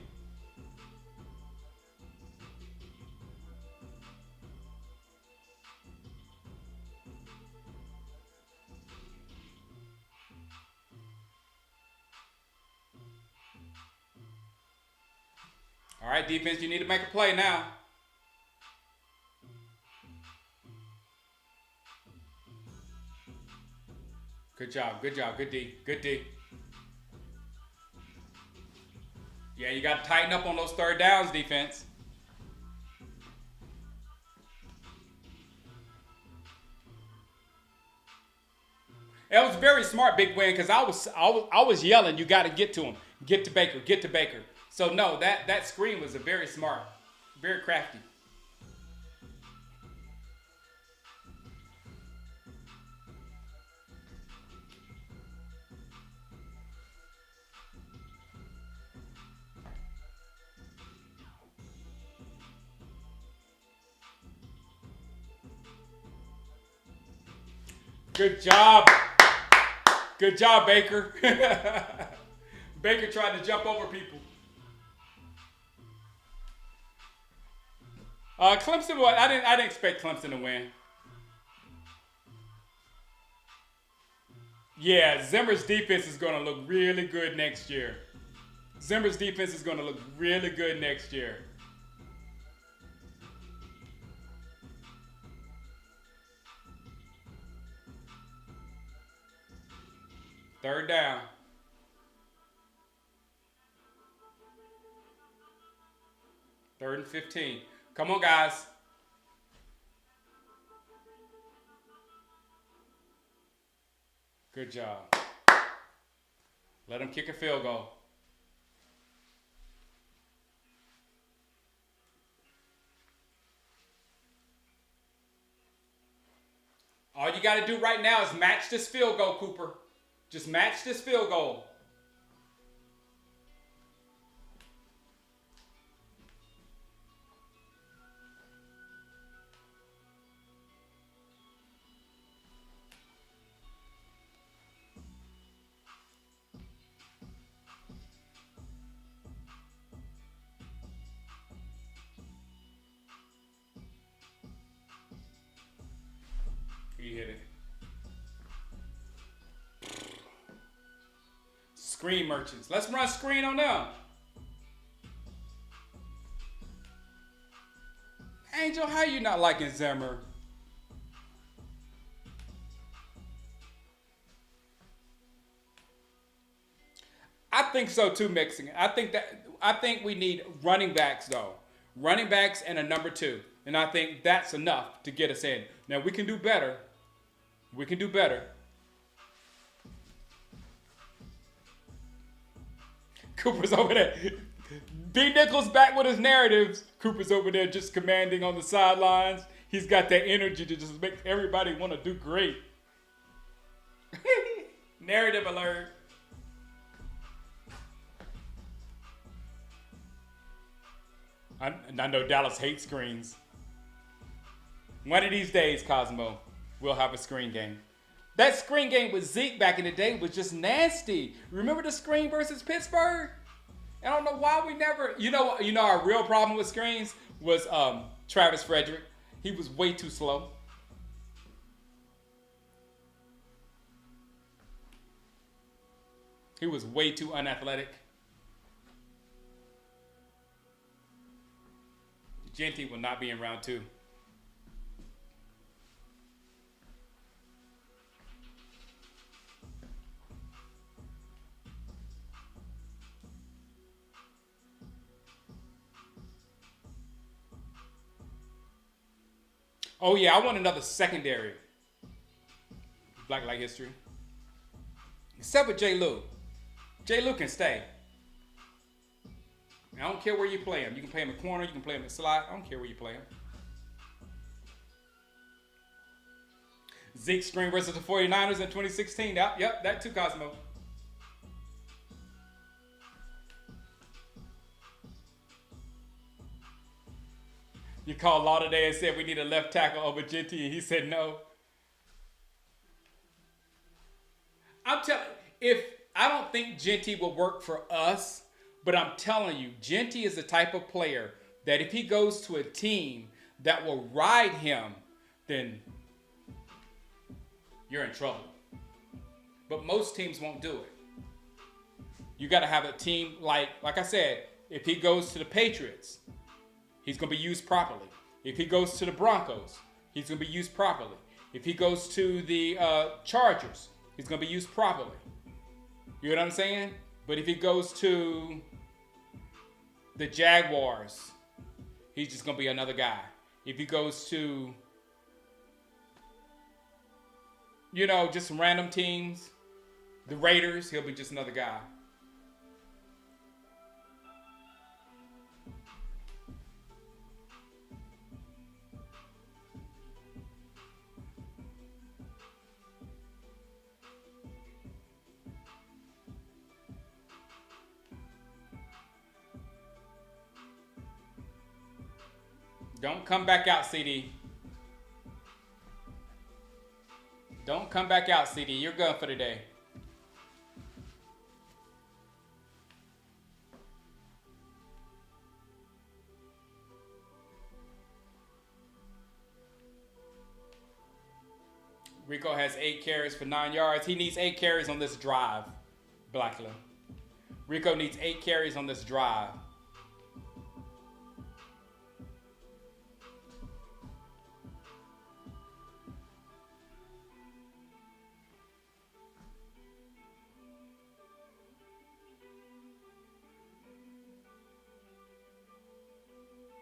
All right, defense, you need to make a play now. Good job, good job, good D, good D. Yeah, you got to tighten up on those third downs, defense. That was very smart, Big Win, because I was yelling, you got to get to him, get to Baker, get to Baker. So no, that screen was a very smart, very crafty. Good job. Good job, Baker. Baker tried to jump over people. Clemson, what? I didn't expect Clemson to win. Yeah, Zimmer's defense is going to look really good next year. Zimmer's defense is going to look really good next year. Third down. Third and 15. Come on, guys. Good job. Let him kick a field goal. All you got to do right now is match this field goal, Cooper. Just match this field goal. He hit it. Screen merchants. Let's run screen on them. Angel, how you not liking Zimmer? I think so too, Mexican. I think we need running backs though. Running backs and a number 2. And I think that's enough to get us in. Now we can do better. We can do better. Cooper's over there. B. Nichols back with his narratives. Cooper's over there just commanding on the sidelines. He's got that energy to just make everybody want to do great. Narrative alert. I know Dallas hates screens. One of these days, Cosmo, we'll have a screen game. That screen game with Zeke back in the day was just nasty. Remember the screen versus Pittsburgh? I don't know why we never. You know our real problem with screens was Travis Frederick. He was way too slow. He was way too unathletic. Genty will not be in round 2. Oh yeah, I want another secondary. Black Light History. Except for J. Lou. J. Lou can stay. I don't care where you play him. You can play him in corner, you can play him in slot. I don't care where you play him. Zeke screen versus the 49ers in 2016. Yep, that too, Cosmo. You called Law today and said we need a left tackle over Genty, and he said no. I'm telling you, I don't think Genty will work for us, but I'm telling you, Genty is the type of player that if he goes to a team that will ride him, then you're in trouble. But most teams won't do it. You got to have a team like I said, if he goes to the Patriots, he's going to be used properly. If he goes to the Broncos, he's going to be used properly. If he goes to the Chargers, he's going to be used properly. You know what I'm saying? But if he goes to the Jaguars, he's just going to be another guy. If he goes to, just some random teams, the Raiders, he'll be just another guy. Don't come back out, CD. Don't come back out, CD. You're good for the day. Rico has 8 carries for 9 yards. He needs 8 carries on this drive, Blackland. Rico needs 8 carries on this drive.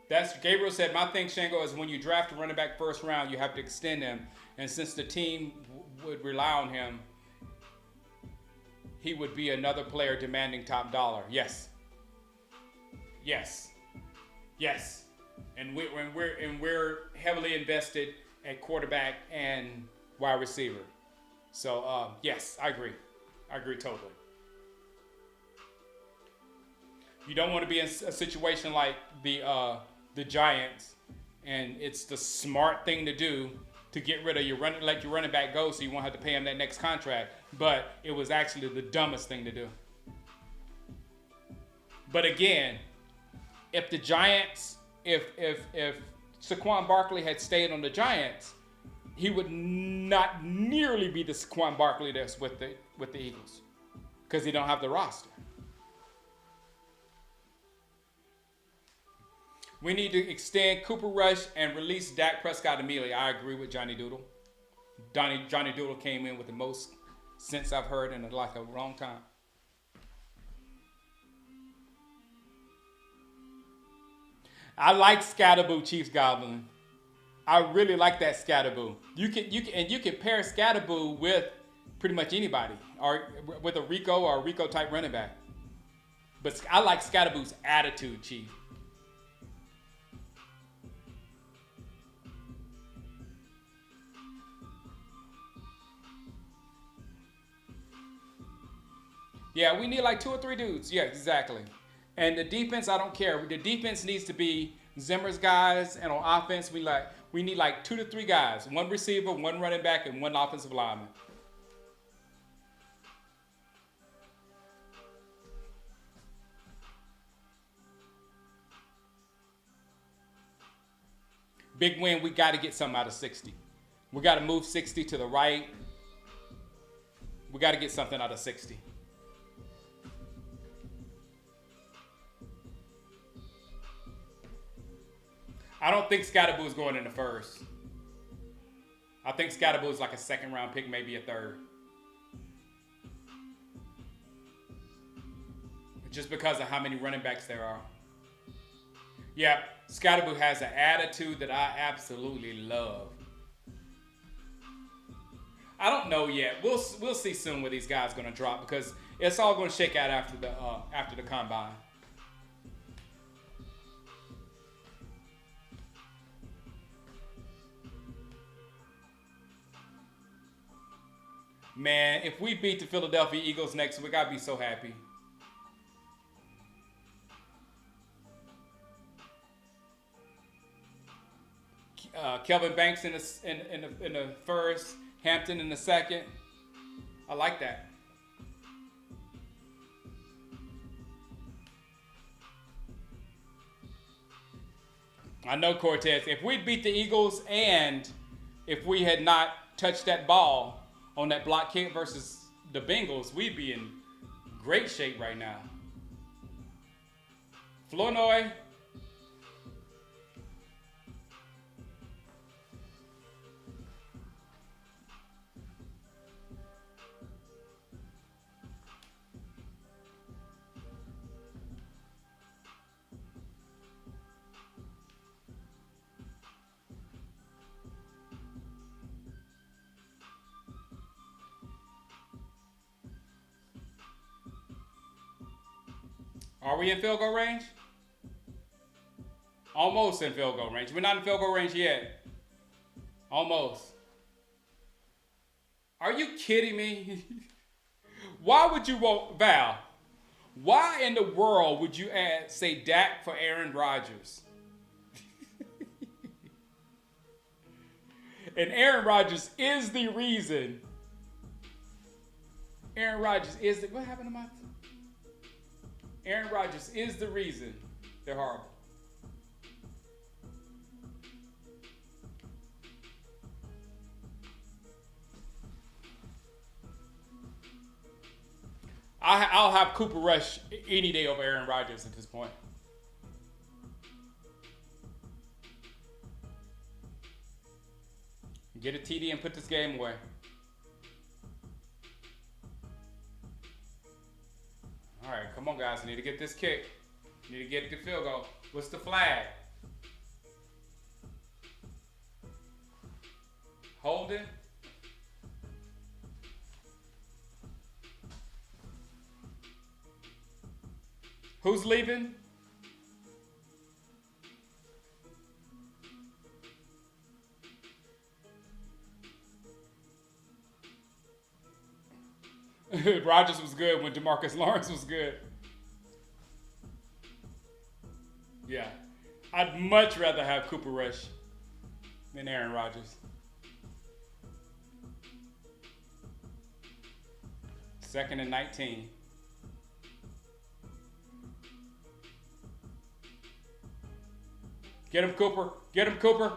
That's Gabriel said, my thing, Shango, is when you draft a running back first round, you have to extend him. And since the team would rely on him, he would be another player demanding top dollar. Yes. Yes. Yes. And we're heavily invested at quarterback and wide receiver. So yes, I agree. I agree totally. You don't want to be in a situation like the Giants, and it's the smart thing to do to get rid of let your running back go so you won't have to pay him that next contract. But it was actually the dumbest thing to do. But again, if the Giants, if Saquon Barkley had stayed on the Giants, he would not nearly be the Saquon Barkley that's with the Eagles, because he don't have the roster. We need to extend Cooper Rush and release Dak Prescott immediately. I agree with Johnny Doodle. Johnny Doodle came in with the most sense I've heard in like a long time. I like Scatterboo, Chiefs Goblin. I really like that Scatterboo. You can pair Scatterboo with pretty much anybody, or with a Rico or a Rico type running back. But I like Scatterboo's attitude, Chief. Yeah, we need like 2 or 3 dudes. Yeah, exactly. And the defense, I don't care. The defense needs to be Zimmer's guys, and on offense, we need like 2 to 3 guys. 1 receiver, 1 running back, and 1 offensive lineman. Big win, we got to get something out of 60. We got to move 60 to the right. We got to get something out of 60. I don't think Scatterboo is going in the first. I think Scatterboo is like a 2nd round pick, maybe a 3rd. Just because of how many running backs there are. Yeah, Scatterboo has an attitude that I absolutely love. I don't know yet. We'll see soon where these guys are going to drop, because it's all going to shake out after the combine. Man, if we beat the Philadelphia Eagles next week, I'd be so happy. Kelvin Banks in the first, Hampton in the 2nd. I like that. I know, Cortez. If we beat the Eagles, and if we had not touched that ball on that block kick versus the Bengals, we'd be in great shape right now. Flournoy. Are we in field goal range? Almost in field goal range. We're not in field goal range yet. Almost. Are you kidding me? Why would you want Val? Why in the world would you say Dak for Aaron Rodgers? And Aaron Rodgers is the reason. Aaron Rodgers is the, what happened to my? Aaron Rodgers is the reason they're horrible. I'll have Cooper Rush any day over Aaron Rodgers at this point. Get a TD and put this game away. All right, come on, guys. I need to get this kick. I need to get the field goal. What's the flag? Holding. Who's leaving? Rodgers was good when DeMarcus Lawrence was good. Yeah. I'd much rather have Cooper Rush than Aaron Rodgers. Second and 19. Get him, Cooper. Get him, Cooper.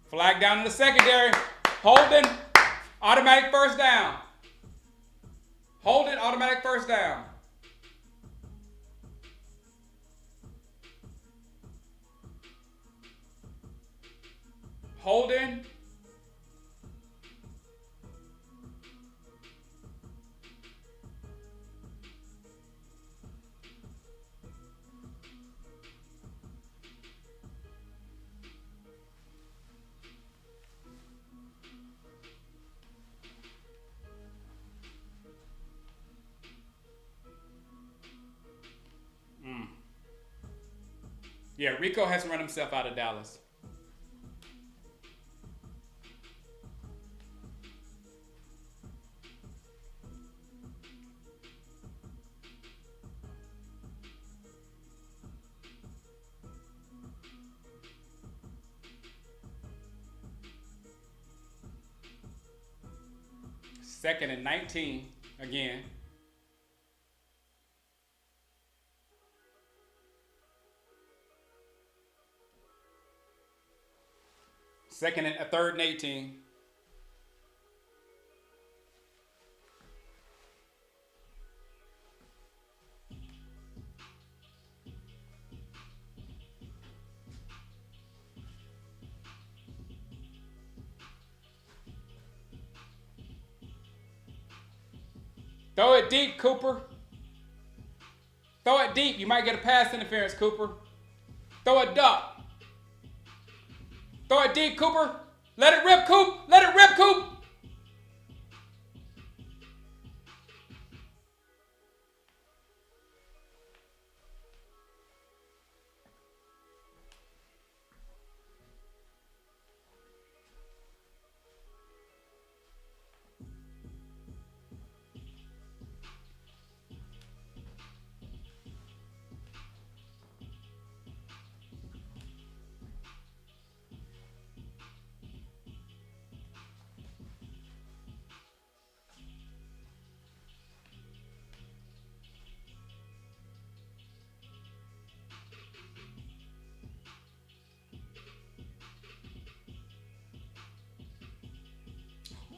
Flag down in the secondary. Holding. Automatic first down. Holding. Automatic first down. Holding. Yeah, Rico has run himself out of Dallas. Second and 19 again. Third and 18. Throw it deep, Cooper. Throw it deep. You might get a pass interference, Cooper. Throw it duck. Throw it deep, Cooper. Let it rip, Coop. Let it rip, Coop.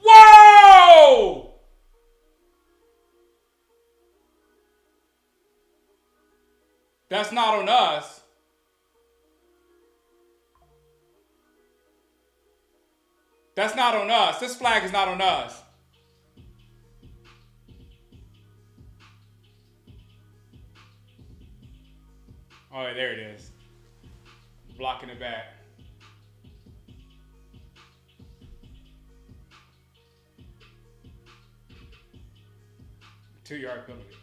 Whoa! That's not on us. That's not on us. This flag is not on us. Oh, there it is. Blocking it back. Two-yard penalty.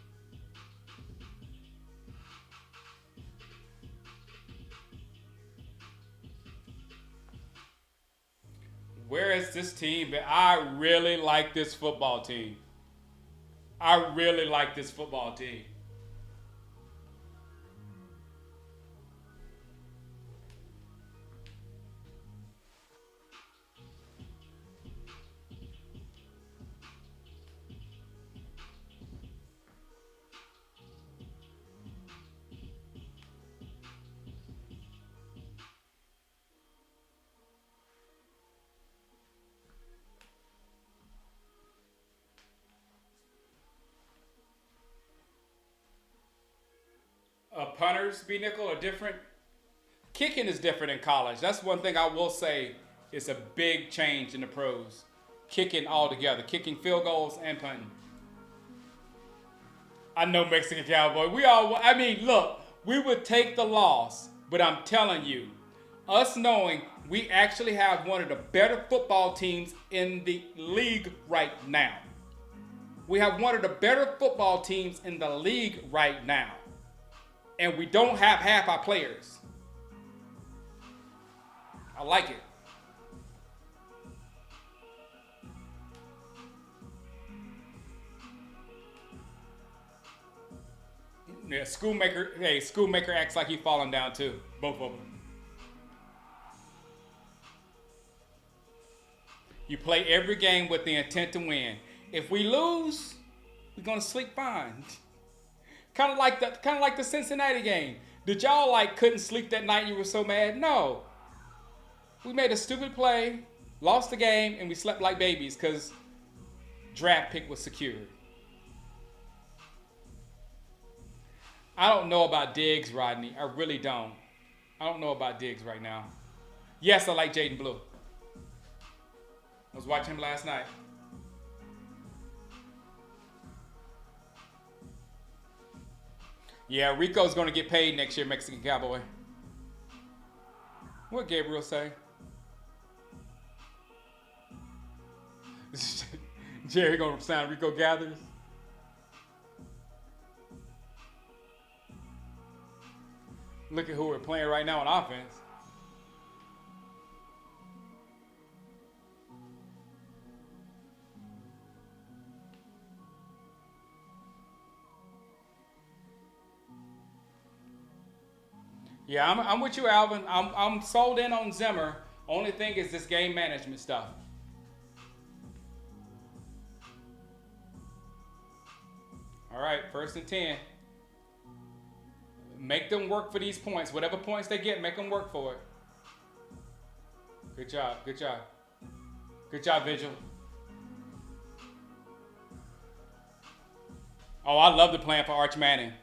Where is this team? I really like this football team. I really like this football team. Punters, B nickel, are different. Kicking is different in college. That's one thing I will say is a big change in the pros. Kicking altogether, kicking field goals and punting. I know Mexican Cowboy. I mean, look, we would take the loss, but I'm telling you, us knowing we actually have one of the better football teams in the league right now. We have one of the better football teams in the league right now. And we don't have half our players. I like it. Yeah, Schoolmaker acts like he's falling down too. Both of them. You play every game with the intent to win. If we lose, we're gonna sleep fine. Kind of like the Cincinnati game. Did y'all couldn't sleep that night and you were so mad? No. We made a stupid play, lost the game, and we slept like babies because draft pick was secured. I don't know about Diggs, Rodney. I really don't. I don't know about Diggs right now. Yes, I like Jaden Blue. I was watching him last night. Yeah, Rico's going to get paid next year, Mexican Cowboy. What Gabriel say? Jerry going to sign Rico Gathers? Look at who we're playing right now on offense. Yeah, I'm with you, Alvin. I'm sold in on Zimmer. Only thing is this game management stuff. All right, 1st and 10. Make them work for these points. Whatever points they get, make them work for it. Good job. Good job. Good job, Vigil. Oh, I love the plan for Arch Manning.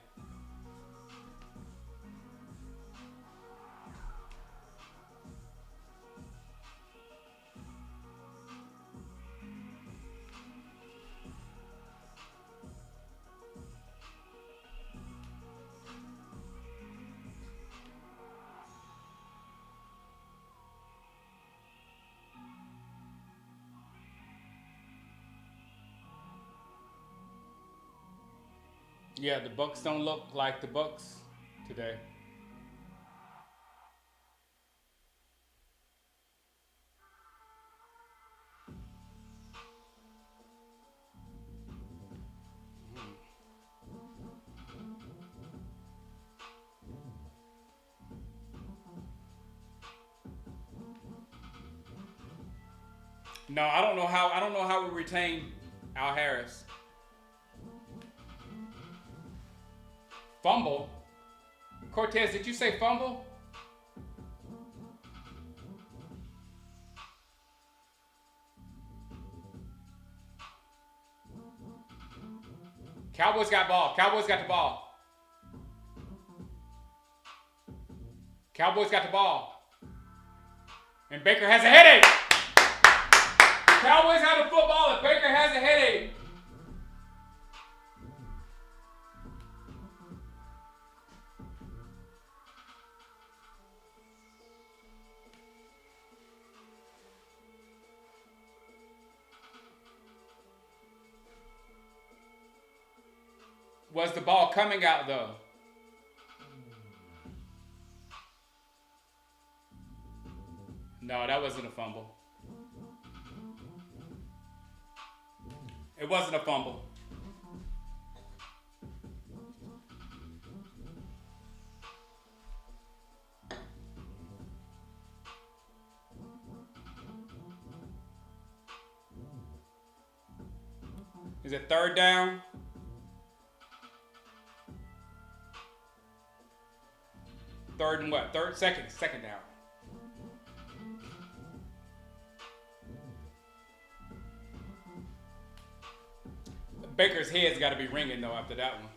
Yeah, the Bucks don't look like the Bucks today. No, I don't know how we retain Al Harris. Fumble? Cortez, did you say fumble? Cowboys got ball. Cowboys got the ball. Cowboys got the ball. And Baker has a headache. Cowboys have the football and Baker has a headache. Was the ball coming out though? No, that wasn't a fumble. It wasn't a fumble. Is it third down? Third and what? Second down. Baker's head's got to be ringing though after that one.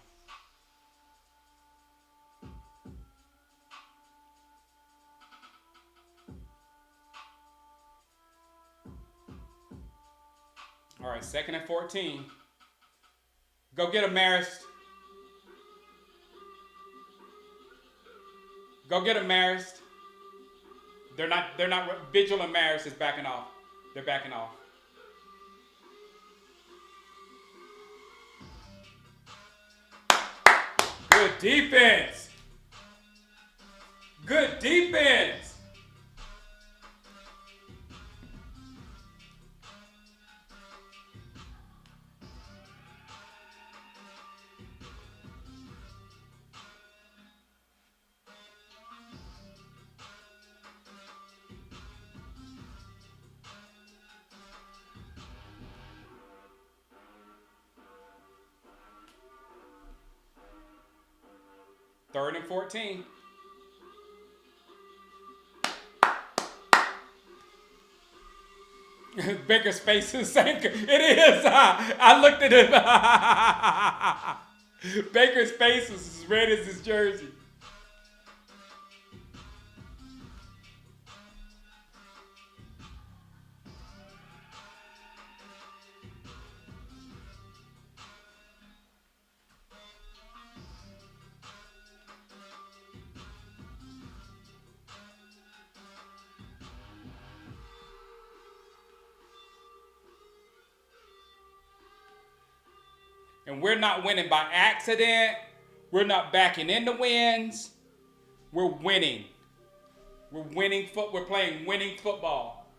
All right, 2nd and 14. Go get him, Marist. Go get him, Marist. They're not. Vigil and Marist is backing off. They're backing off. Good defense. Good defense. Third and 14. Baker's face is the same. It is. I looked at it. Baker's face is as red as his jersey. And we're not winning by accident. We're not backing into wins. We're winning. We're winning. We're playing winning football.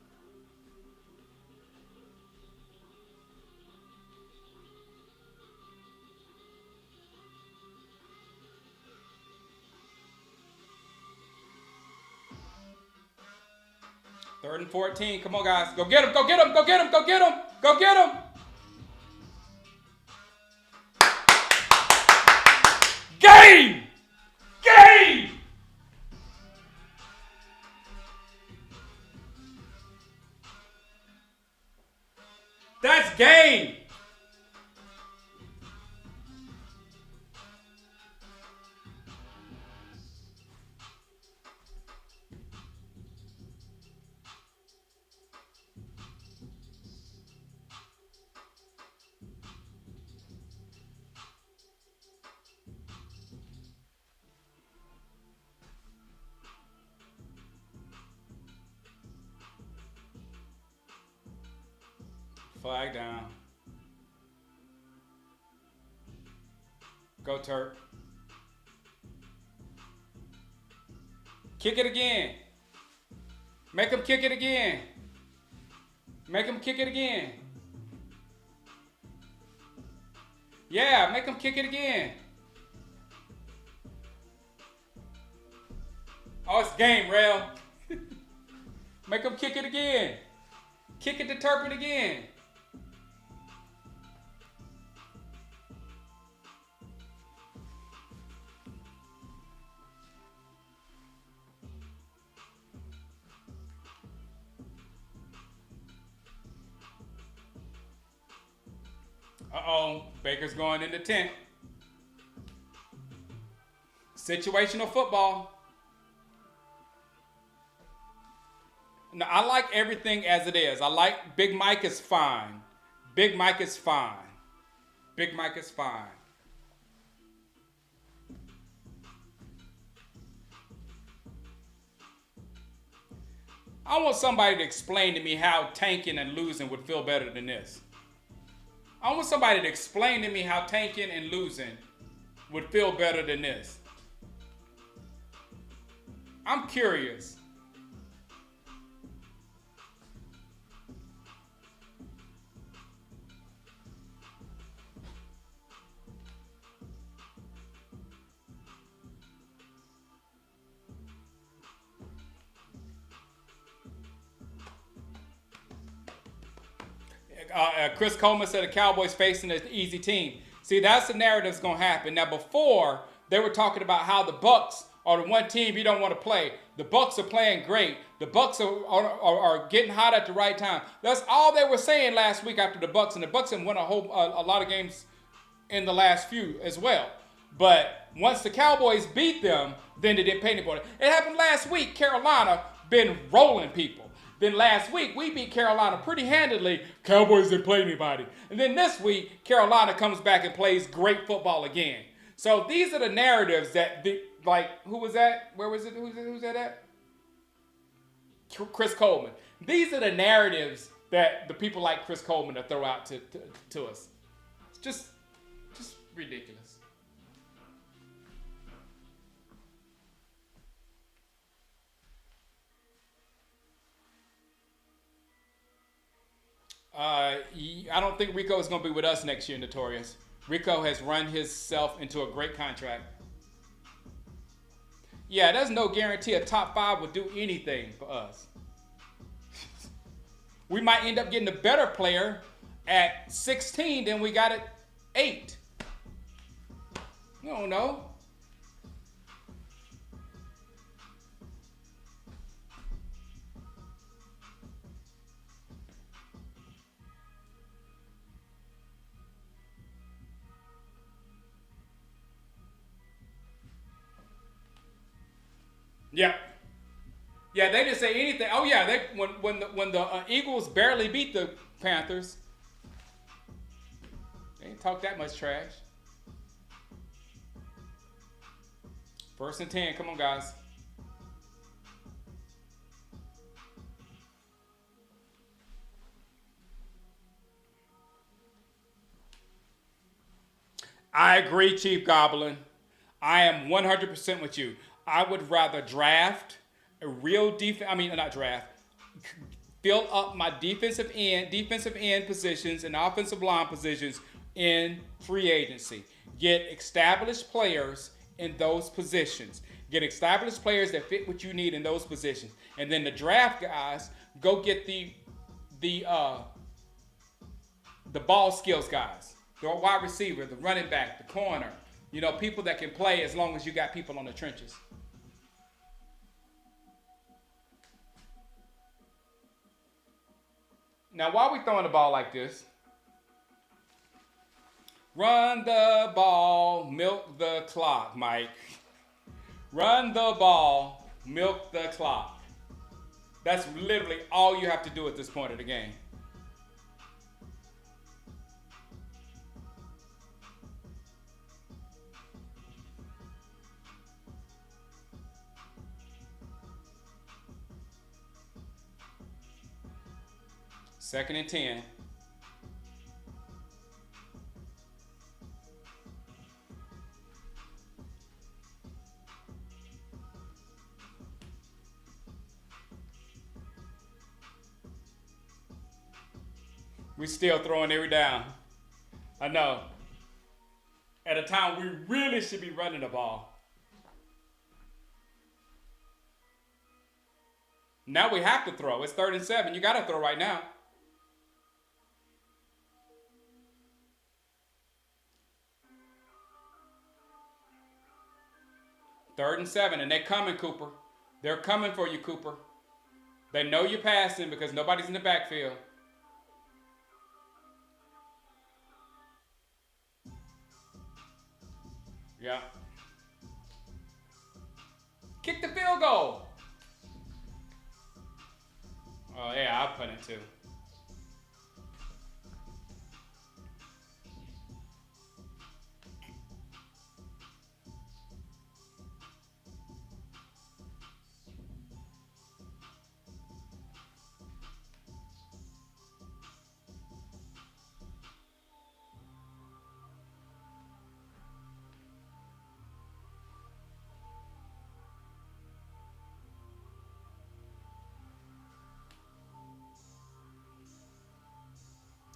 Third and 14. Come on, guys. Go get him. Go get him. Go get him. Go get him. Go get him. Game! Game! That's game! Flag down. Go Turk. Kick it again. Make him kick it again. Make him kick it again. Yeah, make him kick it again. Oh, it's game, Rail. Make him kick it again. Kick it to Turpin again. Uh-oh, Baker's going in the tent. Situational football. No, I like everything as it is. I like Big Mike is fine. Big Mike is fine. Big Mike is fine. I want somebody to explain to me how tanking and losing would feel better than this. I want somebody to explain to me how tanking and losing would feel better than this. I'm curious. Chris Coleman said the Cowboys facing an easy team. See, that's the narrative that's going to happen. Now, before, they were talking about how the Bucs are the one team you don't want to play. The Bucs are playing great. The Bucs are getting hot at the right time. That's all they were saying last week after the Bucs, and the Bucs have won a lot of games in the last few as well. But once the Cowboys beat them, then they didn't pay anybody. It happened last week. Carolina been rolling people. Then last week, we beat Carolina pretty handedly. Cowboys didn't play anybody. And then this week, Carolina comes back and plays great football again. So these are the narratives that, who was that? Where was it? Who's that at? Chris Coleman. These are the narratives that the people like Chris Coleman to throw out to us. It's just ridiculous. I don't think Rico is going to be with us next year, Notorious. Rico has run himself into a great contract. Yeah, there's no guarantee a top 5 would do anything for us. We might end up getting a better player at 16 than we got at 8. You don't know. Yeah. Yeah, they didn't say anything. Oh yeah, when the Eagles barely beat the Panthers, they didn't talk that much trash. 1st and 10, come on guys. I agree, Chief Goblin. I am 100% with you. I would rather draft a real fill up my defensive end positions and offensive line positions in free agency. Get established players in those positions. Get established players that fit what you need in those positions. And then the draft guys, go get the ball skills guys. The wide receiver, the running back, the corner. You know, people that can play as long as you got people on the trenches. Now, why are we throwing the ball like this? Run the ball, milk the clock, Mike. Run the ball, milk the clock. That's literally all you have to do at this point of the game. Second and 10. We still throwing every down. I know. At a time we really should be running the ball. Now we have to throw. It's 3rd and 7. You got to throw right now. Third and 7, and they're coming, Cooper. They're coming for you, Cooper. They know you're passing because nobody's in the backfield. Yeah. Kick the field goal. Oh, yeah, I'll put it too.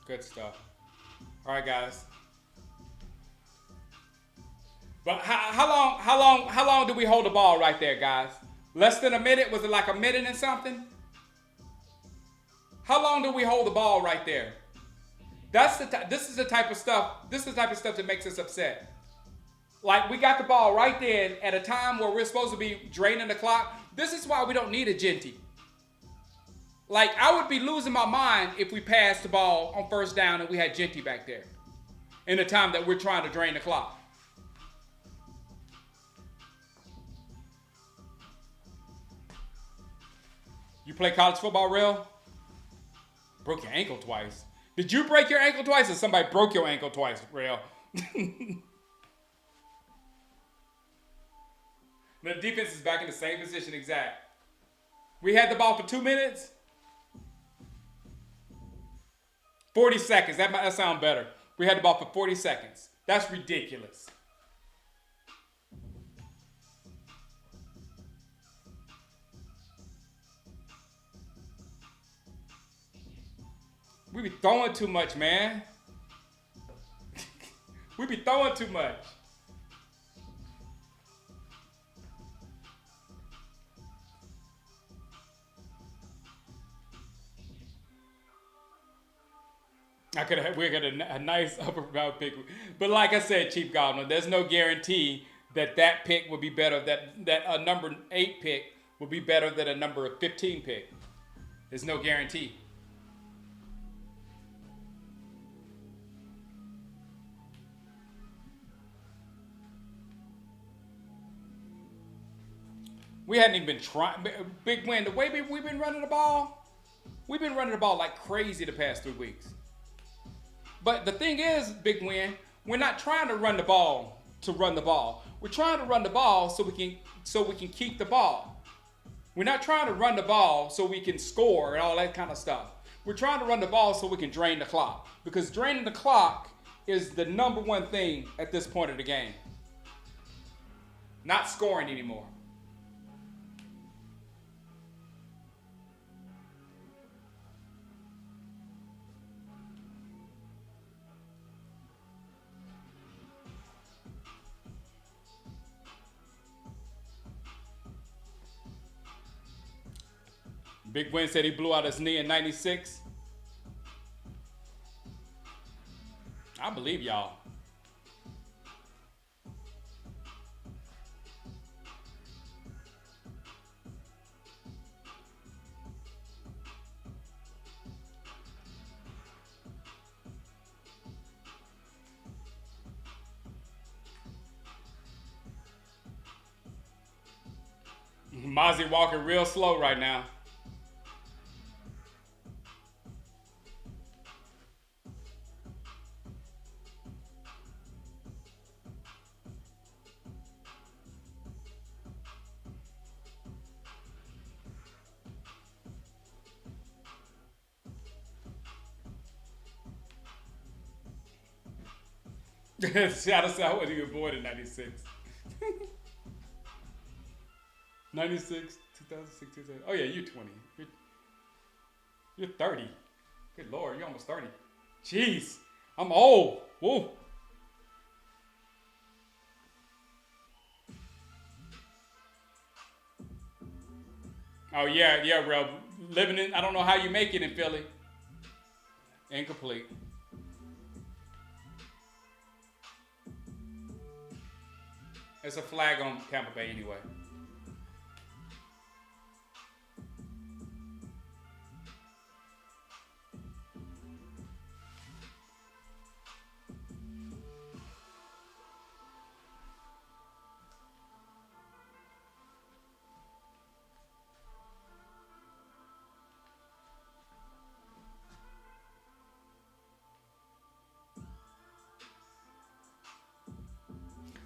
Good stuff. All right, guys. But how long do we hold the ball right there, guys? Less than a minute? Was it like a minute and something? How long do we hold the ball right there? This is the type of stuff. This is the type of stuff that makes us upset. Like, we got the ball right then at a time where we're supposed to be draining the clock. This is why we don't need a Genty. Like, I would be losing my mind if we passed the ball on first down and we had Genty back there in the time that we're trying to drain the clock. You play college football, Real? Broke your ankle twice. Did you break your ankle twice, or somebody broke your ankle twice, Real? The defense is back in the same position exact. We had the ball for 2 minutes. 40 seconds. That sounds better. We had the ball for 40 seconds. That's ridiculous. We be throwing too much, man. We be throwing too much. We got a nice upper round pick. But like I said, Chief Goblin, there's no guarantee that pick will be better, that a number 8 pick will be better than a number 15 pick. There's no guarantee. We hadn't even been trying. Big win. The way we've been running the ball, we've been running the ball like crazy the past 3 weeks. But the thing is, Big Win, we're not trying to run the ball to run the ball. We're trying to run the ball so we can keep the ball. We're not trying to run the ball so we can score and all that kind of stuff. We're trying to run the ball so we can drain the clock. Because draining the clock is the number one thing at this point of the game. Not scoring anymore. Big Win said he blew out his knee in 96. I believe y'all. Mozzie walking real slow right now. Seattle said I wasn't even born in 96. 96, 2006, 2007. Oh yeah, you're 20. You're 30. Good Lord, you're almost 30. Jeez, I'm old. Whoa. Oh yeah, bro. Living in, I don't know how you make it in Philly. Incomplete. It's a flag on Tampa Bay anyway.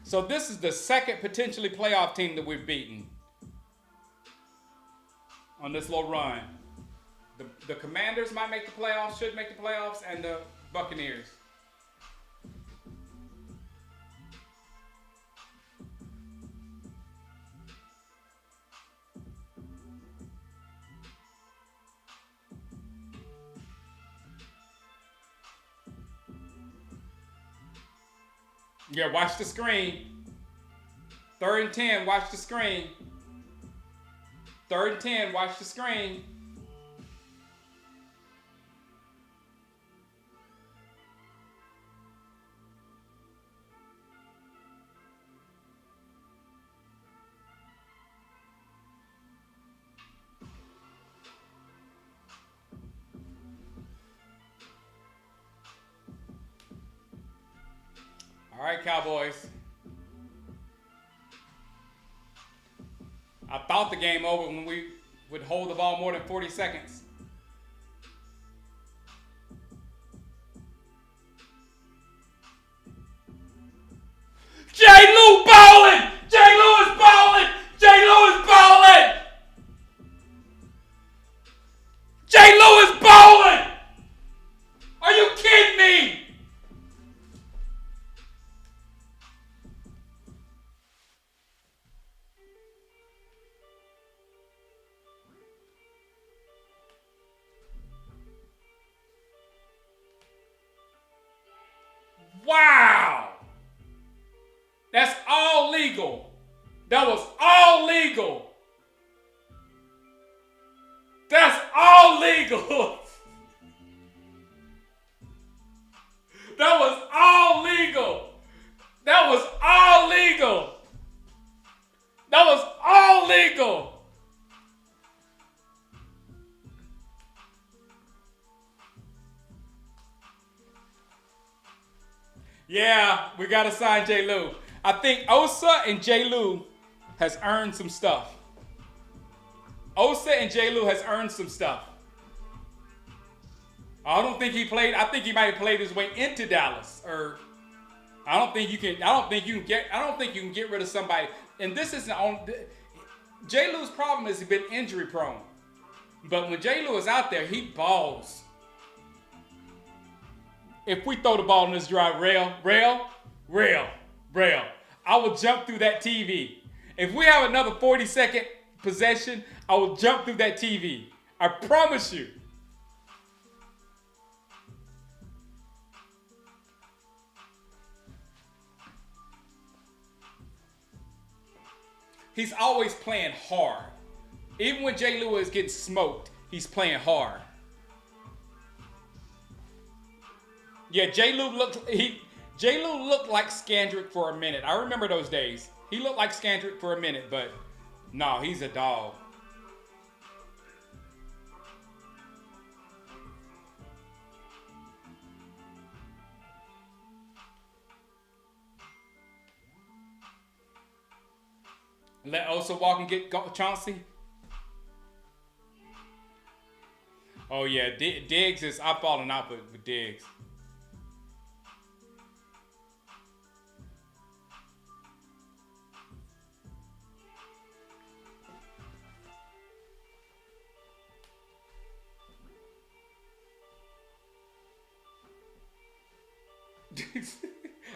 So this is the second potentially playoff team that we've beaten on this little run. The Commanders might make the playoffs, should make the playoffs, and the Buccaneers. Yeah, watch the screen. 3rd and 10, watch the screen. 3rd and 10, watch the screen. All right, Cowboys. I thought the game over when we would hold the ball more than 40 seconds. J. Lou balling! J. Lou is balling! J. Lou is balling! J. Lou is balling! Are you kidding me? Wow! That's all legal. That was all legal. That's all legal. That was all legal. That was all legal. That was all legal. Yeah, we got to sign J. Lou. I think Osa and J. Lou has earned some stuff. Osa and J. Lou has earned some stuff. I don't think he played. I think he might have played his way into Dallas. Or I don't think you can get rid of somebody. And this isn't on. J. Lou's problem is he's been injury prone. But when J. Lou is out there, he balls. If we throw the ball in this drive, rail, I will jump through that TV. If we have another 40-second possession, I will jump through that TV. I promise you. He's always playing hard. Even when J. Lou is getting smoked, he's playing hard. Yeah, J. Lou looked like Scandrick for a minute. I remember those days. He looked like Scandrick for a minute, but no, he's a dog. Let Osa walk and get Chauncey. Oh yeah, Diggs is. I'm falling out with Diggs.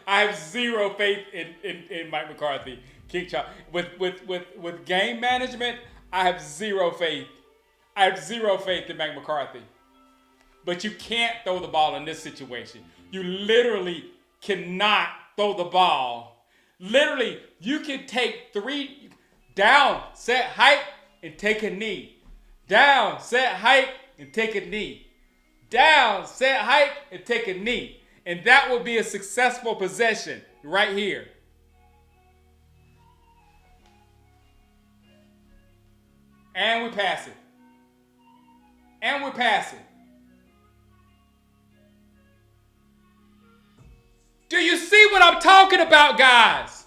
I have zero faith in Mike McCarthy. King Charles. With game management, I have zero faith. I have zero faith in Mike McCarthy. But you can't throw the ball in this situation. You literally cannot throw the ball. Literally, you can take 3 down, set hike, and take a knee. Down, set hike, and take a knee. Down, set hike, and take a knee. And that would be a successful possession right here. And we pass it. And we pass it. Do you see what I'm talking about, guys?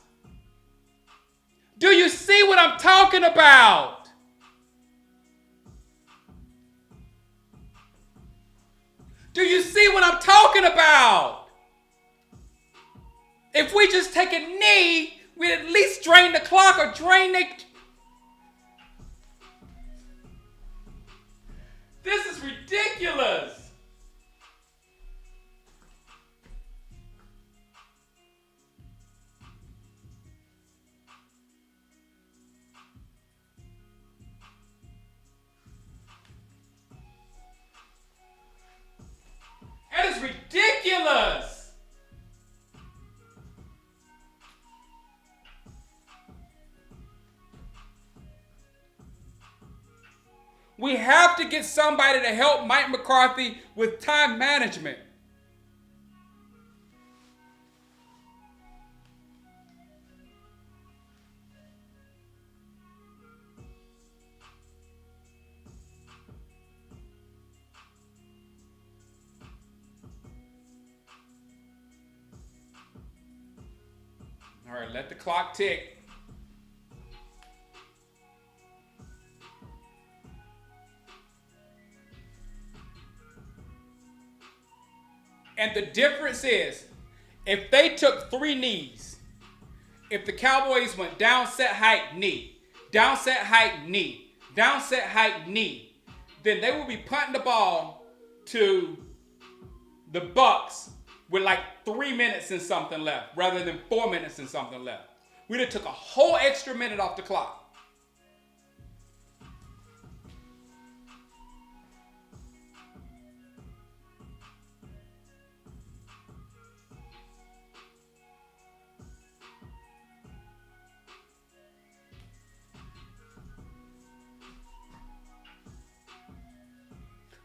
Do you see what I'm talking about? Do you see what I'm talking about? If we just take a knee, we'd at least drain the clock or drain the... This is ridiculous. That is ridiculous. We have to get somebody to help Mike McCarthy with time management. right, let the clock tick. And the difference is, if they took 3 knees, if the Cowboys went down, set, hike, knee, down, set, hike, knee, down, set, hike, knee, then they will be punting the ball to the Bucs with like 3 minutes and something left, rather than 4 minutes and something left. We'd have took a whole extra minute off the clock.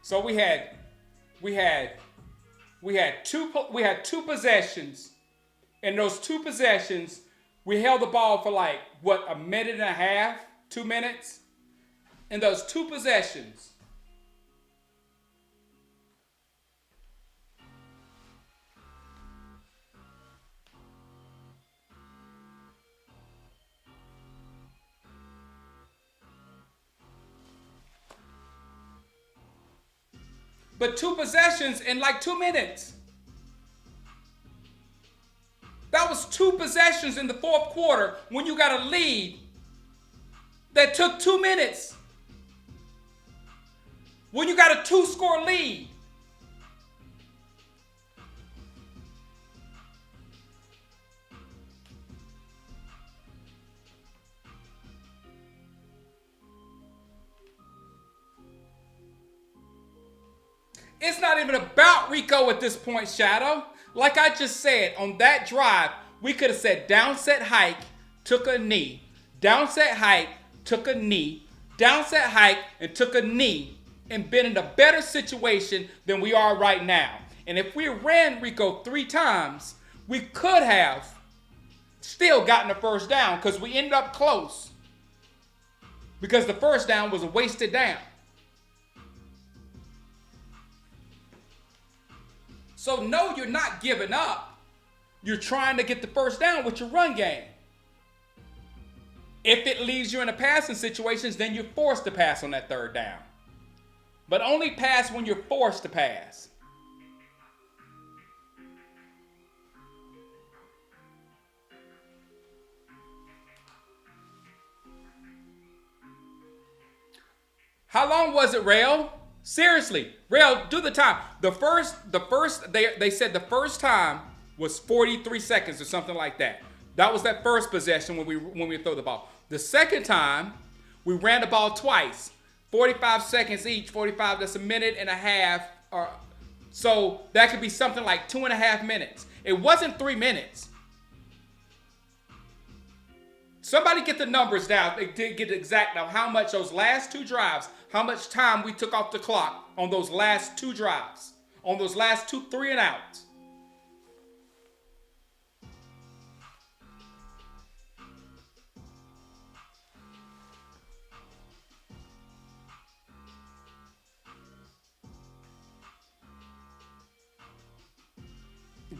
So we had two possessions. In those 2 possessions, we held the ball for like what, a minute and a half, 2 minutes. In those 2 possessions, but 2 possessions in like 2 minutes. That was 2 possessions in the 4th quarter when you got a lead that took 2 minutes. When you got a 2-score lead. It's not even about Rico at this point, Shadow. Like I just said, on that drive, we could have said down, set, hike, took a knee. Down, set, hike, took a knee. Down, set, hike, and took a knee. And been in a better situation than we are right now. And if we ran Rico 3 times, we could have still gotten the first down because we ended up close. Because the first down was a wasted down. So no, you're not giving up. You're trying to get the first down with your run game. If it leaves you in a passing situations, then you're forced to pass on that 3rd down. But only pass when you're forced to pass. How long was it, Rail? Seriously, Rail, do the time. They said the first time was 43 seconds or something like that. That was that first possession when we throw the ball. The second time, we ran the ball twice. 45 seconds each, 45, that's a minute and a half. So that could be something like 2.5 minutes. It wasn't 3 minutes. Somebody get the numbers down. They did get exact now how much those last 2 drives, how much time we took off the clock on those last 2 drives, on those last 2 3 and outs.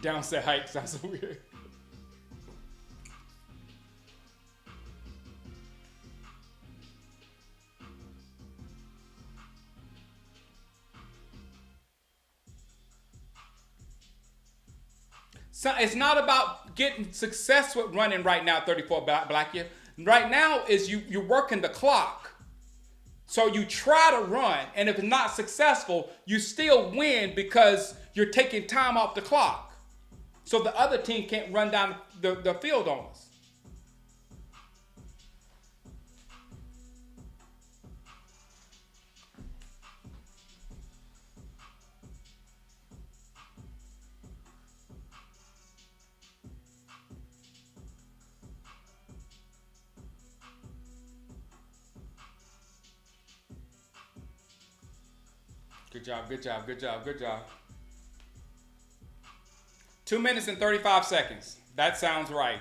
Downset hike sounds so weird. So it's not about getting success with running right now, 34 Black. Right now is you're working the clock. So you try to run, and if it's not successful, you still win because you're taking time off the clock. So the other team can't run down the field on us. Good job, good job, good job, good job. 2 minutes and 35 seconds. That sounds right.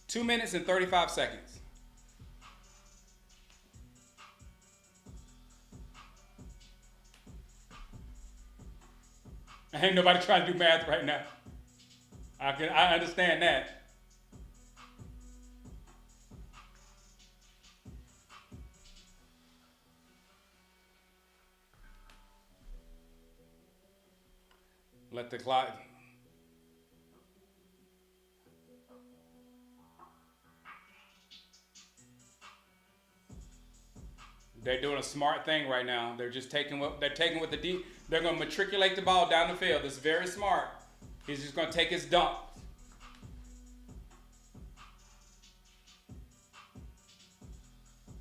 2 minutes and 35 seconds. Ain't nobody trying to do math right now. I understand that. Let the clock. They're doing a smart thing right now. They're just taking what the deep. They're going to matriculate the ball down the field. It's very smart. He's just going to take his dump.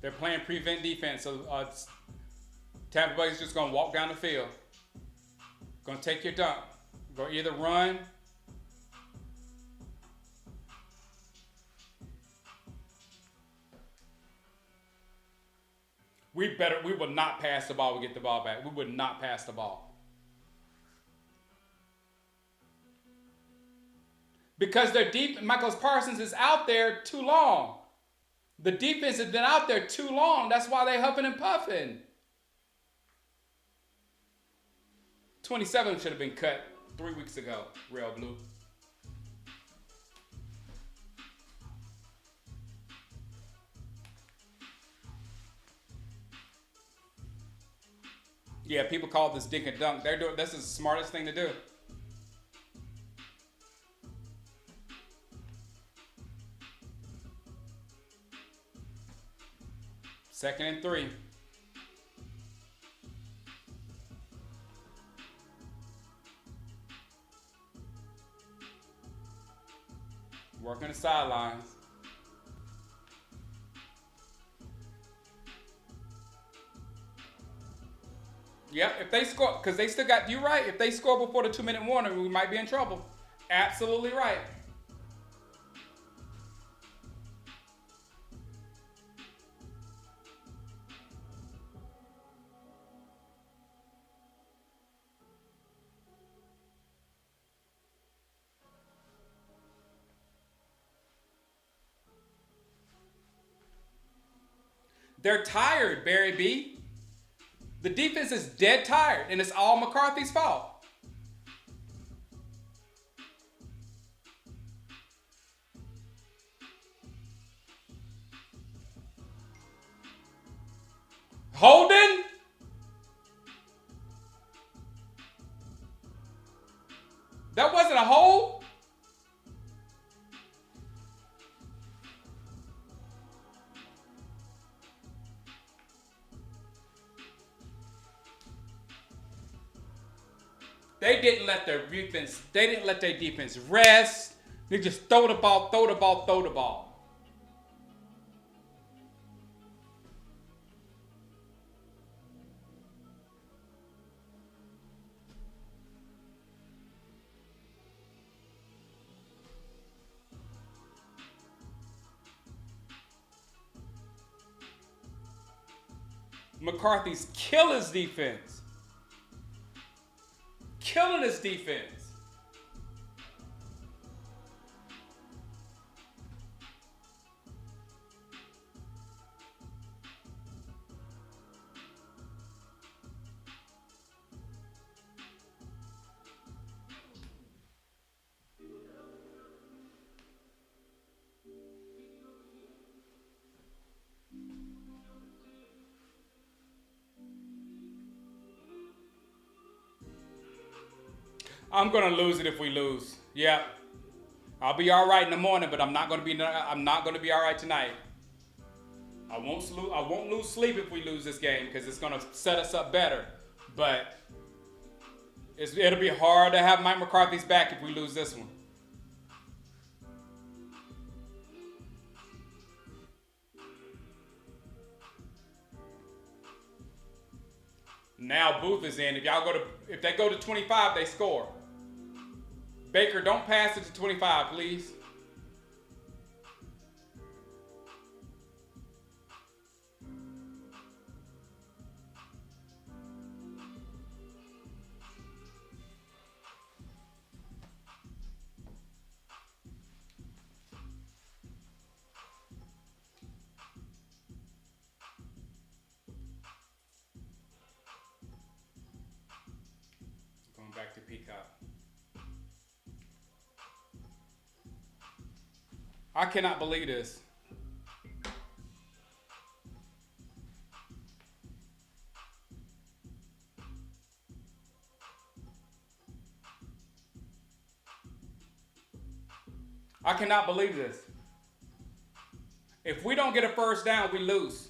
They're playing prevent defense, so Tampa Bay is just going to walk down the field. Going to take your dump. Go either run. We will not pass the ball. We get the ball back. We would not pass the ball. Because their Michael Parsons is out there too long. The defense has been out there too long. That's why they're huffing and puffing. 27 should have been cut 3 weeks ago, Real Blue. Yeah, people call this dink and dunk. This is the smartest thing to do. Second and 3. Working the sidelines. Yep, if they score, because they still got, you're right, if they score before the 2-minute warning, we might be in trouble. Absolutely right. They're tired, Barry B. The defense is dead tired, and it's all McCarthy's fault. Holding? That wasn't a hold? They didn't let their defense rest. They just throw the ball, throw the ball, throw the ball. McCarthy's killing his defense. Killing his defense. I'm gonna lose it if we lose. Yeah, I'll be all right in the morning, but I'm not gonna be all right tonight. I won't lose sleep if we lose this game because it's gonna set us up better. But it'll be hard to have Mike McCarthy's back if we lose this one. Now Booth is in. If they go to 25, they score. Baker, don't pass it to 25, please. Going back to Peacock. I cannot believe this. I cannot believe this. If we don't get a first down, we lose.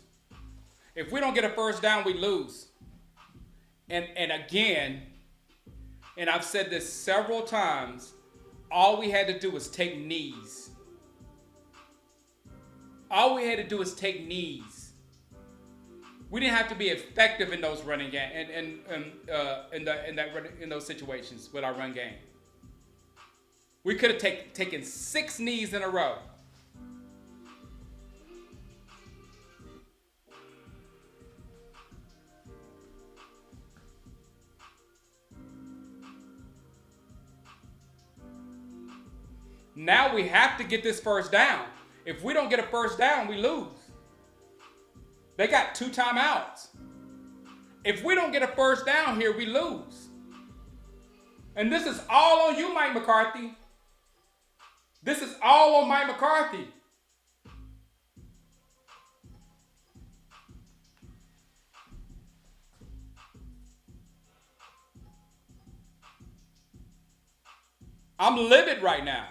If we don't get a first down, we lose. And again, and I've said this several times, all we had to do was take knees. All we had to do was take knees. We didn't have to be effective in those running game in those situations with our run game. We could have taken 6 knees in a row. Now we have to get this first down. If we don't get a first down, we lose. They got 2 timeouts. If we don't get a first down here, we lose. And this is all on you, Mike McCarthy. This is all on Mike McCarthy. I'm livid right now.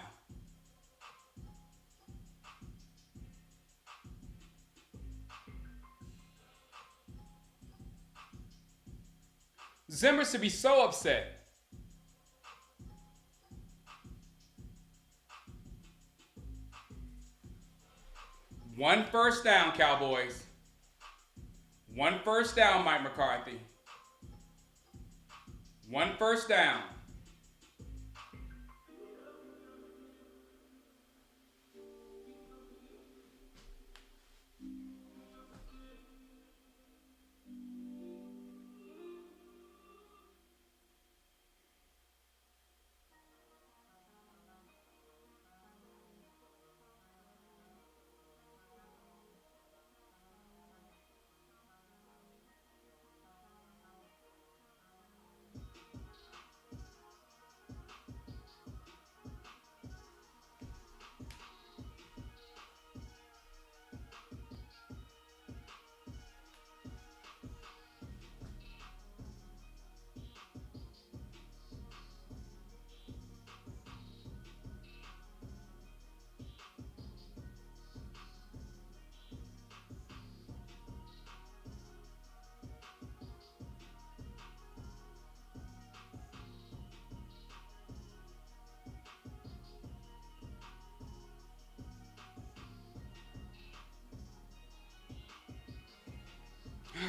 Zimmer should be so upset. One first down, Cowboys. One first down, Mike McCarthy. One first down.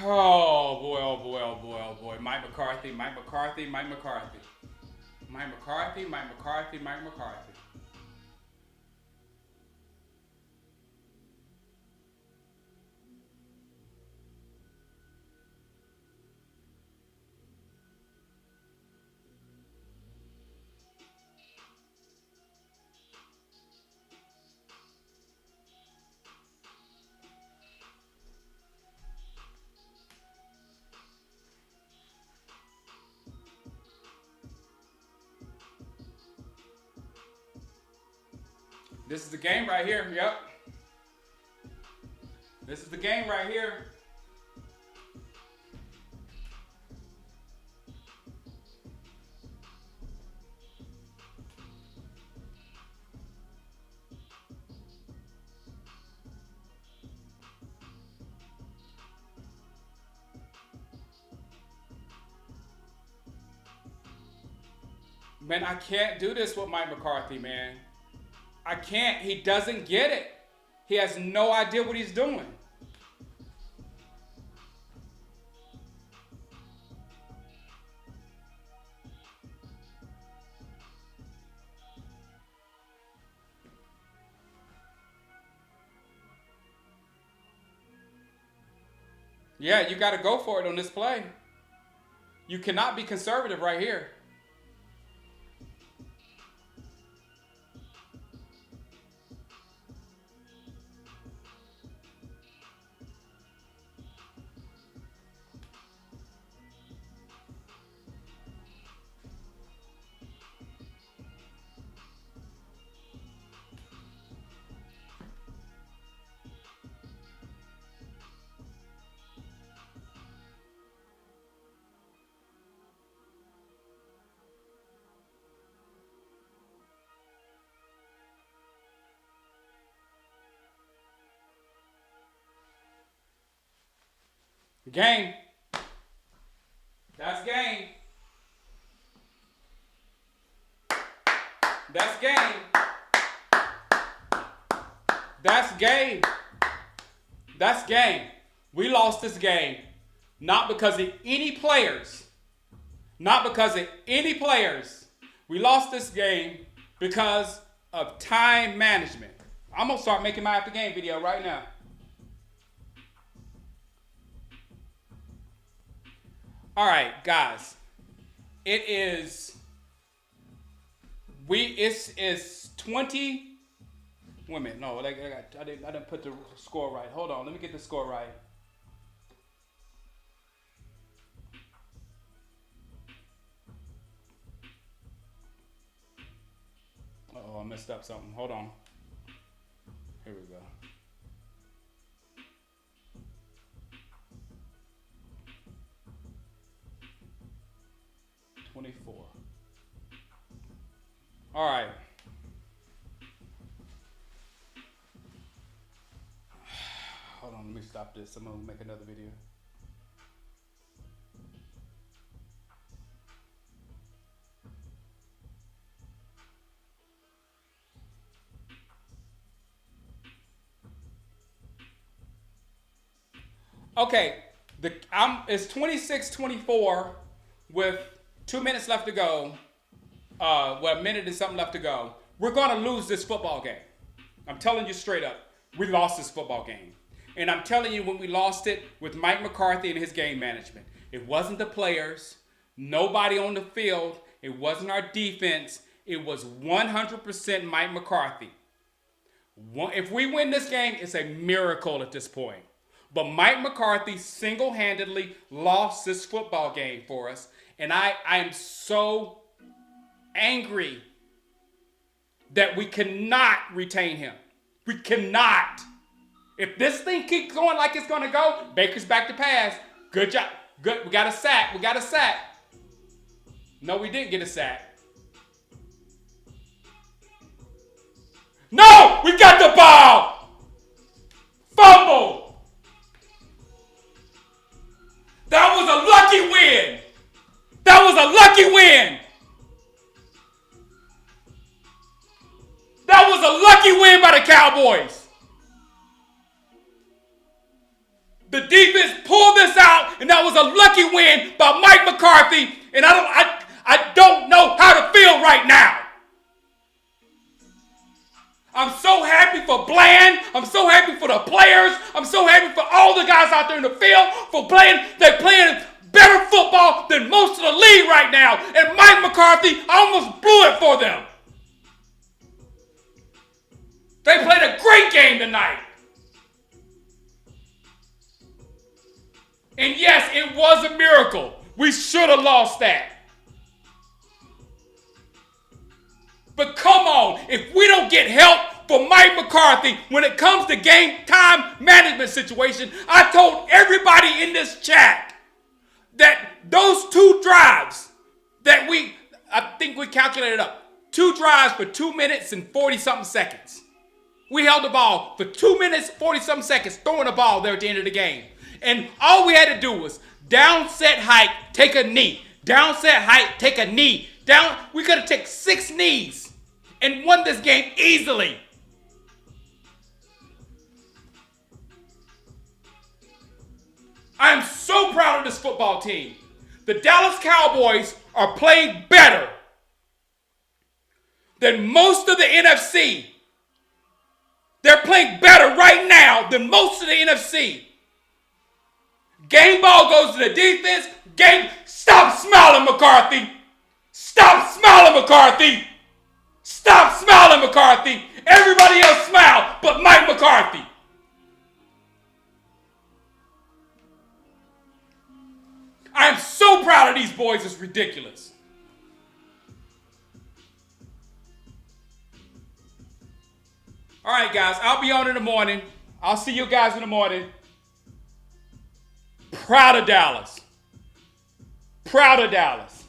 Oh boy, oh boy, oh boy, oh boy. Mike McCarthy, Mike McCarthy, Mike McCarthy. Mike McCarthy, Mike McCarthy, Mike McCarthy. This is the game right here. Yep. This is the game right here. Man, I can't do this with Mike McCarthy, man. I can't. He doesn't get it. He has no idea what he's doing. Yeah, you got to go for it on this play. You cannot be conservative right here. Game. That's game. That's game. That's game. That's game. We lost this game not because of any players. Not because of any players. We lost this game because of time management. I'm going to start making my after game video right now. All right, guys. It's 20. Wait a minute. No, I didn't put the score right. Hold on. Let me get the score right. Oh, I messed up something. Hold on. Here we go. All right. Hold on, let me stop this. I'm gonna make another video. Okay, it's 26-24 with 2 minutes left to go. A minute and something left to go. We're going to lose this football game. I'm telling you straight up. We lost this football game. And I'm telling you when we lost it with Mike McCarthy and his game management. It wasn't the players. Nobody on the field. It wasn't our defense. It was 100% Mike McCarthy. If we win this game, it's a miracle at this point. But Mike McCarthy single-handedly lost this football game for us. And I am so angry that we cannot retain him. We cannot. If this thing keeps going like it's going to go, Baker's back to pass. Good job. Good. We got a sack. We got a sack. No, we didn't get a sack. No, we got the ball. Fumble. That was a lucky win. That was a lucky win. That was a lucky win by the Cowboys. The defense pulled this out, and that was a lucky win by Mike McCarthy. And I don't know how to feel right now. I'm so happy for Bland. I'm so happy for the players. I'm so happy for all the guys out there in the field for playing. They're playing better football than most of the league right now. And Mike McCarthy almost blew it for them. They played a great game tonight. And yes, it was a miracle. We should have lost that. But come on, if we don't get help from Mike McCarthy when it comes to game time management situation, I told everybody in this chat that those 2 drives that I think we calculated up, 2 drives for 2 minutes and 40-something seconds. We held the ball for 2 minutes, 40-something seconds, throwing the ball there at the end of the game. And all we had to do was down, set, hike, take a knee. Down, set, hike, take a knee. Down. We could have taken 6 knees and won this game easily. I am so proud of this football team. The Dallas Cowboys are playing better than most of the NFC. They're playing better right now than most of the NFC. Game ball goes to the defense. Stop smiling, McCarthy. Stop smiling, McCarthy. Stop smiling, McCarthy. Everybody else smile but Mike McCarthy. I am so proud of these boys. It's ridiculous. All right, guys. I'll be on in the morning. I'll see you guys in the morning. Proud of Dallas. Proud of Dallas.